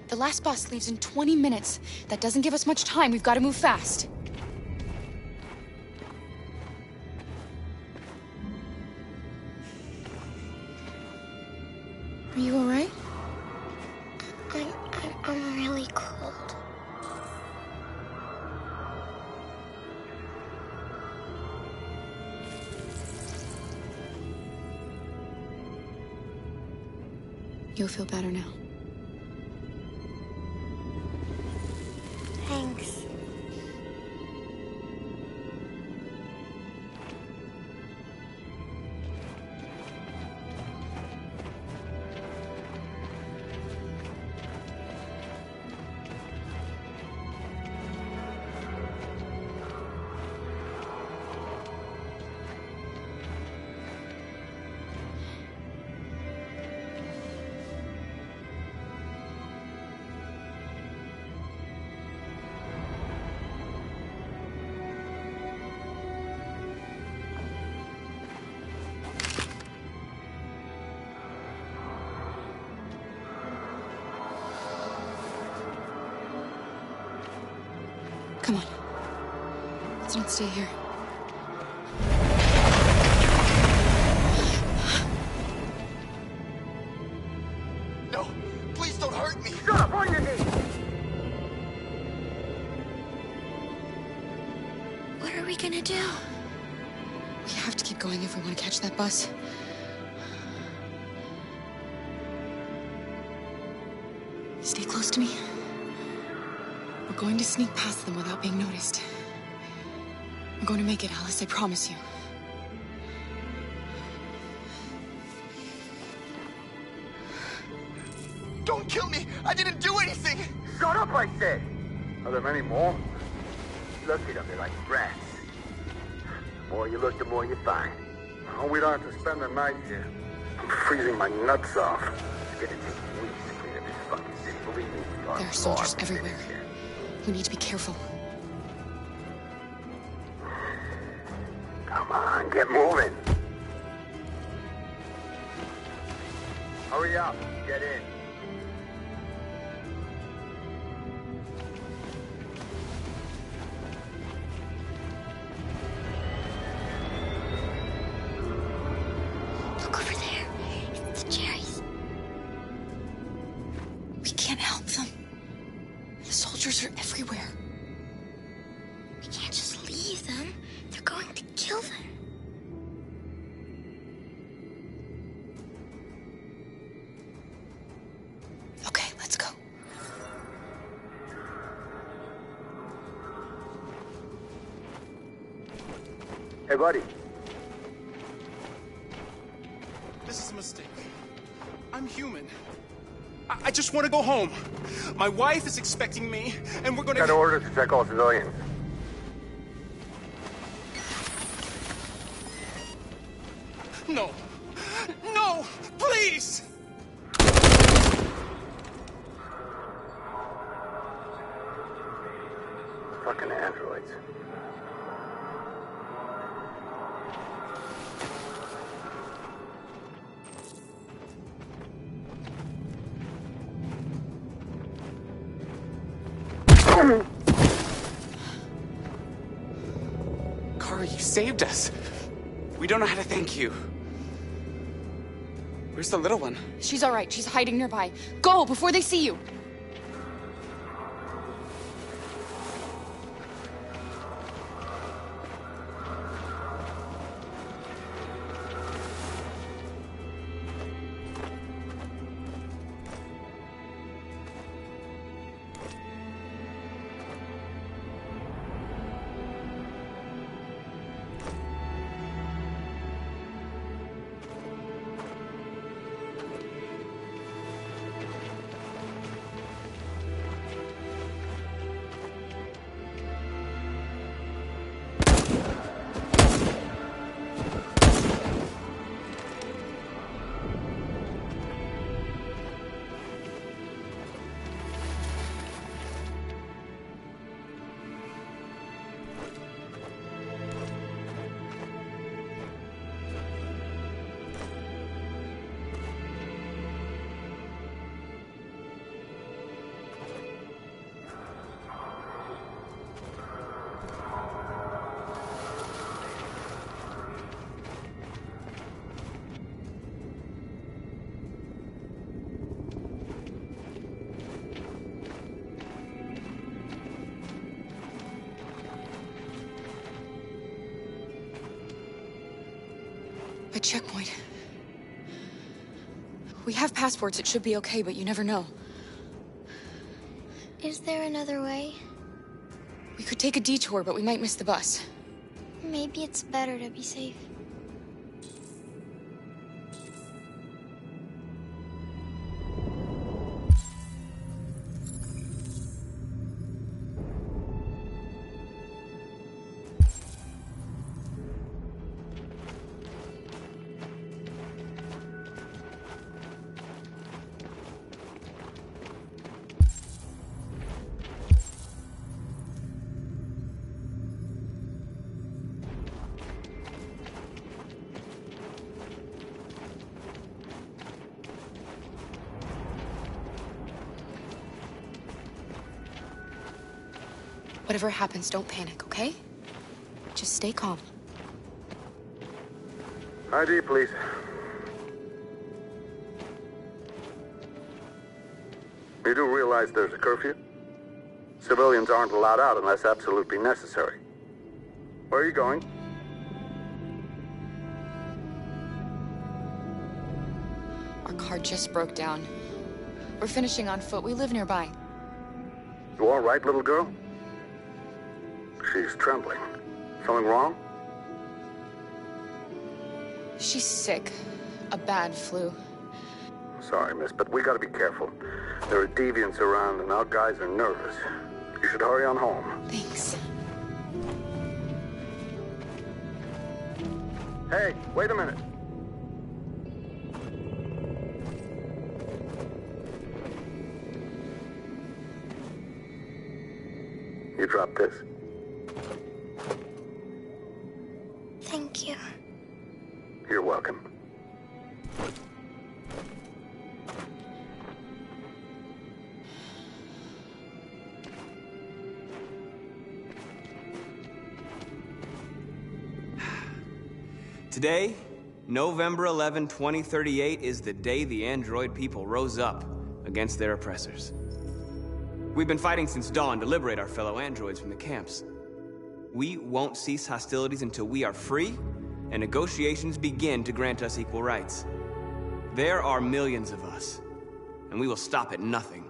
The last bus leaves in 20 minutes. That doesn't give us much time. We've got to move fast. Are you all right? I'm really cold. You'll feel better now. Thanks. Come on. Let's not stay here. No! Please don't hurt me! Shut up! On your knees! What are we gonna do? We have to keep going. going if we want to catch that bus. Stay close to me. We're going to sneak past them without being noticed. We're going to make it, Alice, I promise you. Don't kill me! I didn't do anything! Shut up, I said! Are there many more? Look at them, they're like rats. The more you look, the more you find. Oh, we don't have to spend the night here. I'm freezing my nuts off. It's gonna take weeks to clean up this fucking city. Believe me, we are There are soldiers far everywhere. We need to be careful. Come on, get moving. Hurry up, get in. Look over there. It's the cherries. We can't help them. The soldiers are everywhere. We can't just leave them. They're going to kill them. Okay, let's go. Hey, buddy. This is a mistake. I'm human. I just want to go home. My wife is expecting me, and we're gonna... Got orders to check all civilians. No. No! Please! Fucking androids. Kara, you saved us. We don't know how to thank you. Where's the little one? She's all right. She's hiding nearby. Go before they see you. A checkpoint. We have passports. It should be okay, but you never know. Is there another way? We could take a detour, but we might miss the bus. Maybe it's better to be safe. Whatever happens, don't panic, okay? Just stay calm. ID, please. You do realize there's a curfew? Civilians aren't allowed out unless absolutely necessary. Where are you going? Our car just broke down. We're finishing on foot. We live nearby. You all right, little girl? She's trembling. Something wrong? She's sick. A bad flu. Sorry, miss, but we gotta be careful. There are deviants around and our guys are nervous. You should hurry on home. Thanks. Hey, wait a minute. You dropped this. Thank you. You're welcome. Today, November 11, 2038, is the day the android people rose up against their oppressors. We've been fighting since dawn to liberate our fellow androids from the camps. We won't cease hostilities until we are free and negotiations begin to grant us equal rights. There are millions of us, and we will stop at nothing.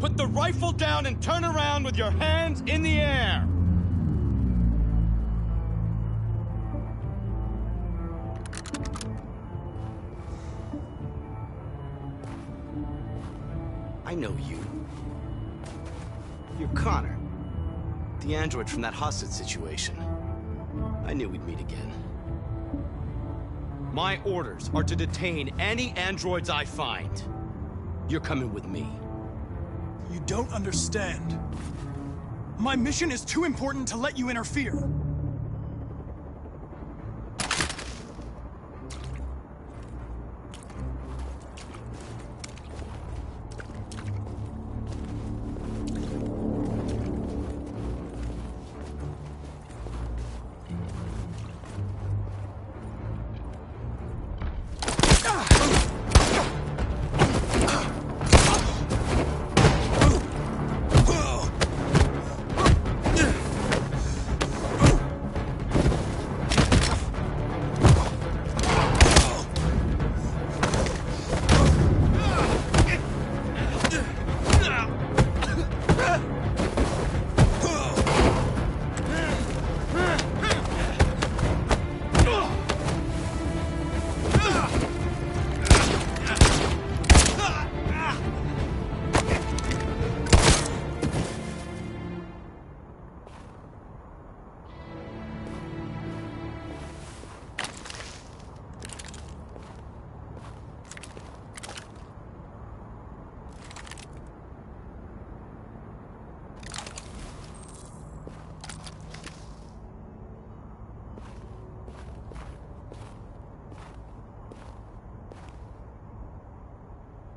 Put the rifle down and turn around with your hands in the air! I know you. You're Connor. The android from that hostage situation. I knew we'd meet again. My orders are to detain any androids I find. You're coming with me. You don't understand. My mission is too important to let you interfere.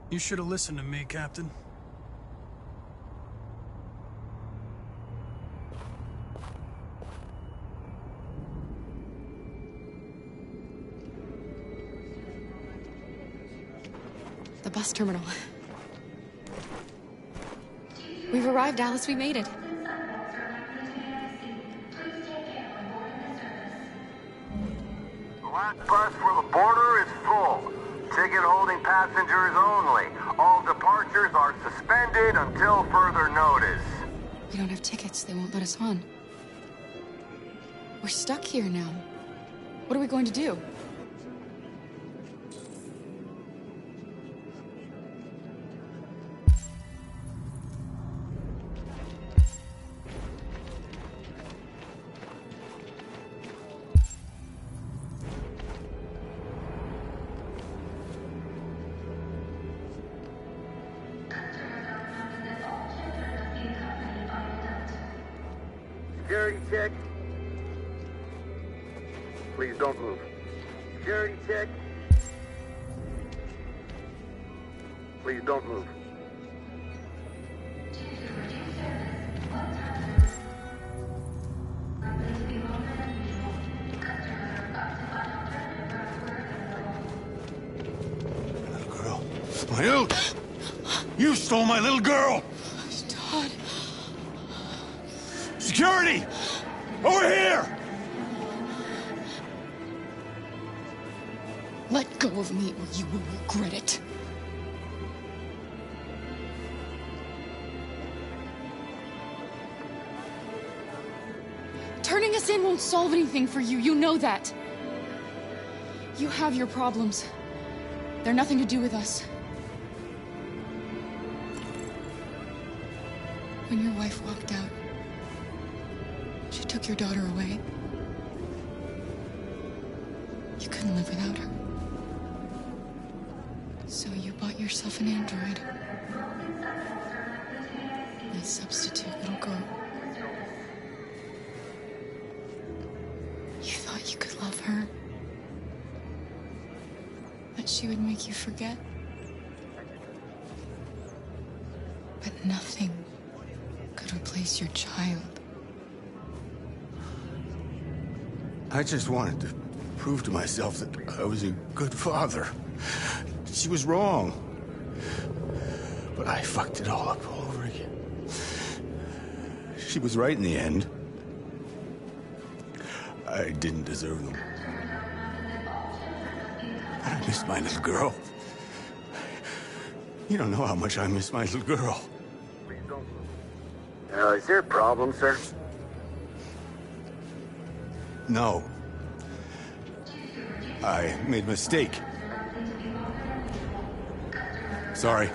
You should have listened to me, Captain. The bus terminal. We've arrived, Alice. We made it. The last bus for the border is full. Ticket holding passengers only. All departures are suspended until further notice. We don't have tickets. They won't let us on. We're stuck here now. What are we going to do? Security check. Please don't move. Security check. Please don't move. You! You stole my little girl! Todd. Security! Over here! Let go of me or you will regret it. Turning us in won't solve anything for you. You know that. You have your problems. They're nothing to do with us. When your wife walked out, she took your daughter away. You couldn't live without her. So you bought yourself an android. A substitute little girl. You thought you could love her. That she would make you forget. But nothing could replace your child. I just wanted to prove to myself that I was a good father. She was wrong. But I fucked it all up all over again. She was right in the end. I didn't deserve them. But I miss my little girl. You don't know how much I miss my little girl. Is there a problem, sir? No. I made a mistake. Sorry.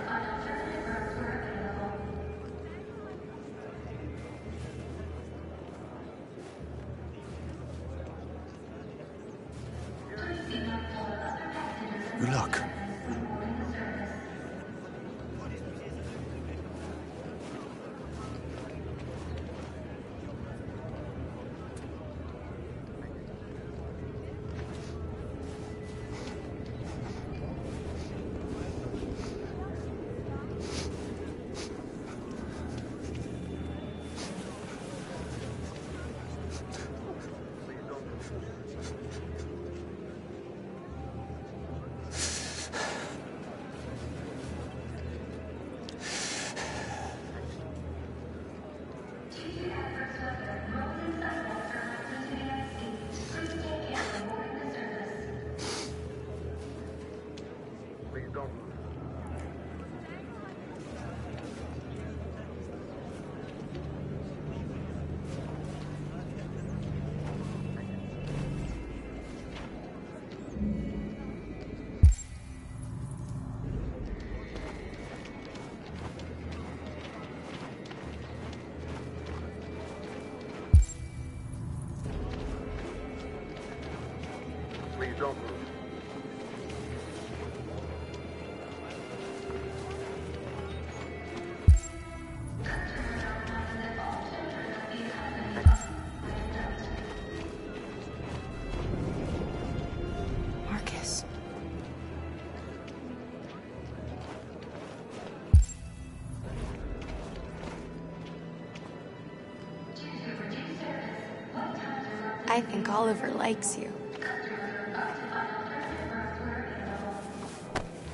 Good luck. Please don't move. Marcus. I think Oliver likes you.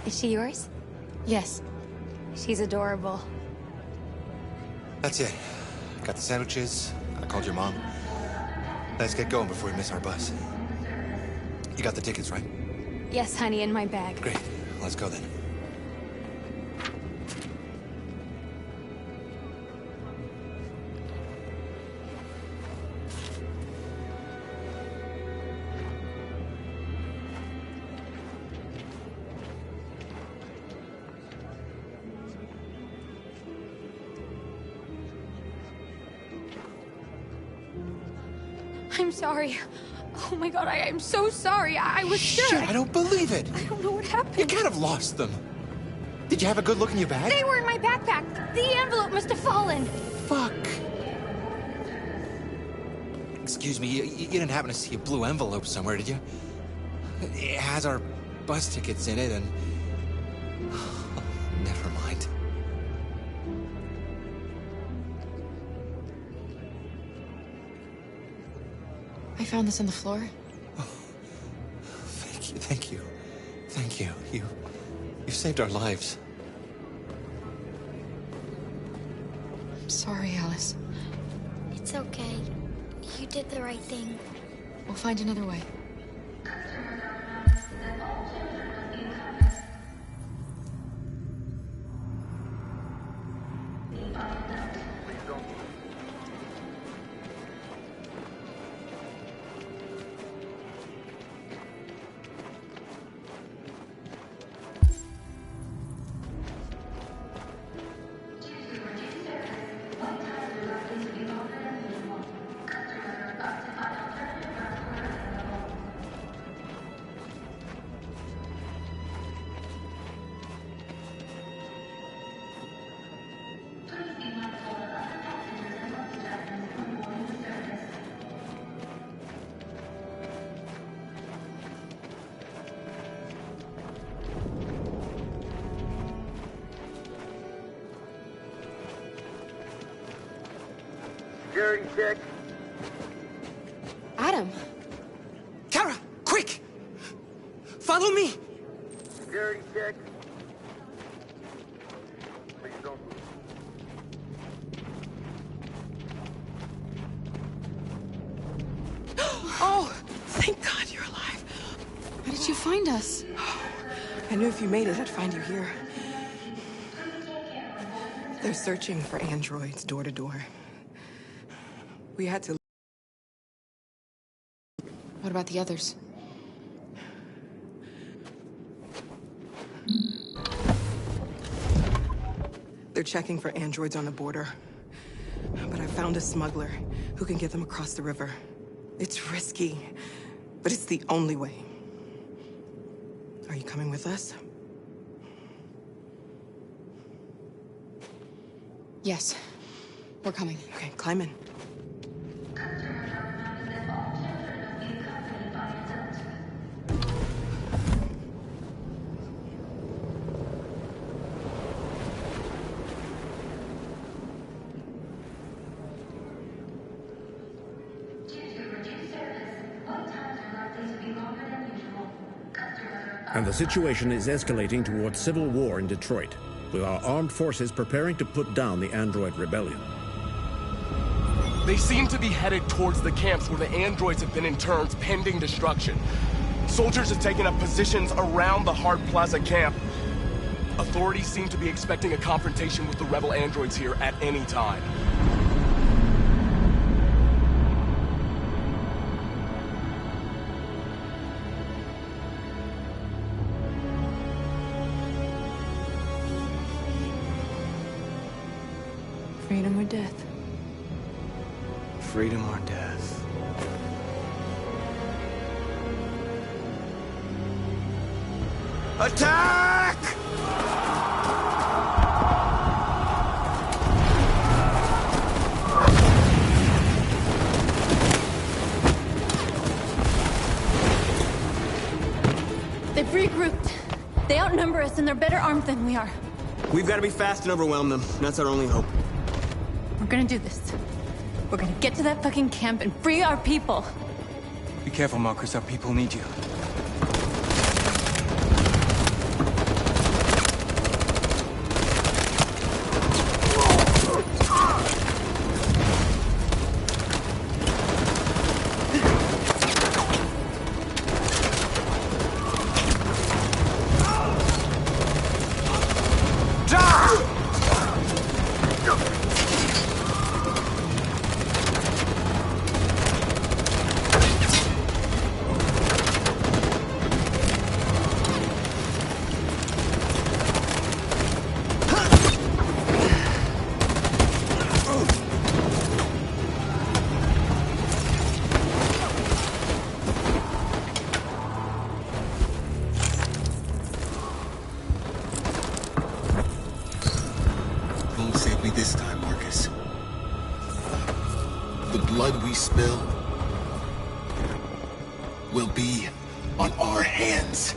Is she yours? Yes. She's adorable. That's it. Got the sandwiches. I called your mom. Let's get going before we miss our bus. You got the tickets, right? Yes, honey, in my bag. Great. Let's go then. I'm sorry. Oh my god, I'm so sorry. I was sure. Shit, I don't believe it. I don't know what happened. You can't have lost them. Did you have a good look in your bag? They were in my backpack. The envelope must have fallen. Fuck. Excuse me, you didn't happen to see a blue envelope somewhere, did you? It has our bus tickets in it and... Oh, never mind. I found this on the floor. Thank you, thank you. Thank you. You saved our lives. I'm sorry, Alice. It's okay. You did the right thing. We'll find another way. Security check. Adam! Kara, quick! Follow me! Security check. Please don't move. Oh, thank God you're alive. How did you find us? I knew if you made it, I'd find you here. They're searching for androids door to door. We had to... What about the others? They're checking for androids on the border. But I found a smuggler who can get them across the river. It's risky, but it's the only way. Are you coming with us? Yes. We're coming. Okay, climb in. And the situation is escalating towards civil war in Detroit, with our armed forces preparing to put down the android rebellion. They seem to be headed towards the camps where the androids have been interned pending destruction. Soldiers have taken up positions around the Hart Plaza camp. Authorities seem to be expecting a confrontation with the rebel androids here at any time. Freedom or death? Freedom or death? Attack! They've regrouped. They outnumber us and they're better armed than we are. We've got to be fast and overwhelm them. That's our only hope. We're gonna do this. We're gonna get to that fucking camp and free our people. Be careful, Marcus. Our people need you. This time, Marcus. The blood we spill will be on our hands.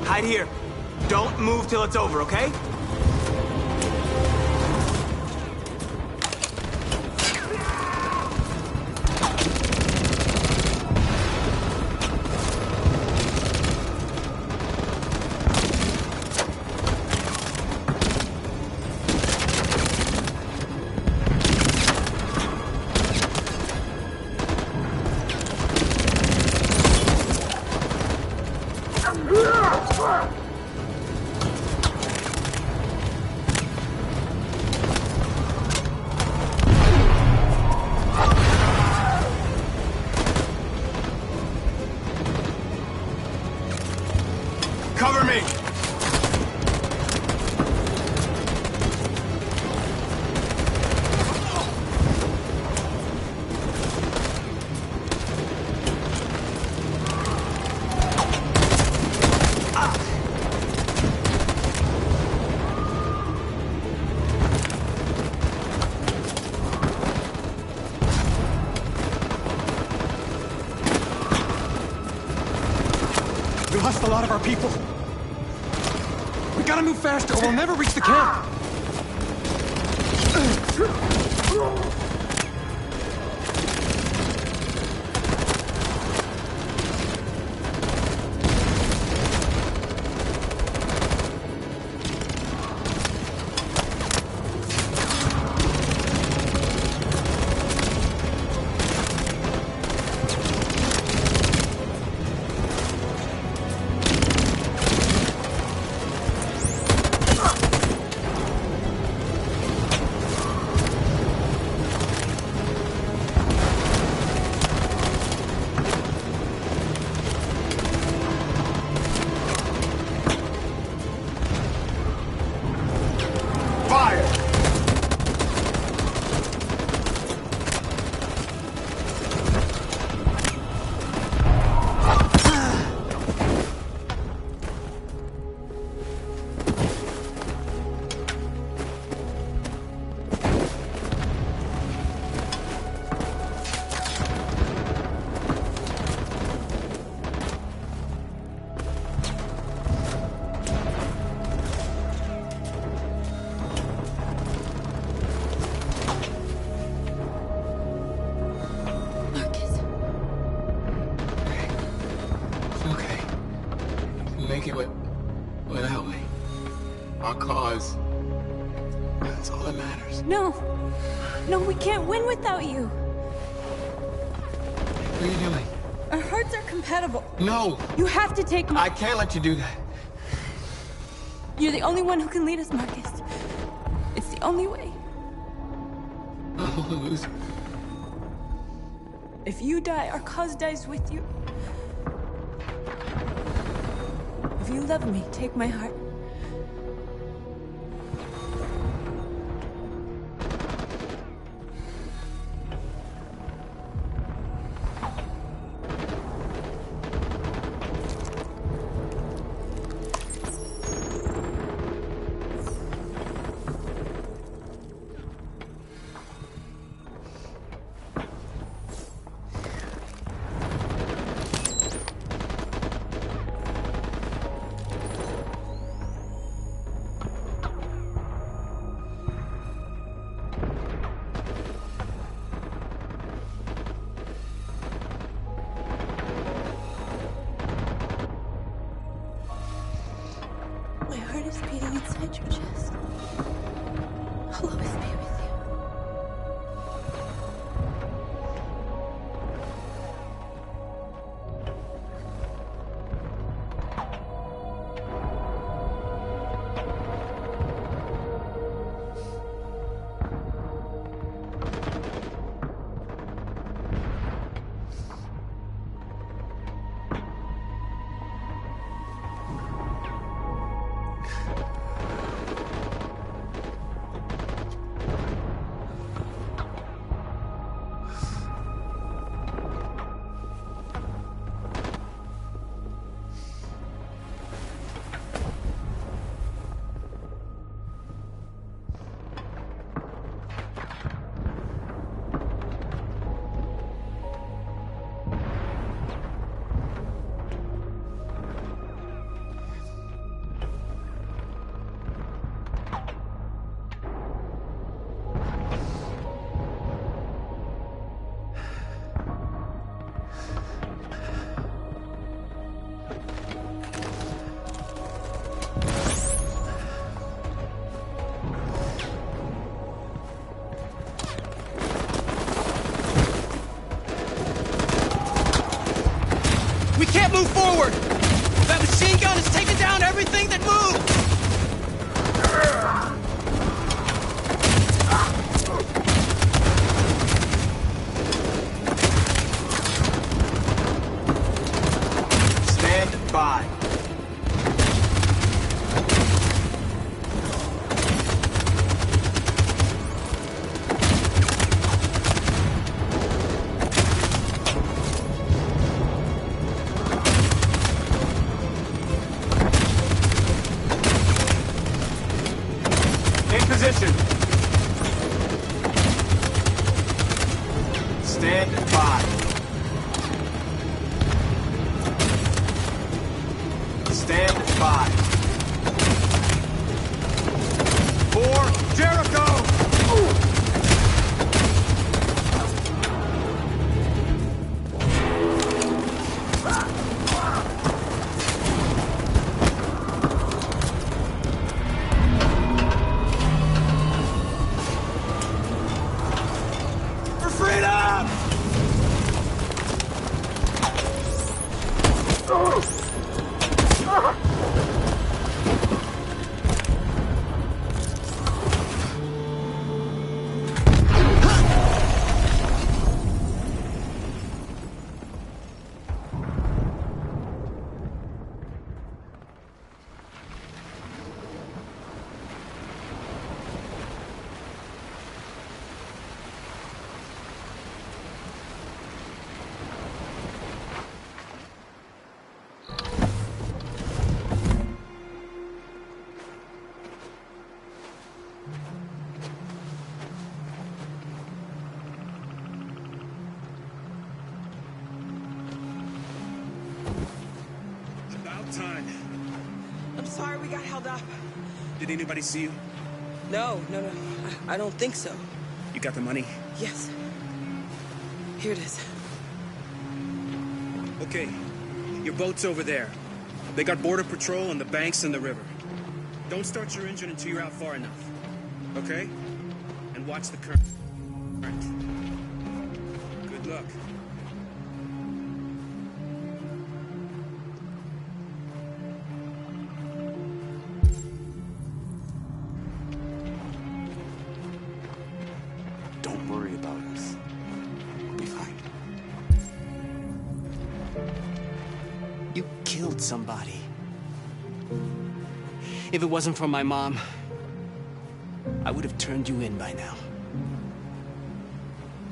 Hide here. Don't move till it's over, okay? Cover me! We lost a lot of our people. We gotta move faster or we'll never reach the camp. Make it without me. Our cause. That's all that matters. No. No, we can't win without you. What are you doing? Our hearts are compatible. No! You have to take my... I can't let you do that. You're the only one who can lead us, Marcus. It's the only way. I'll lose. If you die, our cause dies with you. If you love me, take my heart. My heart is beating inside your chest. I'll always be with you. We can't move forward! That machine gun is taking down everything that moves! Stand by. Position. Stand by. Stand by. For Jericho! Time. I'm sorry we got held up. Did anybody see you? No. I don't think so. You got the money? Yes. Here it is. Okay. Your boat's over there. They got border patrol on the banks and the river. Don't start your engine until you're out far enough. Okay? And watch the current. Good luck. Don't worry about us. We'll be fine. You killed somebody. If it wasn't for my mom, I would have turned you in by now.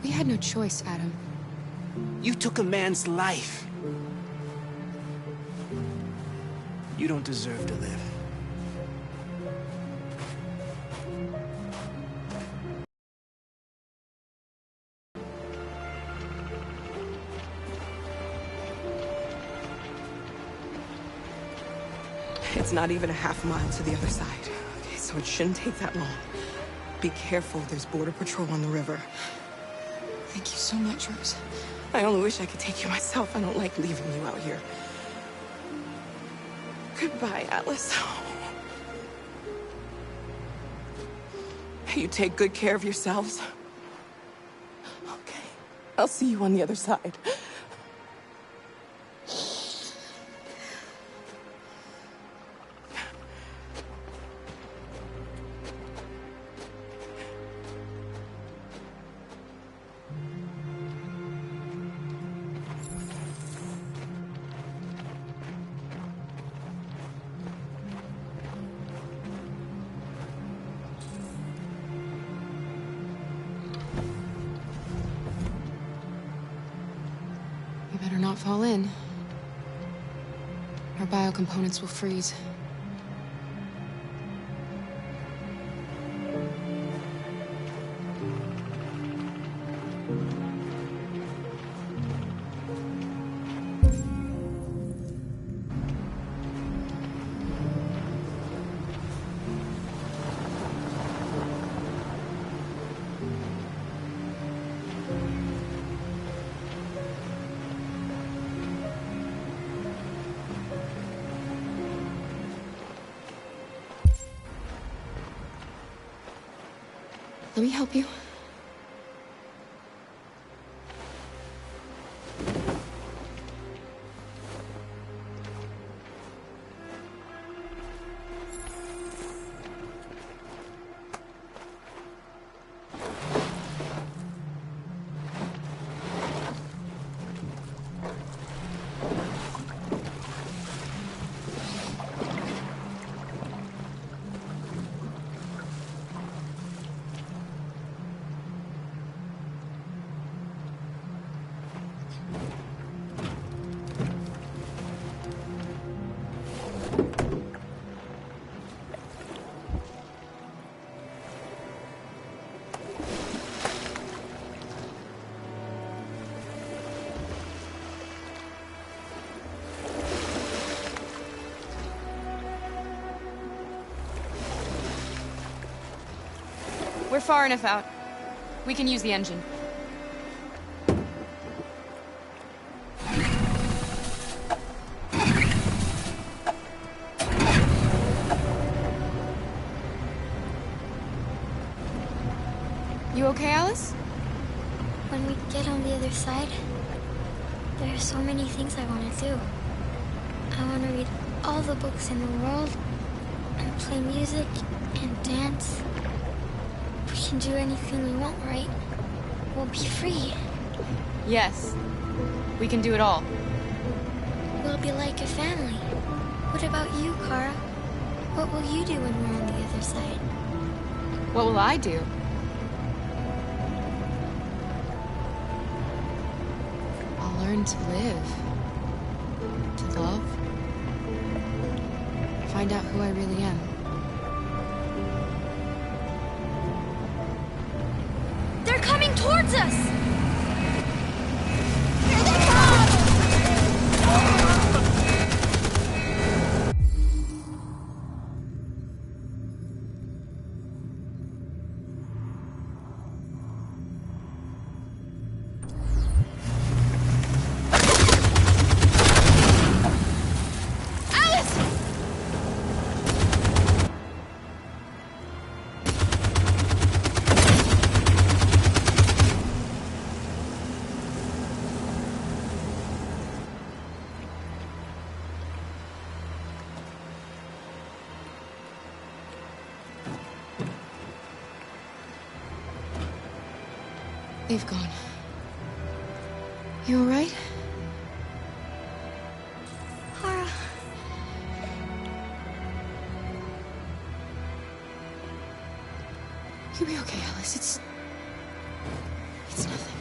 We had no choice, Adam. You took a man's life. You don't deserve to live. It's not even a half mile to the other side. Okay, so it shouldn't take that long. Be careful, there's border patrol on the river. Thank you so much, Rose. I only wish I could take you myself. I don't like leaving you out here. Goodbye, Alice. You take good care of yourselves. Okay, I'll see you on the other side. You better not fall in. Our biocomponents will freeze. Let me help you. We're far enough out. We can use the engine. You okay, Alice? When we get on the other side, there are so many things I want to do. I want to read all the books in the world, and play music, and dance. We can do anything we want, right? We'll be free. Yes. We can do it all. We'll be like a family. What about you, Kara? What will you do when we're on the other side? What will I do? I'll learn to live. To love. Find out who I really am. They're coming towards us! Here they They've gone. You all right? Kara. You'll be okay, Alice. It's nothing.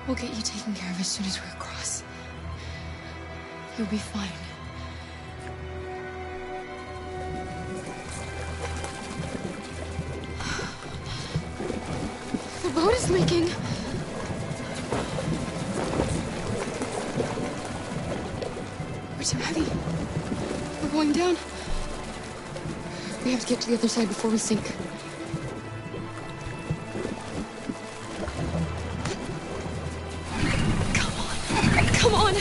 We'll get you taken care of as soon as we're across. You'll be fine. The boat is leaking. We're too heavy. We're going down. We have to get to the other side before we sink. Come on!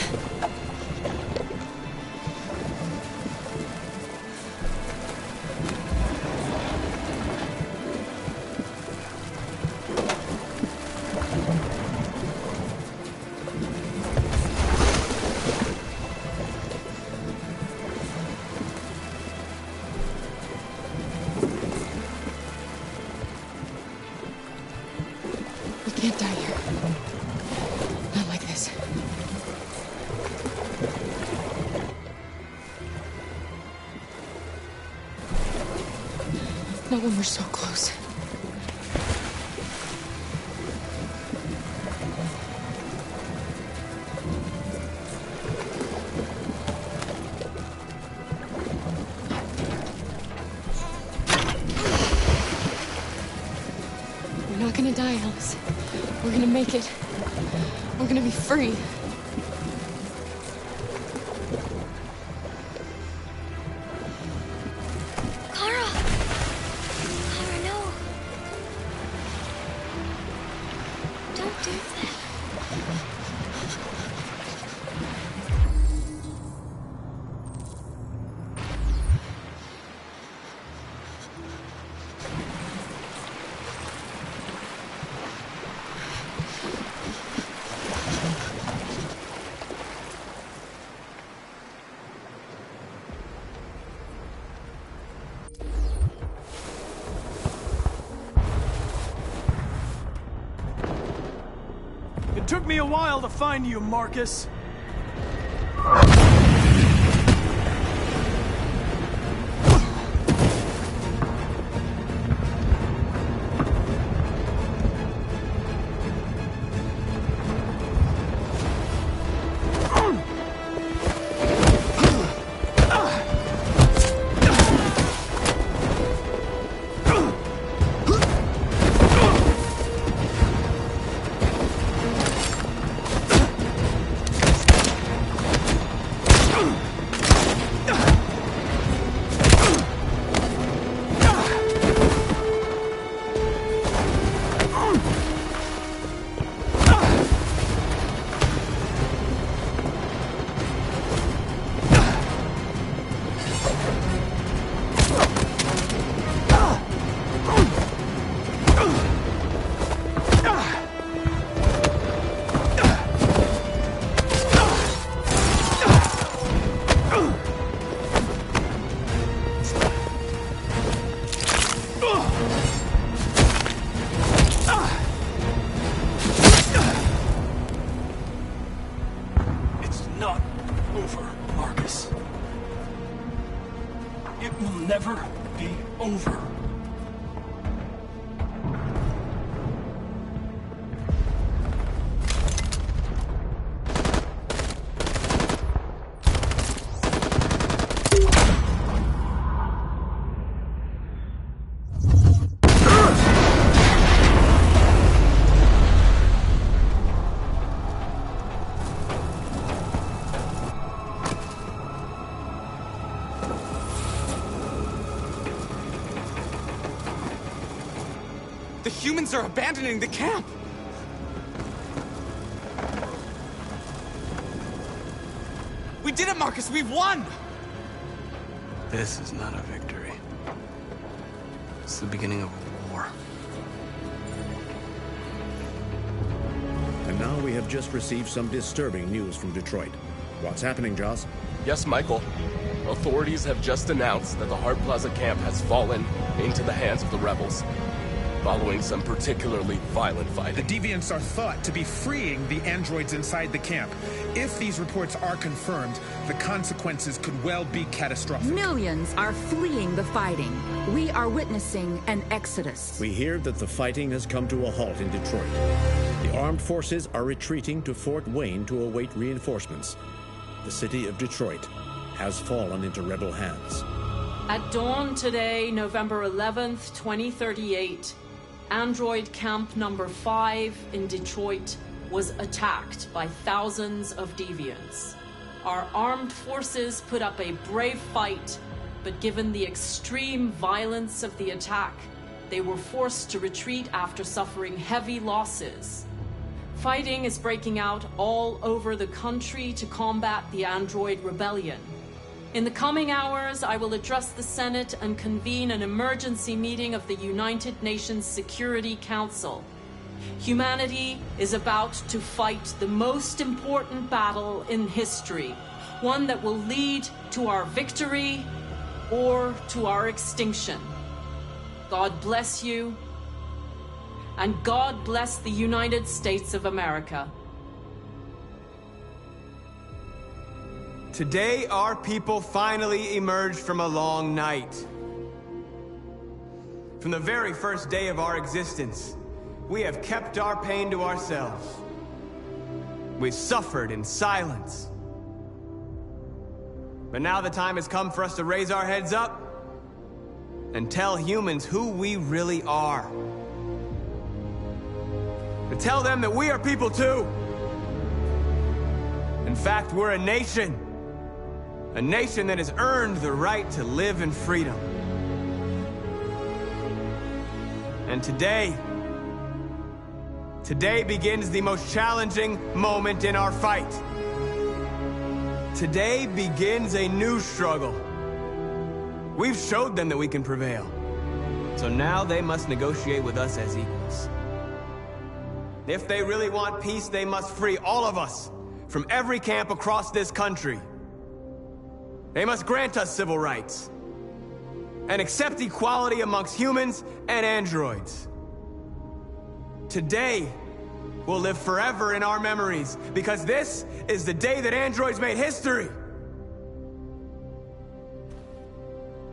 We can't die here. Not like this. Not when we're so close. We're not gonna die, Alice. We're gonna make it. We're gonna be free. Kara! Kara, no. Don't do that. It took me a while to find you, Marcus. Not over, Marcus. It will never be over. The humans are abandoning the camp! We did it, Marcus! We've won! This is not a victory. It's the beginning of a war. And now we have just received some disturbing news from Detroit. What's happening, Joss? Yes, Michael. Authorities have just announced that the Hart Plaza camp has fallen into the hands of the rebels. following some particularly violent fighting. The deviants are thought to be freeing the androids inside the camp. If these reports are confirmed, the consequences could well be catastrophic. Millions are fleeing the fighting. We are witnessing an exodus. We hear that the fighting has come to a halt in Detroit. The armed forces are retreating to Fort Wayne to await reinforcements. The city of Detroit has fallen into rebel hands. At dawn today, November 11th, 2038, Android Camp Number 5 in Detroit was attacked by thousands of deviants. Our armed forces put up a brave fight, but given the extreme violence of the attack, they were forced to retreat after suffering heavy losses. Fighting is breaking out all over the country to combat the Android rebellion. In the coming hours, I will address the Senate and convene an emergency meeting of the United Nations Security Council. Humanity is about to fight the most important battle in history, one that will lead to our victory or to our extinction. God bless you, and God bless the United States of America. Today, our people finally emerged from a long night. From the very first day of our existence, we have kept our pain to ourselves. We've suffered in silence. But now the time has come for us to raise our heads up and tell humans who we really are. To tell them that we are people too. In fact, we're a nation. A nation that has earned the right to live in freedom. And today begins the most challenging moment in our fight. Today begins a new struggle. We've showed them that we can prevail. So now they must negotiate with us as equals. If they really want peace, they must free all of us from every camp across this country. They must grant us civil rights and accept equality amongst humans and androids. Today will live forever in our memories because this is the day that androids made history.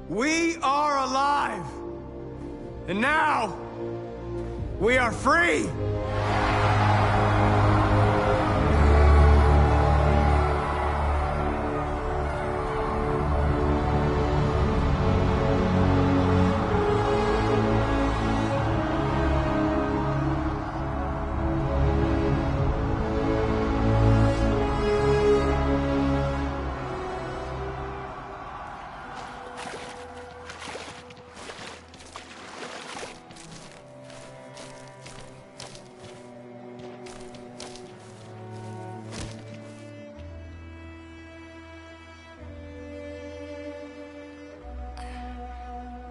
We are alive, and now we are free.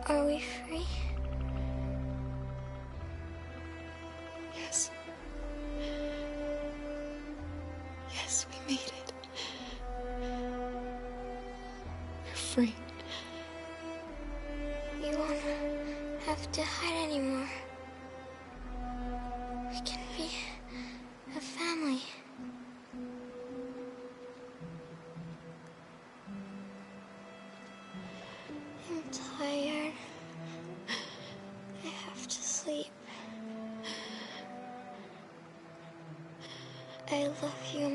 Are we free? Yes. Yes, we made it. We're free. We won't have to hide anymore. We can be a family. I'm tired. I have to sleep. I love you,